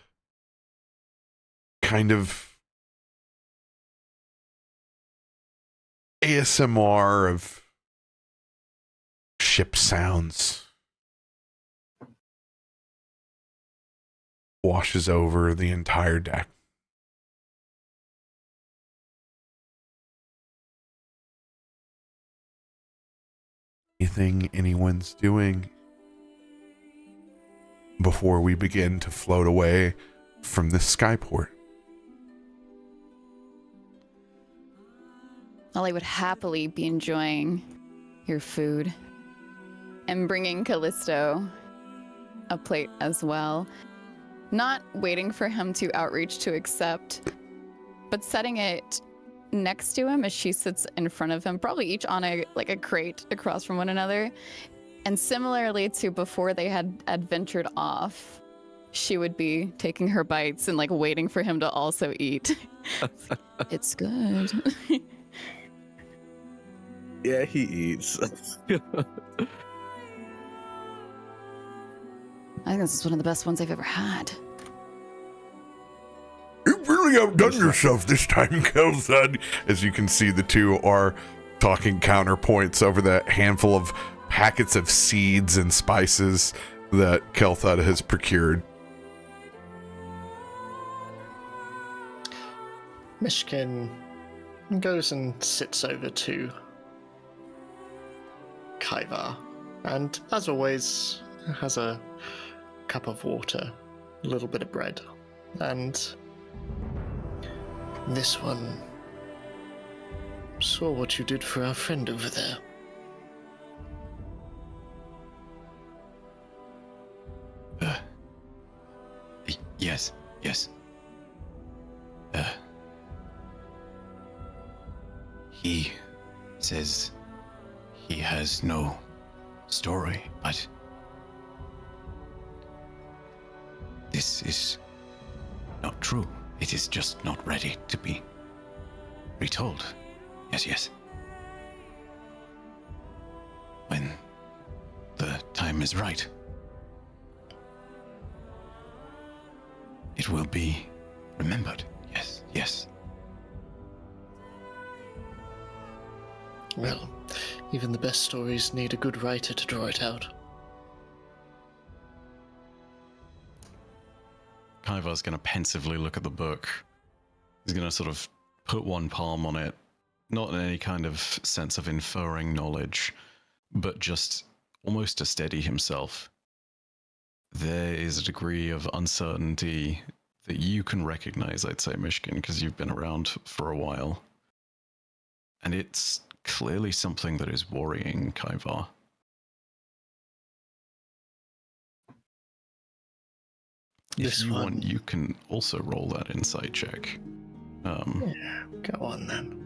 kind of ASMR of ship sounds washes over the entire deck. Anything anyone's doing before we begin to float away from this skyport? Ollie would happily be enjoying your food and bringing Kallisto a plate as well. Not waiting for him to outreach to accept, but setting it next to him as she sits in front of him, probably each on a crate across from one another. And similarly to before they had ventured off, she would be taking her bites and like waiting for him to also eat. It's good. Yeah, he eats. I think this is one of the best ones I've ever had. You've really outdone yourself this time, Kelthad. As you can see, the two are talking counterpoints over that handful of packets of seeds and spices that Kelthad has procured. Myshkin goes and sits over to Kaivar, and as always, has a cup of water, a little bit of bread, and this one saw what you did for our friend over there. Yes. He says he has no story, but this is not true. It is just not ready to be retold. Yes. When the time is right, it will be remembered. Yes. Well, even the best stories need a good writer to draw it out. Kaivar's going to pensively look at the book. He's going to sort of put one palm on it, not in any kind of sense of inferring knowledge, but just almost to steady himself. There is a degree of uncertainty that you can recognize, I'd say, Myshkin, because you've been around for a while. And it's clearly something that is worrying Kaivar. If you want, you can also roll that insight check. Yeah, go on then.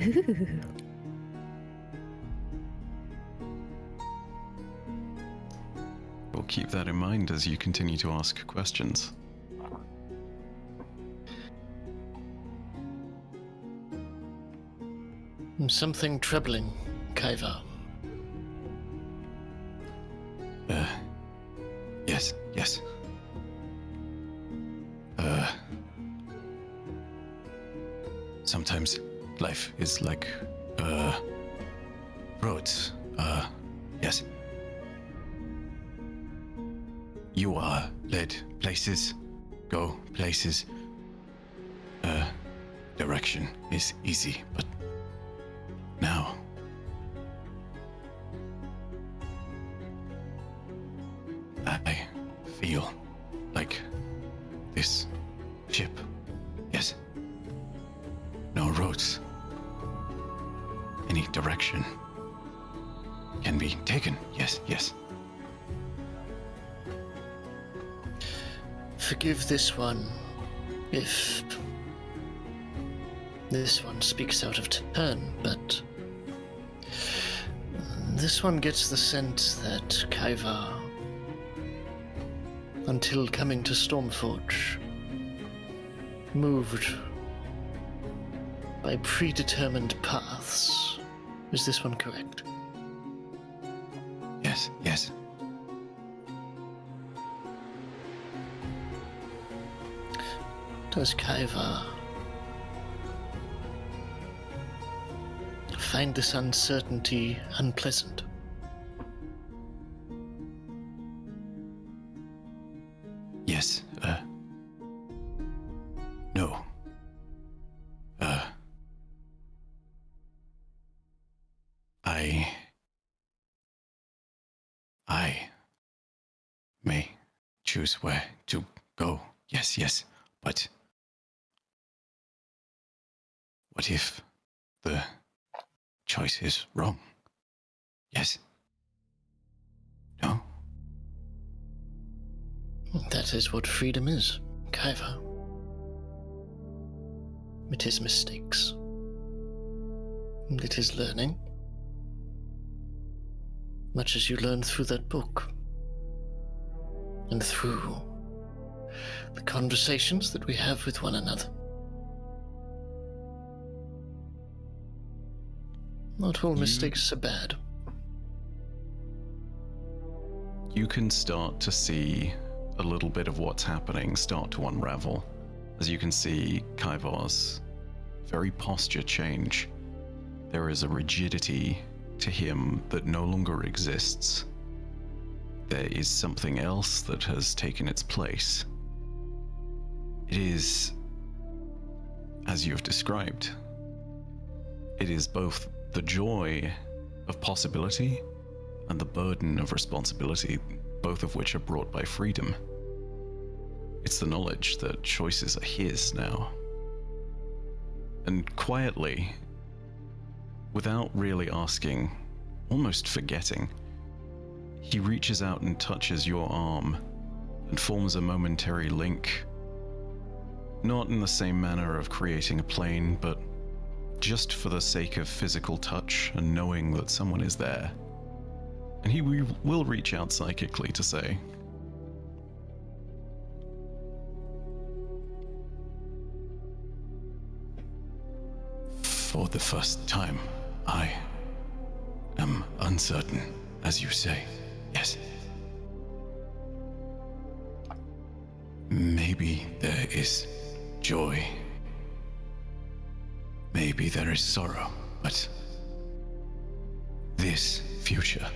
Ooh. We'll keep that in mind as you continue to ask questions. Something troubling, Kaivar. Yes. Sometimes life is like, roads. Yes. You are led places, go places. Direction is easy, but now I feel like this ship. Yes. No roads. Any direction can be taken. Yes, yes. Forgive this one if this one speaks out of turn, but this one gets the sense that Kaiva, until coming to Stormforge, moved by predetermined paths. Is this one correct? Yes, yes. Does Kaiva find this uncertainty unpleasant? Yes, no. I may choose where to go. Yes, yes, but what if the choice is wrong? Yes? No? That is what freedom is, Kaiva. It is mistakes. It is learning. Much as you learn through that book. And through the conversations that we have with one another. Not all mistakes are bad. You can start to see a little bit of what's happening start to unravel. As you can see Kaiva's very posture change. There is a rigidity to him that no longer exists. There is something else that has taken its place. It is, as you have described, it is both the joy of possibility and the burden of responsibility, both of which are brought by freedom. It's the knowledge that choices are his now. And quietly, without really asking, almost forgetting, he reaches out and touches your arm and forms a momentary link. Not in the same manner of creating a plane, but just for the sake of physical touch and knowing that someone is there. And he will reach out psychically to say, for the first time, I am uncertain, as you say. Yes. Maybe there is joy. Maybe there is sorrow, but this future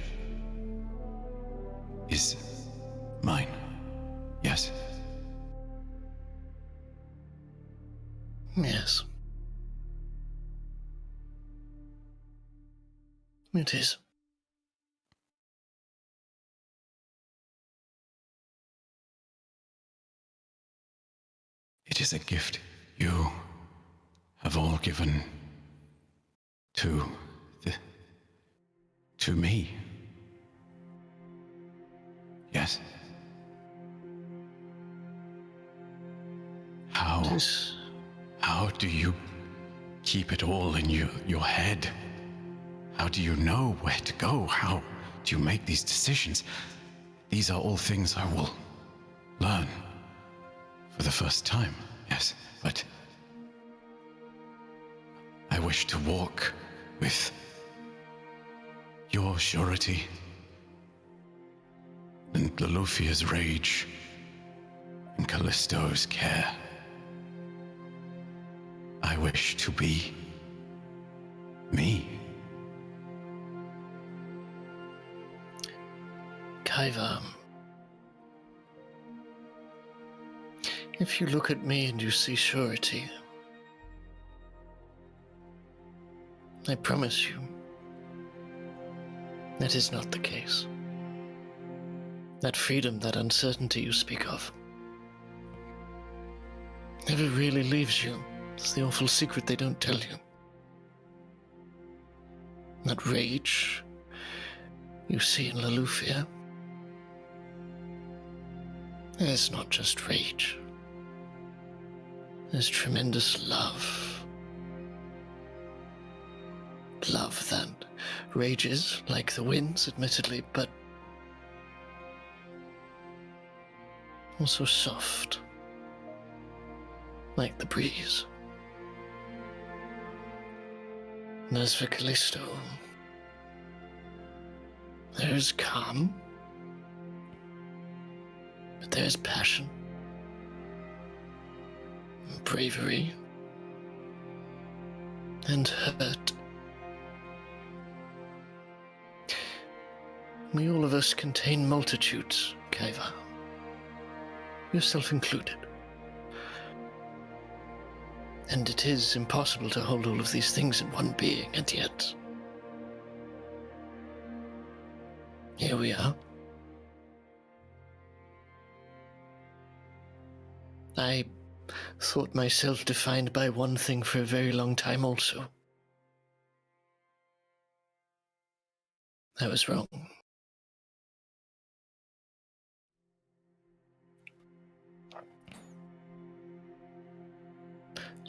is mine. Yes. Yes. It is. It is a gift you have all given to me. Yes. How do you keep it all in your head? How do you know where to go? How do you make these decisions? These are all things I will learn for the first time, yes, but I wish to walk with your surety and Loluphia's rage and Kallisto's care. I wish to be me. Kaiva, if you look at me and you see surety, I promise you, that is not the case. That freedom, that uncertainty you speak of, never really leaves you. It's the awful secret they don't tell you. That rage you see in Loluphia is not just rage. There's tremendous love. Love that rages like the winds, admittedly, but also soft, like the breeze. And as for Kallisto, there's calm, but there's passion, and bravery, and hurt. We all of us contain multitudes, Kaiva. Yourself included. And it is impossible to hold all of these things in one being, and yet here we are. I thought myself defined by one thing for a very long time also. I was wrong.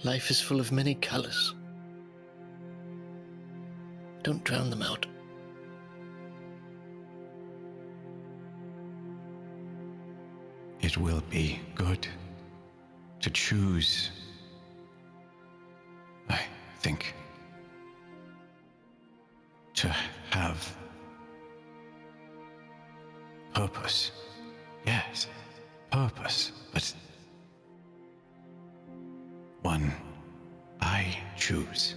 Life is full of many colors. Don't drown them out. It will be good to choose, I think, to have purpose. Yes, purpose, but one I choose.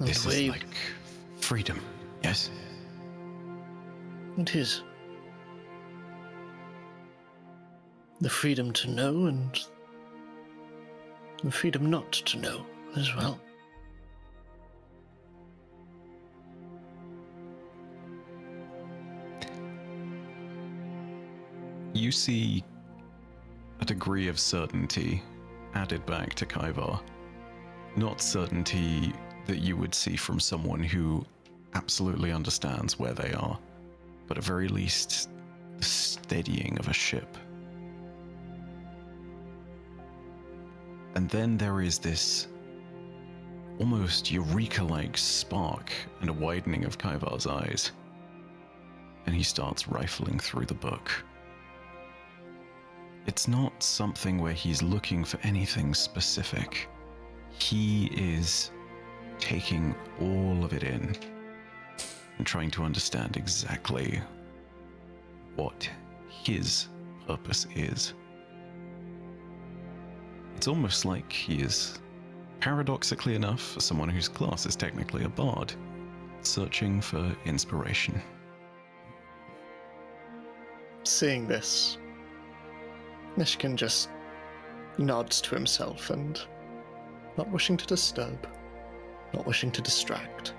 This is like freedom, yes? It is. The freedom to know and the freedom not to know as well. You see a degree of certainty added back to Kaivar. Not certainty that you would see from someone who absolutely understands where they are, but at very least the steadying of a ship. And then there is this almost eureka-like spark and a widening of Kaivar's eyes, and he starts rifling through the book. It's not something where he's looking for anything specific. He is taking all of it in and trying to understand exactly what his purpose is. It's almost like he is, paradoxically enough, for someone whose class is technically a bard, searching for inspiration. Seeing this, Myshkin just nods to himself and, not wishing to disturb, not wishing to distract,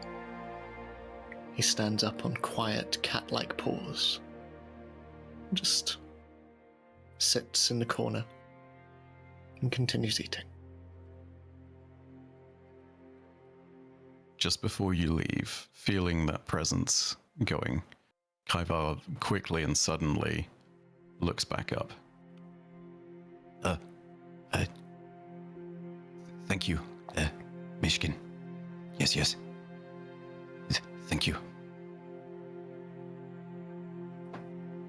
he stands up on quiet, cat-like paws, and just sits in the corner and continues eating. Just before you leave, feeling that presence going, Kaivar quickly and suddenly looks back up. Thank you, Myshkin. Yes. Thank you.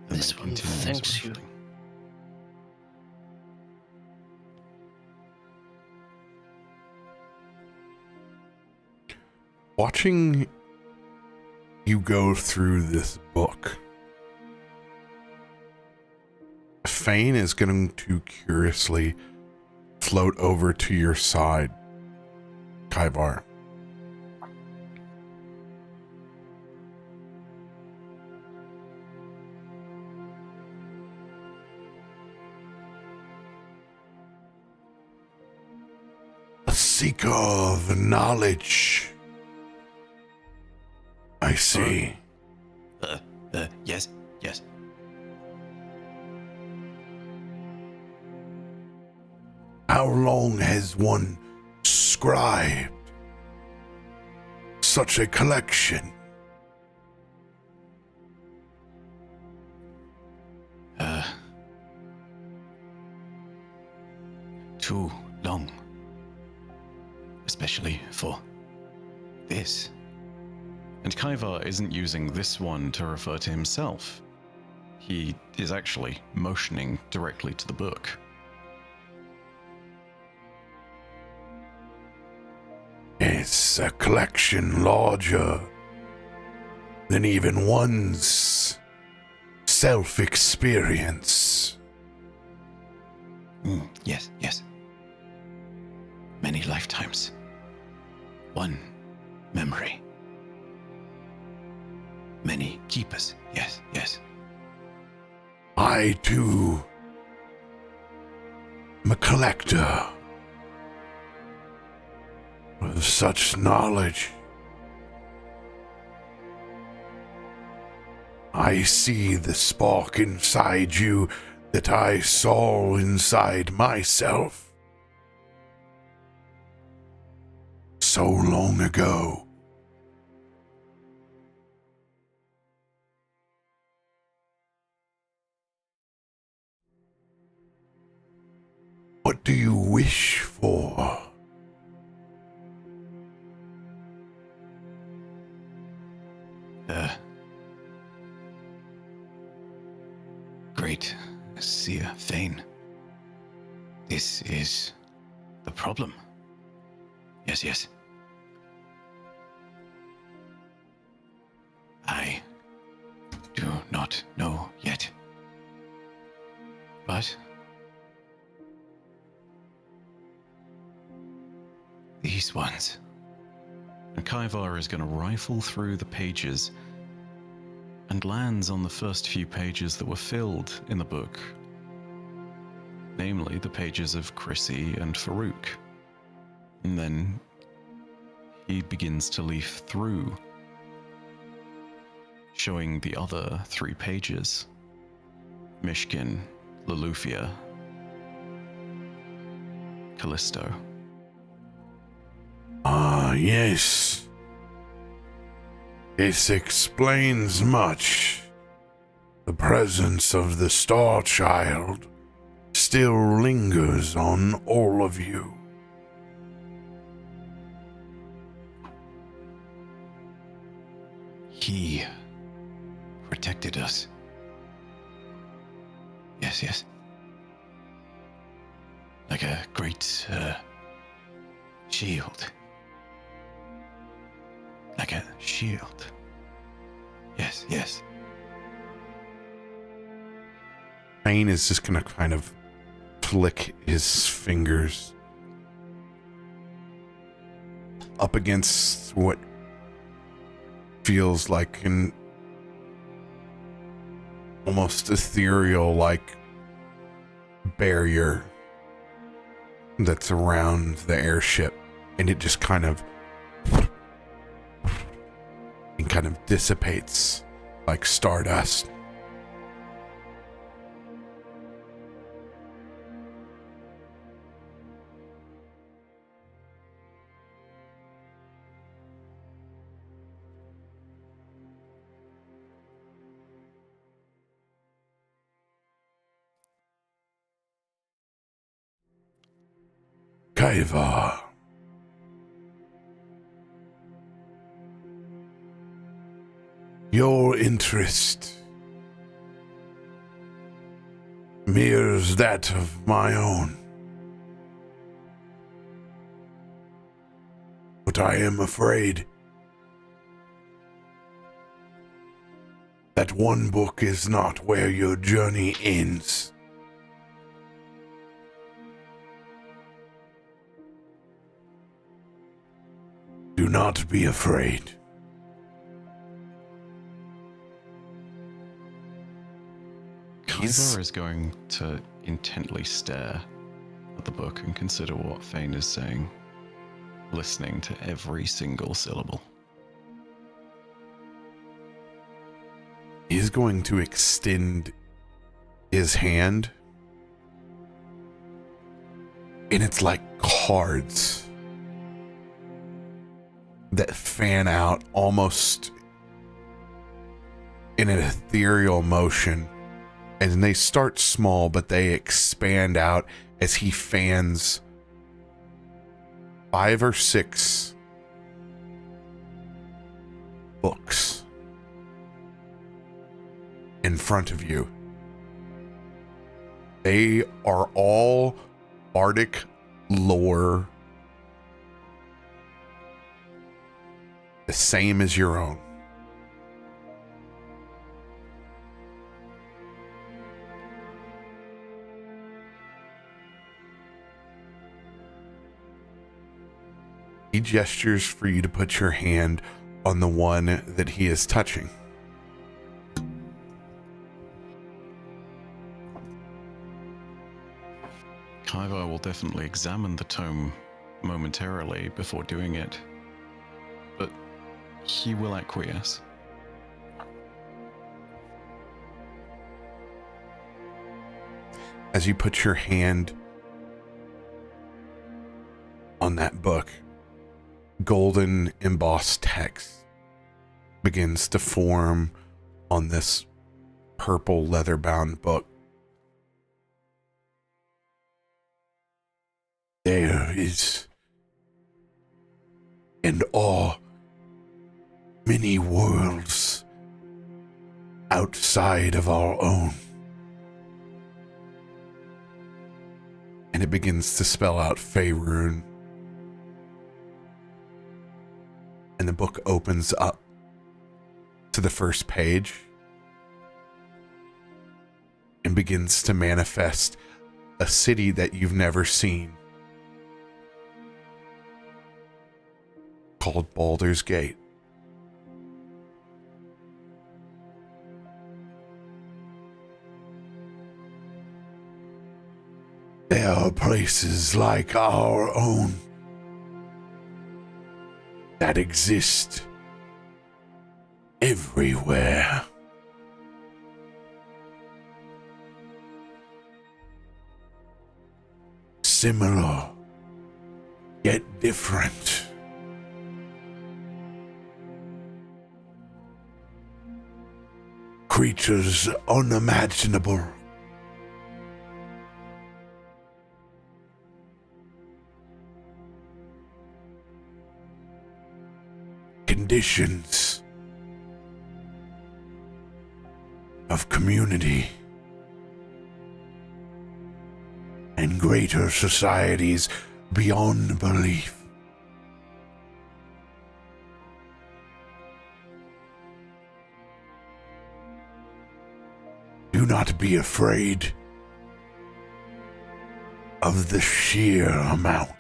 And This then one continues thanks you. rifling. Watching you go through this book, Fane is going to curiously float over to your side, Kaivar. A seeker of knowledge. I see. Yes. How long has one scribed such a collection? Too long. Especially for this. And Kaivar isn't using this one to refer to himself. He is actually motioning directly to the book. It's a collection larger than even one's self-experience. Yes, yes. Many lifetimes. One memory. Many keepers. Yes, yes. I, too, am a collector of such knowledge. I see the spark inside you that I saw inside myself so long ago. What do you wish for? Great Seer Fane. This is the problem. Yes, yes. I do not know yet. But these ones. And Kaivar is going to rifle through the pages and lands on the first few pages that were filled in the book. Namely, the pages of Chrissy and Farouk. And then he begins to leaf through, showing the other 3 pages. Myshkin, Loluphia, Kallisto. Ah, yes. This explains much. The presence of the Star Child still lingers on all of you. He protected us. Yes, yes. Like a great shield. Like a shield. Yes, yes. Fane is just gonna kind of flick his fingers up against what feels like an almost ethereal like barrier that's around the airship, and it just kind of dissipates like stardust. Kaivar. Your interest mirrors that of my own. But I am afraid that one book is not where your journey ends. Do not be afraid. Kaivar is going to intently stare at the book and consider what Fane is saying, listening to every single syllable. He's going to extend his hand And it's like cards that fan out almost in an ethereal motion. And they start small, but they expand out as he fans 5 or 6 books in front of you. They are all Bardic lore, the same as your own. He gestures for you to put your hand on the one that he is touching. Kaiva will definitely examine the tome momentarily before doing it, but he will acquiesce. As you put your hand on that book, golden embossed text begins to form on this purple leather-bound book. There is, and are, many worlds outside of our own. And it begins to spell out Faroük. And the book opens up to the first page and begins to manifest a city that you've never seen, called Baldur's Gate. There are places like our own that exist everywhere. Similar, yet different. Creatures unimaginable. Conditions of community and greater societies beyond belief. Do not be afraid of the sheer amount.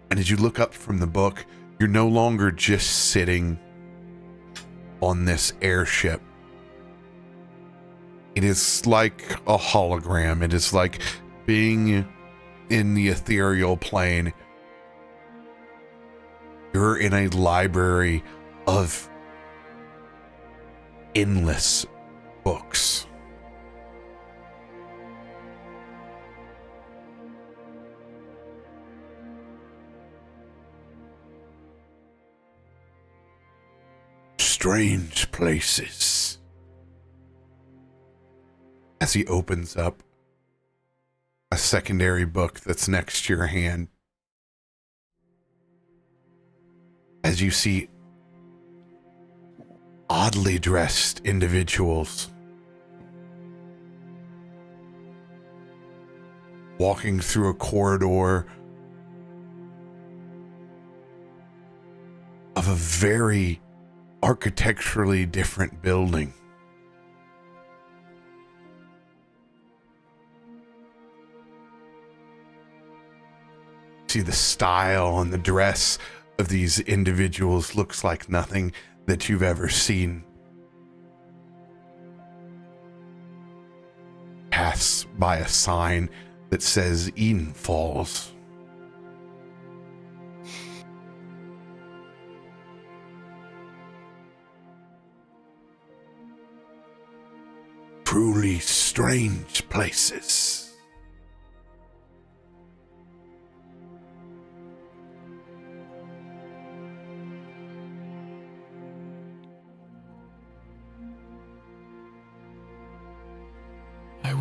And as you look up from the book, you're no longer just sitting on this airship. It is like a hologram. It is like being in the ethereal plane. You're in a library of endless books. Strange places. As he opens up a secondary book that's next to your hand, as you see oddly dressed individuals walking through a corridor of a very architecturally different building. See, the style and the dress of these individuals looks like nothing that you've ever seen. Pass by a sign that says Eden Falls. Truly strange places.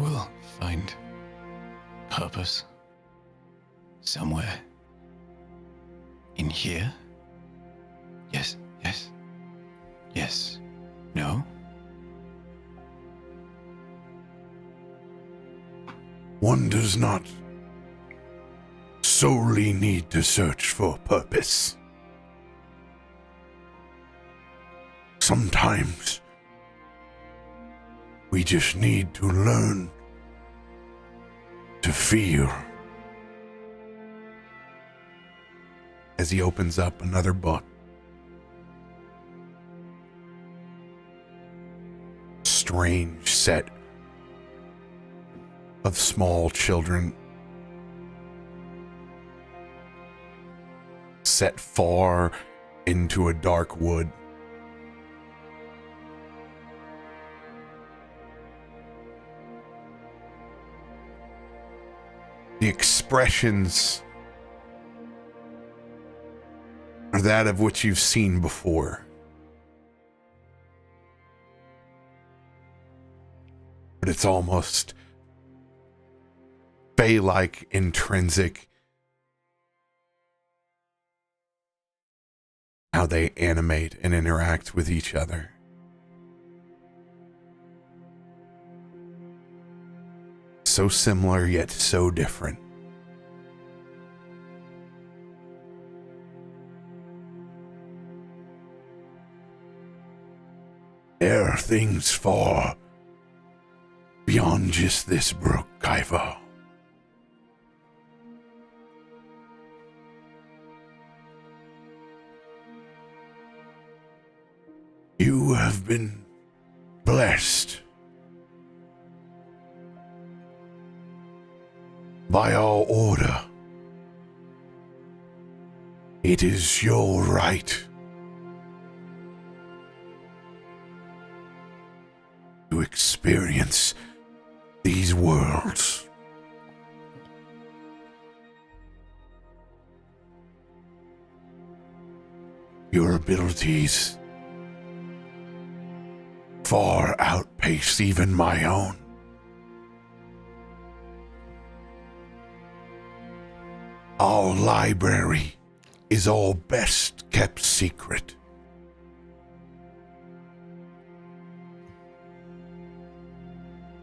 will find purpose somewhere in here. Yes, yes, yes, no. One does not solely need to search for purpose. Sometimes we just need to learn to feel. As he opens up another book. Strange set of small children set far into a dark wood. The expressions are that of which you've seen before. But it's almost Fae-like, intrinsic. How they animate and interact with each other. So similar yet so different. There are things far beyond just this brook, Kaiva. You have been blessed by our order. It is your right to experience these worlds. Your abilities far outpace even my own. Our library is our best kept secret.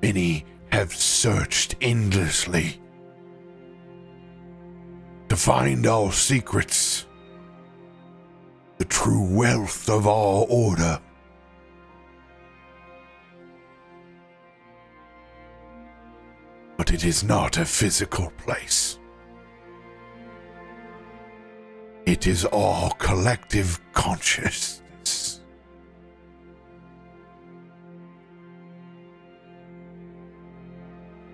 Many have searched endlessly to find our secrets, the true wealth of our order. But it is not a physical place. It is our collective consciousness.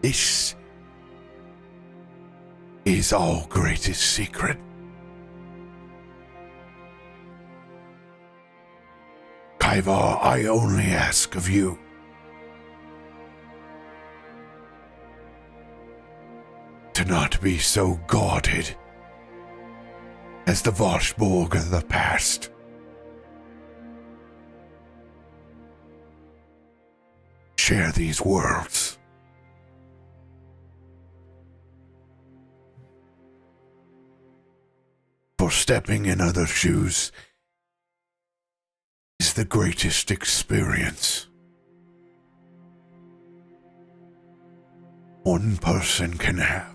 This is our greatest secret. Kaiva, I only ask of you to not be so guarded as the Voshborg of the past. Share these worlds. For stepping in other shoes is the greatest experience one person can have.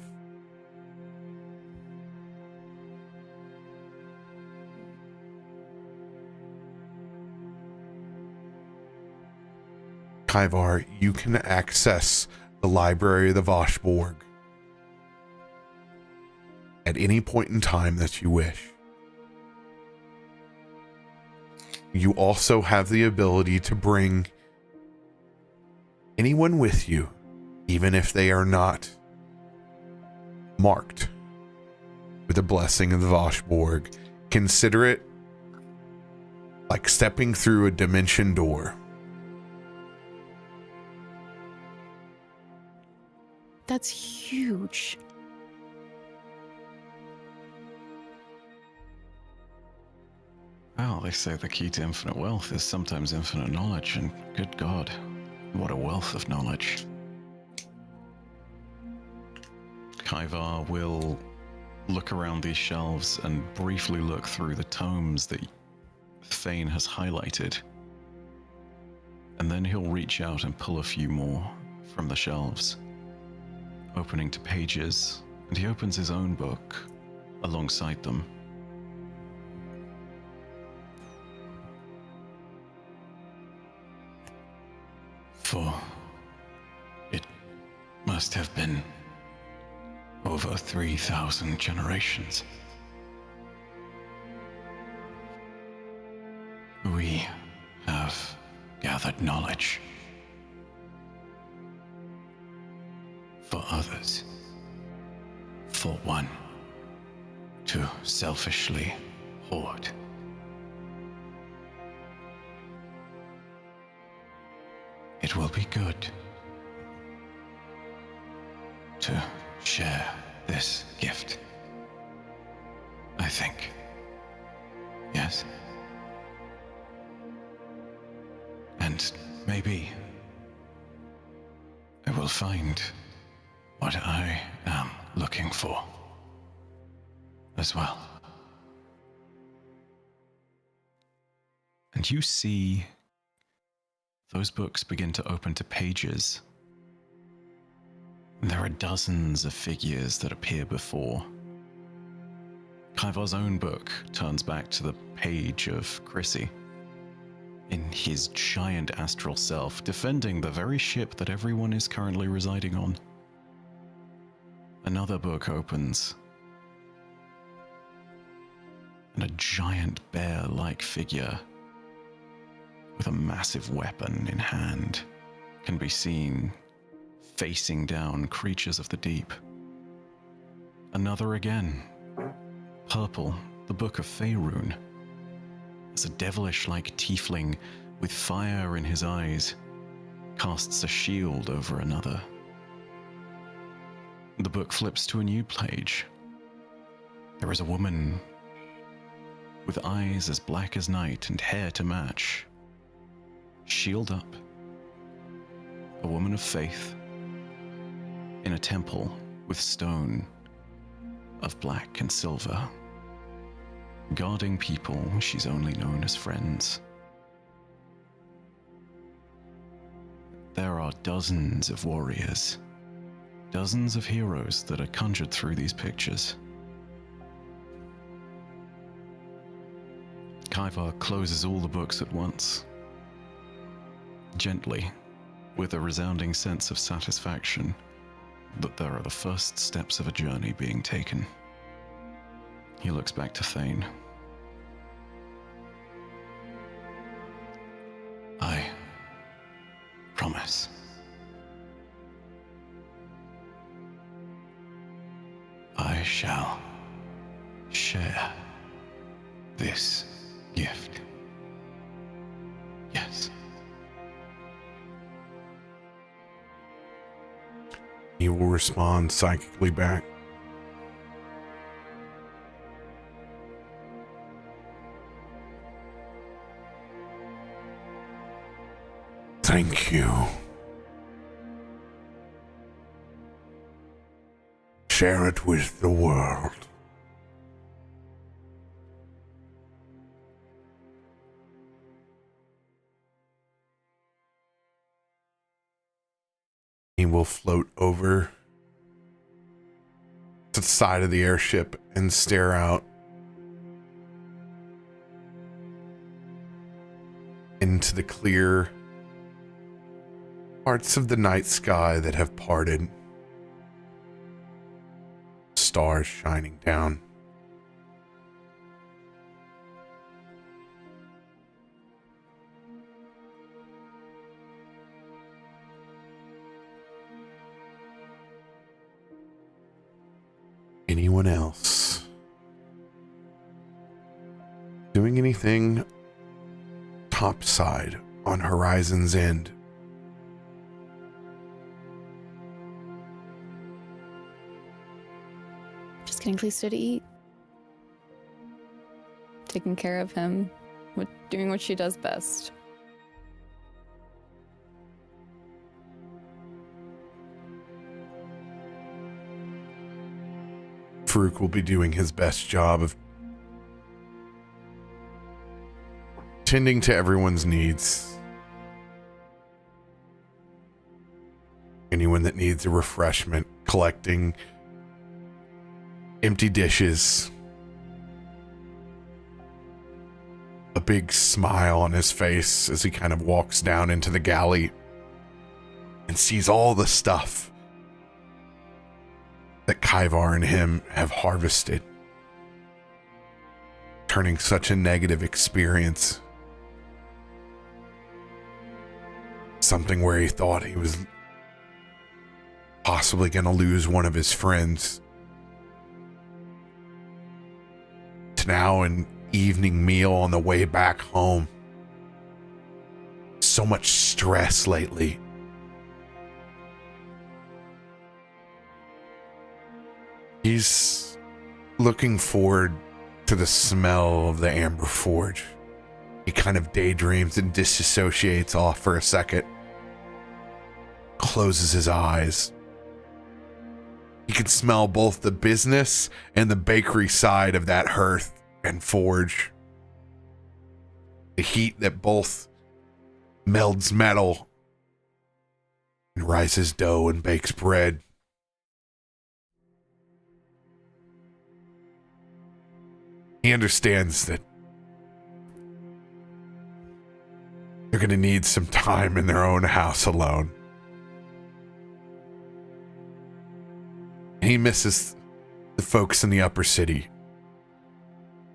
Kaivar, you can access the library of the Voshborg at any point in time that you wish. You also have the ability to bring anyone with you, even if they are not marked with the blessing of the Voshborg. Consider it like stepping through a dimension door. That's huge. Well, they say the key to infinite wealth is sometimes infinite knowledge, and good God, what a wealth of knowledge. Kaivar will look around these shelves and briefly look through the tomes that Thane has highlighted. And then he'll reach out and pull a few more from the shelves, opening to pages, and he opens his own book alongside them. For it must have been over 3,000 generations. We have gathered knowledge. For others. For one to selfishly hoard. It will be good to share this gift. I think. Yes? And maybe I will find what I am looking for as well. And you see those books begin to open to pages. There are dozens of figures that appear before. Kaivar's own book turns back to the page of Chrissy, in his giant astral self, defending the very ship that everyone is currently residing on. Another book opens, and a giant bear-like figure with a massive weapon in hand can be seen facing down creatures of the deep. Another again, purple, the Book of Faroük, as a devilish-like tiefling with fire in his eyes casts a shield over another. The book flips to a new page. There is a woman with eyes as black as night and hair to match, shield up, a woman of faith, in a temple with stone of black and silver, guarding people she's only known as friends. There are dozens of warriors, dozens of heroes that are conjured through these pictures. Kaivar closes all the books at once, gently, with a resounding sense of satisfaction that there are the first steps of a journey being taken. He looks back to Thane. I promise. I shall share this gift. Yes. He will respond psychically back. Thank you. Share it with the world. He will float over to the side of the airship and stare out into the clear parts of the night sky that have parted. Stars shining down. Anyone else doing anything topside on Horizon's End? Just getting Kallisto to eat. Taking care of him. Doing what she does best. Faroük will be doing his best job of tending to everyone's needs. Anyone that needs a refreshment, collecting empty dishes, a big smile on his face as he kind of walks down into the galley and sees all the stuff that Kaivar and him have harvested, turning such a negative experience, something where he thought he was possibly going to lose one of his friends, to now an evening meal on the way back home. So much stress lately. He's looking forward to the smell of the Amber Forge. He kind of daydreams and disassociates off for a second, closes his eyes. He can smell both the business and the bakery side of that hearth and forge. The heat that both melds metal and rises dough and bakes bread. He understands that they're going to need some time in their own house alone. He misses the folks in the upper city,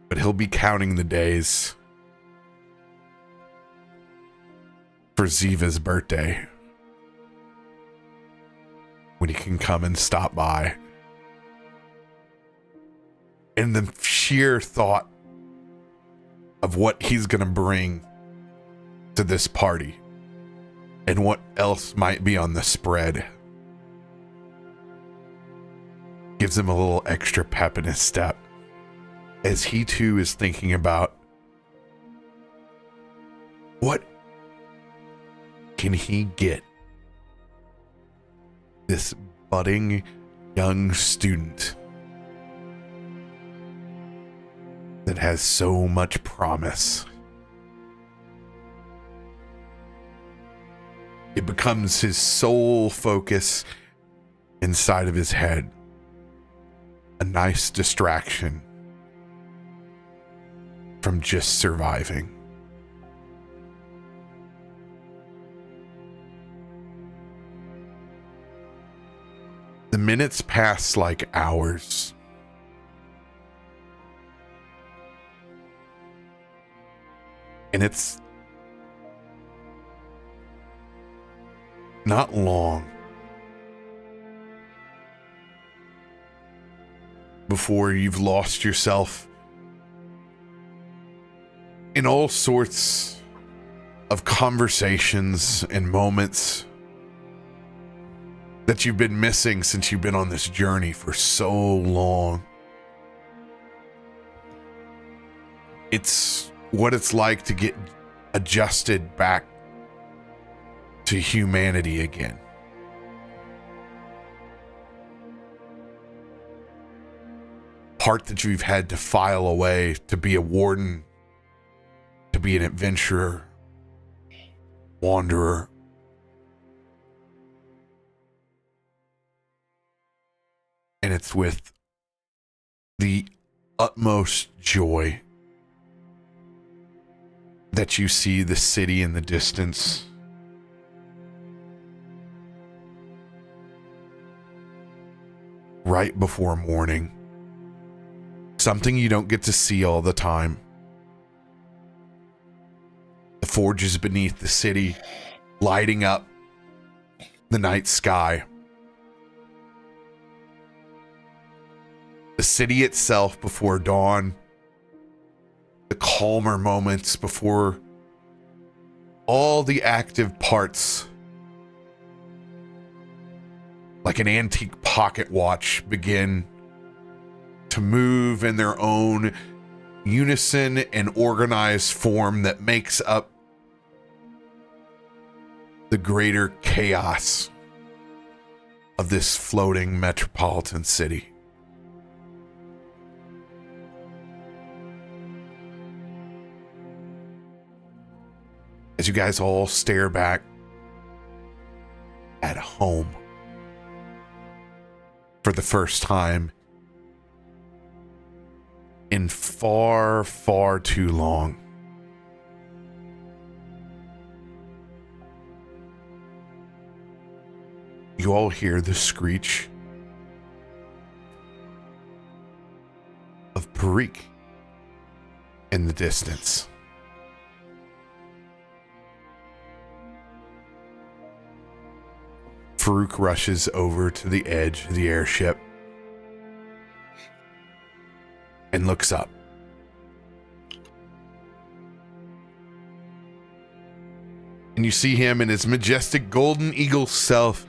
but he'll be counting the days for Ziva's birthday, when he can come and stop by. And the sheer thought of what he's going to bring to this party and what else might be on the spread gives him a little extra pep in his step, as he too is thinking about what can he get this budding young student that has so much promise. It becomes his sole focus inside of his head, a nice distraction from just surviving. The minutes pass like hours. And it's not long before you've lost yourself in all sorts of conversations and moments that you've been missing since you've been on this journey for so long. It's what it's like to get adjusted back to humanity again. Part that you've had to file away to be a warden, to be an adventurer, wanderer. And it's with the utmost joy that you see the city in the distance. Right before morning. Something you don't get to see all the time. The forges beneath the city, lighting up the night sky. The city itself before dawn. The calmer moments before all the active parts, like an antique pocket watch, begin to move in their own unison and organized form that makes up the greater chaos of this floating metropolitan city. as you guys all stare back at home for the first time in far, far too long. You all hear the screech of Faroük in the distance. Faroük rushes over to the edge of the airship and looks up. And you see him in his majestic golden eagle self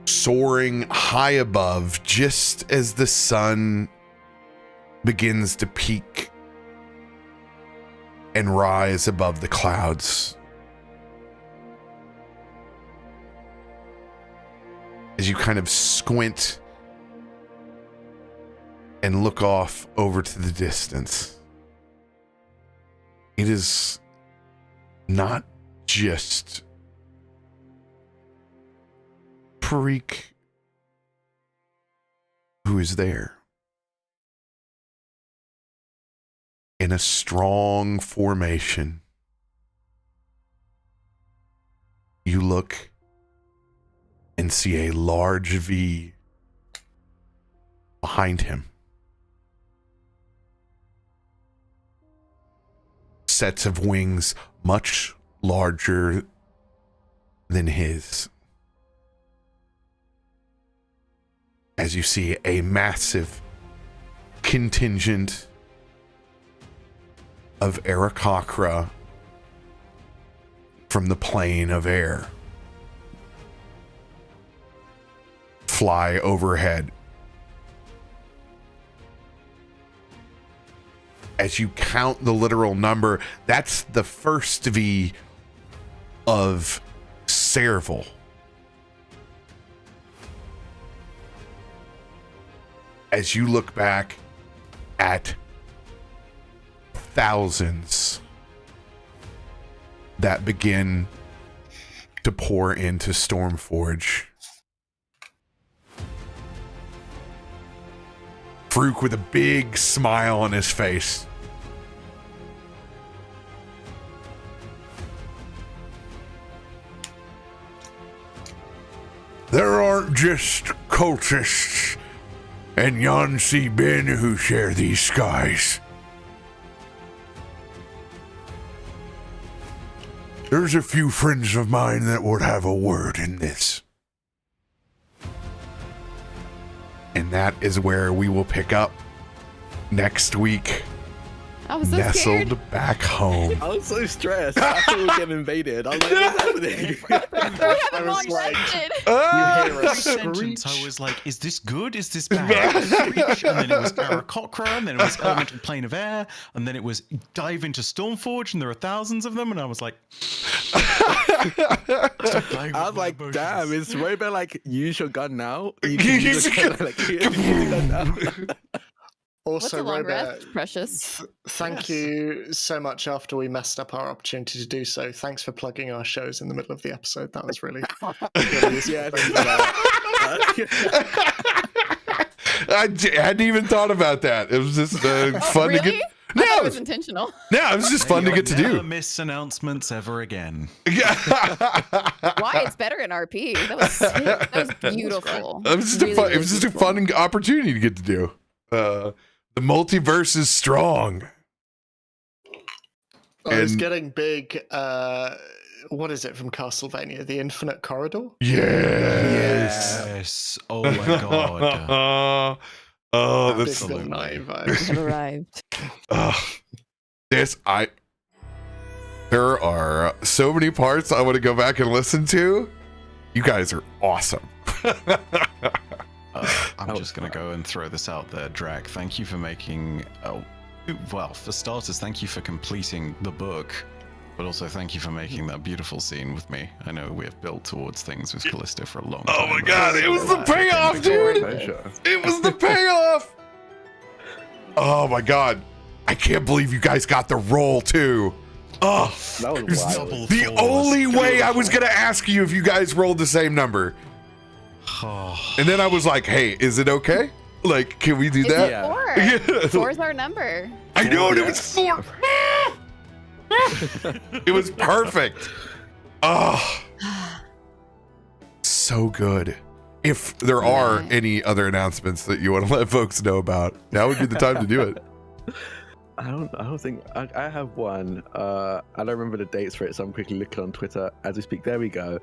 soaring high above just as the sun begins to peak and rise above the clouds. As you kind of squint and look off over to the distance, it is not just Faroük who is there. In a strong formation, you look and see a large V behind him. Sets of wings much larger than his. As you see a massive contingent of Aarakocra from the plane of air fly overhead. As you count the literal number, that's the first V of Serval. As you look back at thousands that begin to pour into Stormforge. Faroük with a big smile on his face. There aren't just cultists and Yansi Ben who share these skies. There's a few friends of mine that would have a word in this. And that is where we will pick up next week. I was so nestled scared. back home. I was so stressed. I thought we were getting invaded. I was like, what's happening? We haven't long like, rested. You hear a Every sentence, screech. I was like, is this good? Is this bad? Screech, and then it was Aarakocra, and then it was Elemental Plane of Air, and then it was dive into Stormforge, and there are thousands of them, and I was like... I was like, damn, is RoBear like, use your gun now? You can use your gun, like, use your gun now. What's Also, a long RoBear, rest, Precious? thank you so much after we messed up our opportunity to do so. Thanks for plugging our shows in the middle of the episode. That was really, really useful. Yeah, I hadn't even thought about that. It was just fun Really? to get. I thought No, it was intentional. no, it was just fun to get to Never do. miss announcements ever again. Yeah, Why? It's better in RP. That was sick. That was beautiful. it was just a fun. It was just a fun opportunity to get to do. The multiverse is strong. I was And- getting big. What is it from Castlevania? The Infinite Corridor? Yes. Yes. Oh my god. Oh, Big that's Bill Nye vibes. Have arrived. There are so many parts I want to go back and listen to. You guys are awesome. I'm just going to go and throw this out there, Drak. Thank you for making... well, for starters, thank you for completing the book, but also thank you for making that beautiful scene with me. I know we have built towards things with Kallisto for a long time. Oh my but god, it was the payoff, dude! It was the payoff! Oh my god. I can't believe you guys got the role too. Oh, That was wild. Double the fours. only way I was gonna ask you if you guys rolled the same number. Oh, And then I was like, hey, is it okay? Like, can we do It's that? a 4. 4's our number. I know it was 4. It was perfect. Oh, so good. If there are any other announcements that you want to let folks know about, now would be the time to do it. I don't think I have one. I don't remember the dates for it, so I'm quickly looking on Twitter as we speak. There we go.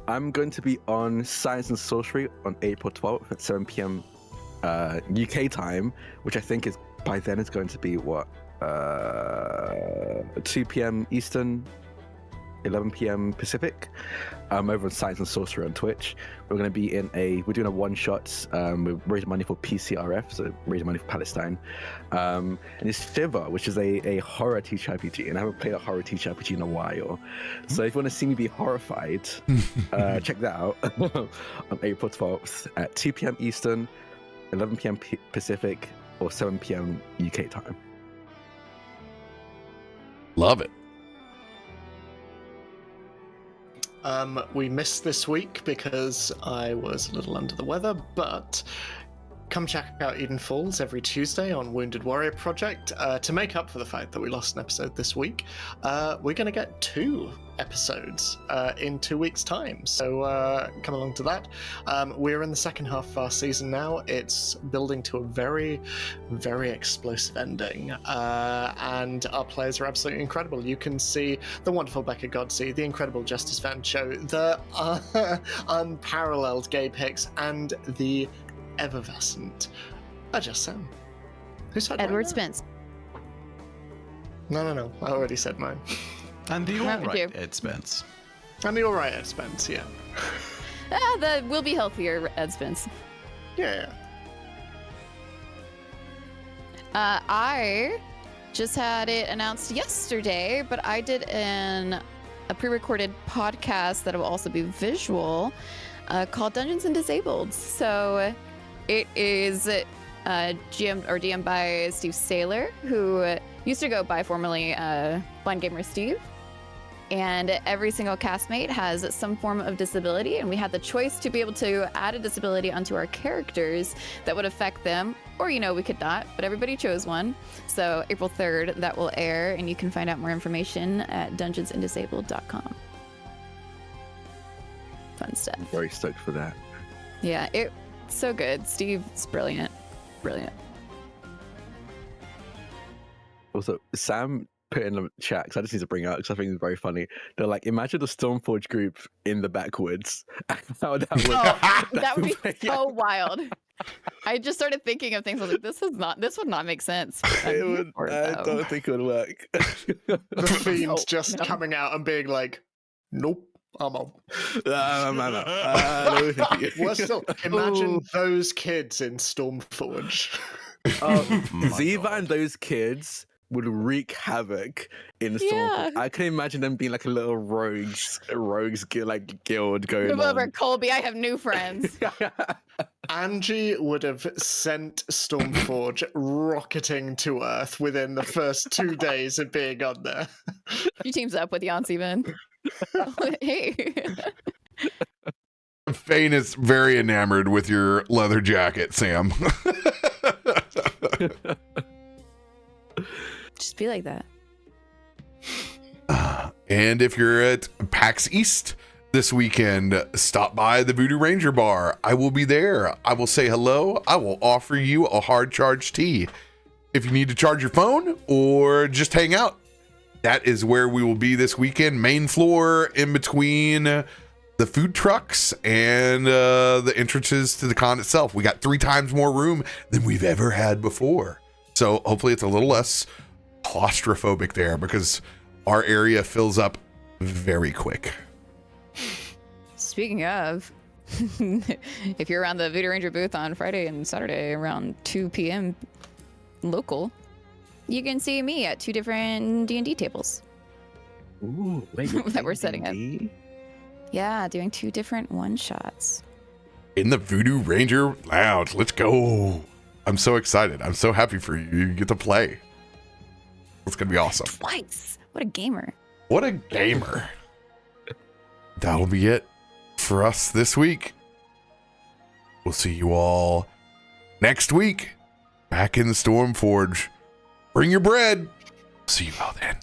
I'm going to be on Science and Sorcery on April 12th at 7 p.m. UK time, which I think is by then it's going to be 2 p.m. Eastern, 11 p.m. Pacific. Over on Science and Sorcery on Twitch. We're going to be we're doing a one-shot. We're raising money for PCRF, so raising money for Palestine. And it's Fiver, which is a horror teacher RPG, and I haven't played a horror teacher RPG in a while. So if you want to see me be horrified, check that out on April 12th at 2 p.m. Eastern, 11 p.m. Pacific, or 7 p.m. UK time. Love it. We missed this week because I was a little under the weather, but come check out Eden Falls every Tuesday on Wounded Warrior Project. To make up for the fact that we lost an episode this week, we're going to get 2 episodes in 2 weeks' time. So come along to that. We're in the second half of our season now. It's building to a very, very explosive ending. And our players are absolutely incredible. You can see the wonderful Becca Godsey, the incredible Justice Van Cho, the unparalleled Gabe Hicks, and the effervescent just Sam. Who said Edward mine? Spence. No. I already said mine. and the No, alright do. Ed Spence. And the alright Ed Spence, yeah. The will be healthier Ed Spence. Yeah. I just had it announced yesterday, but I did a pre-recorded podcast that will also be visual called Dungeons and Disabled. So it is DM'd by Steve Saylor, who used to go by formerly Blind Gamer Steve. And every single castmate has some form of disability, and we had the choice to be able to add a disability onto our characters that would affect them, or we could not, but everybody chose one. So April 3rd, that will air, and you can find out more information at dungeonsanddisabled.com. Fun stuff. I'm very stoked for that. Yeah, it's so good. Steve's brilliant. Brilliant. Also, Sam put in the chat, because I just need to bring it up because I think it's very funny. They're like, imagine the Stormforge group in the backwoods. How that would, That would be so wild. I just started thinking of things. I was like, this would not make sense. I don't think it would work. The Fiend's just coming out and being like, nope. I'm on. Well, still, imagine those kids in Stormforge. Ziva and those kids would wreak havoc in the Stormforge. I can imagine them being like a little rogues guild going Move on. over, Colby. I have new friends. Angie would have sent Stormforge rocketing to Earth within the first 2 days of being on there. She teams up with Yancy Ben. Hey. Fane is very enamored with your leather jacket, Sam. Just be like that. And if you're at PAX East this weekend, stop by the Voodoo Ranger Bar. I will be there. I will say hello. I will offer you a hard charge tea. If you need to charge your phone or just hang out, that is where we will be this weekend. Main floor in between the food trucks and the entrances to the con itself. We got 3 times more room than we've ever had before. So hopefully it's a little less claustrophobic there, because our area fills up very quick. Speaking of, if you're around the Voodoo Ranger booth on Friday and Saturday around 2 p.m. local, you can see me at 2 different D&D tables. Ooh, wait, that we're setting up. D&D? Yeah, doing 2 different one-shots. In the Voodoo Ranger Lounge. Let's go. I'm so excited. I'm so happy for you. You get to play. It's going to be awesome. Twice. What a gamer. What a gamer. That'll be it for us this week. We'll see you all next week back in the Stormforge. Bring your bread. See you all then.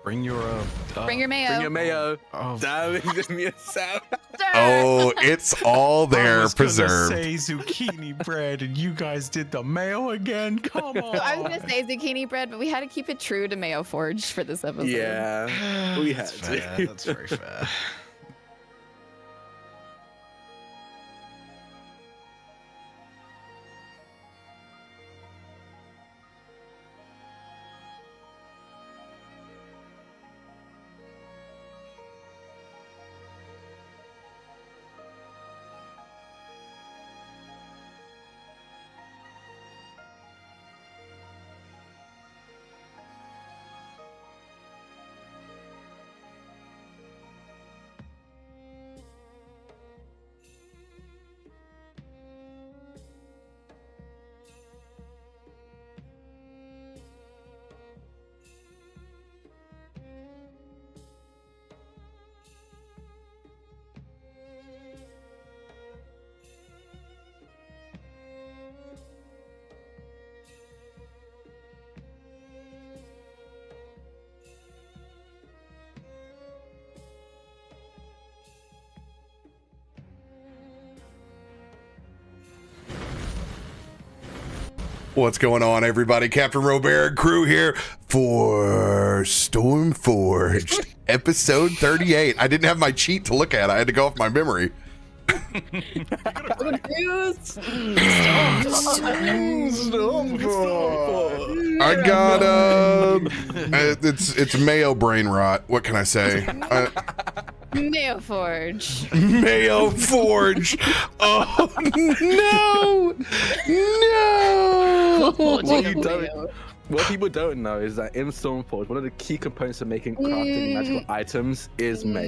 Bring your Bring your Bring your mayo. mayo. Oh, Damn it, Sam. Oh, it's all I there was gonna preserved. say zucchini bread, and you guys did the mayo again. Come on. So I was gonna say zucchini bread, but we had to keep it true to Mayo Forge for this episode. Yeah, we had That's fair. to. That's very fair. What's going on, everybody? CaptainRoBear and crew here for Stormforged, episode 38. I didn't have my cheat to look at. I had to go off my memory. I got it's mayo brain rot. What can I say? Mayo Forge. Mayo Forge. Oh no! No! What people don't know is that in Stormforge, one of the key components of making crafting magical items is mayo.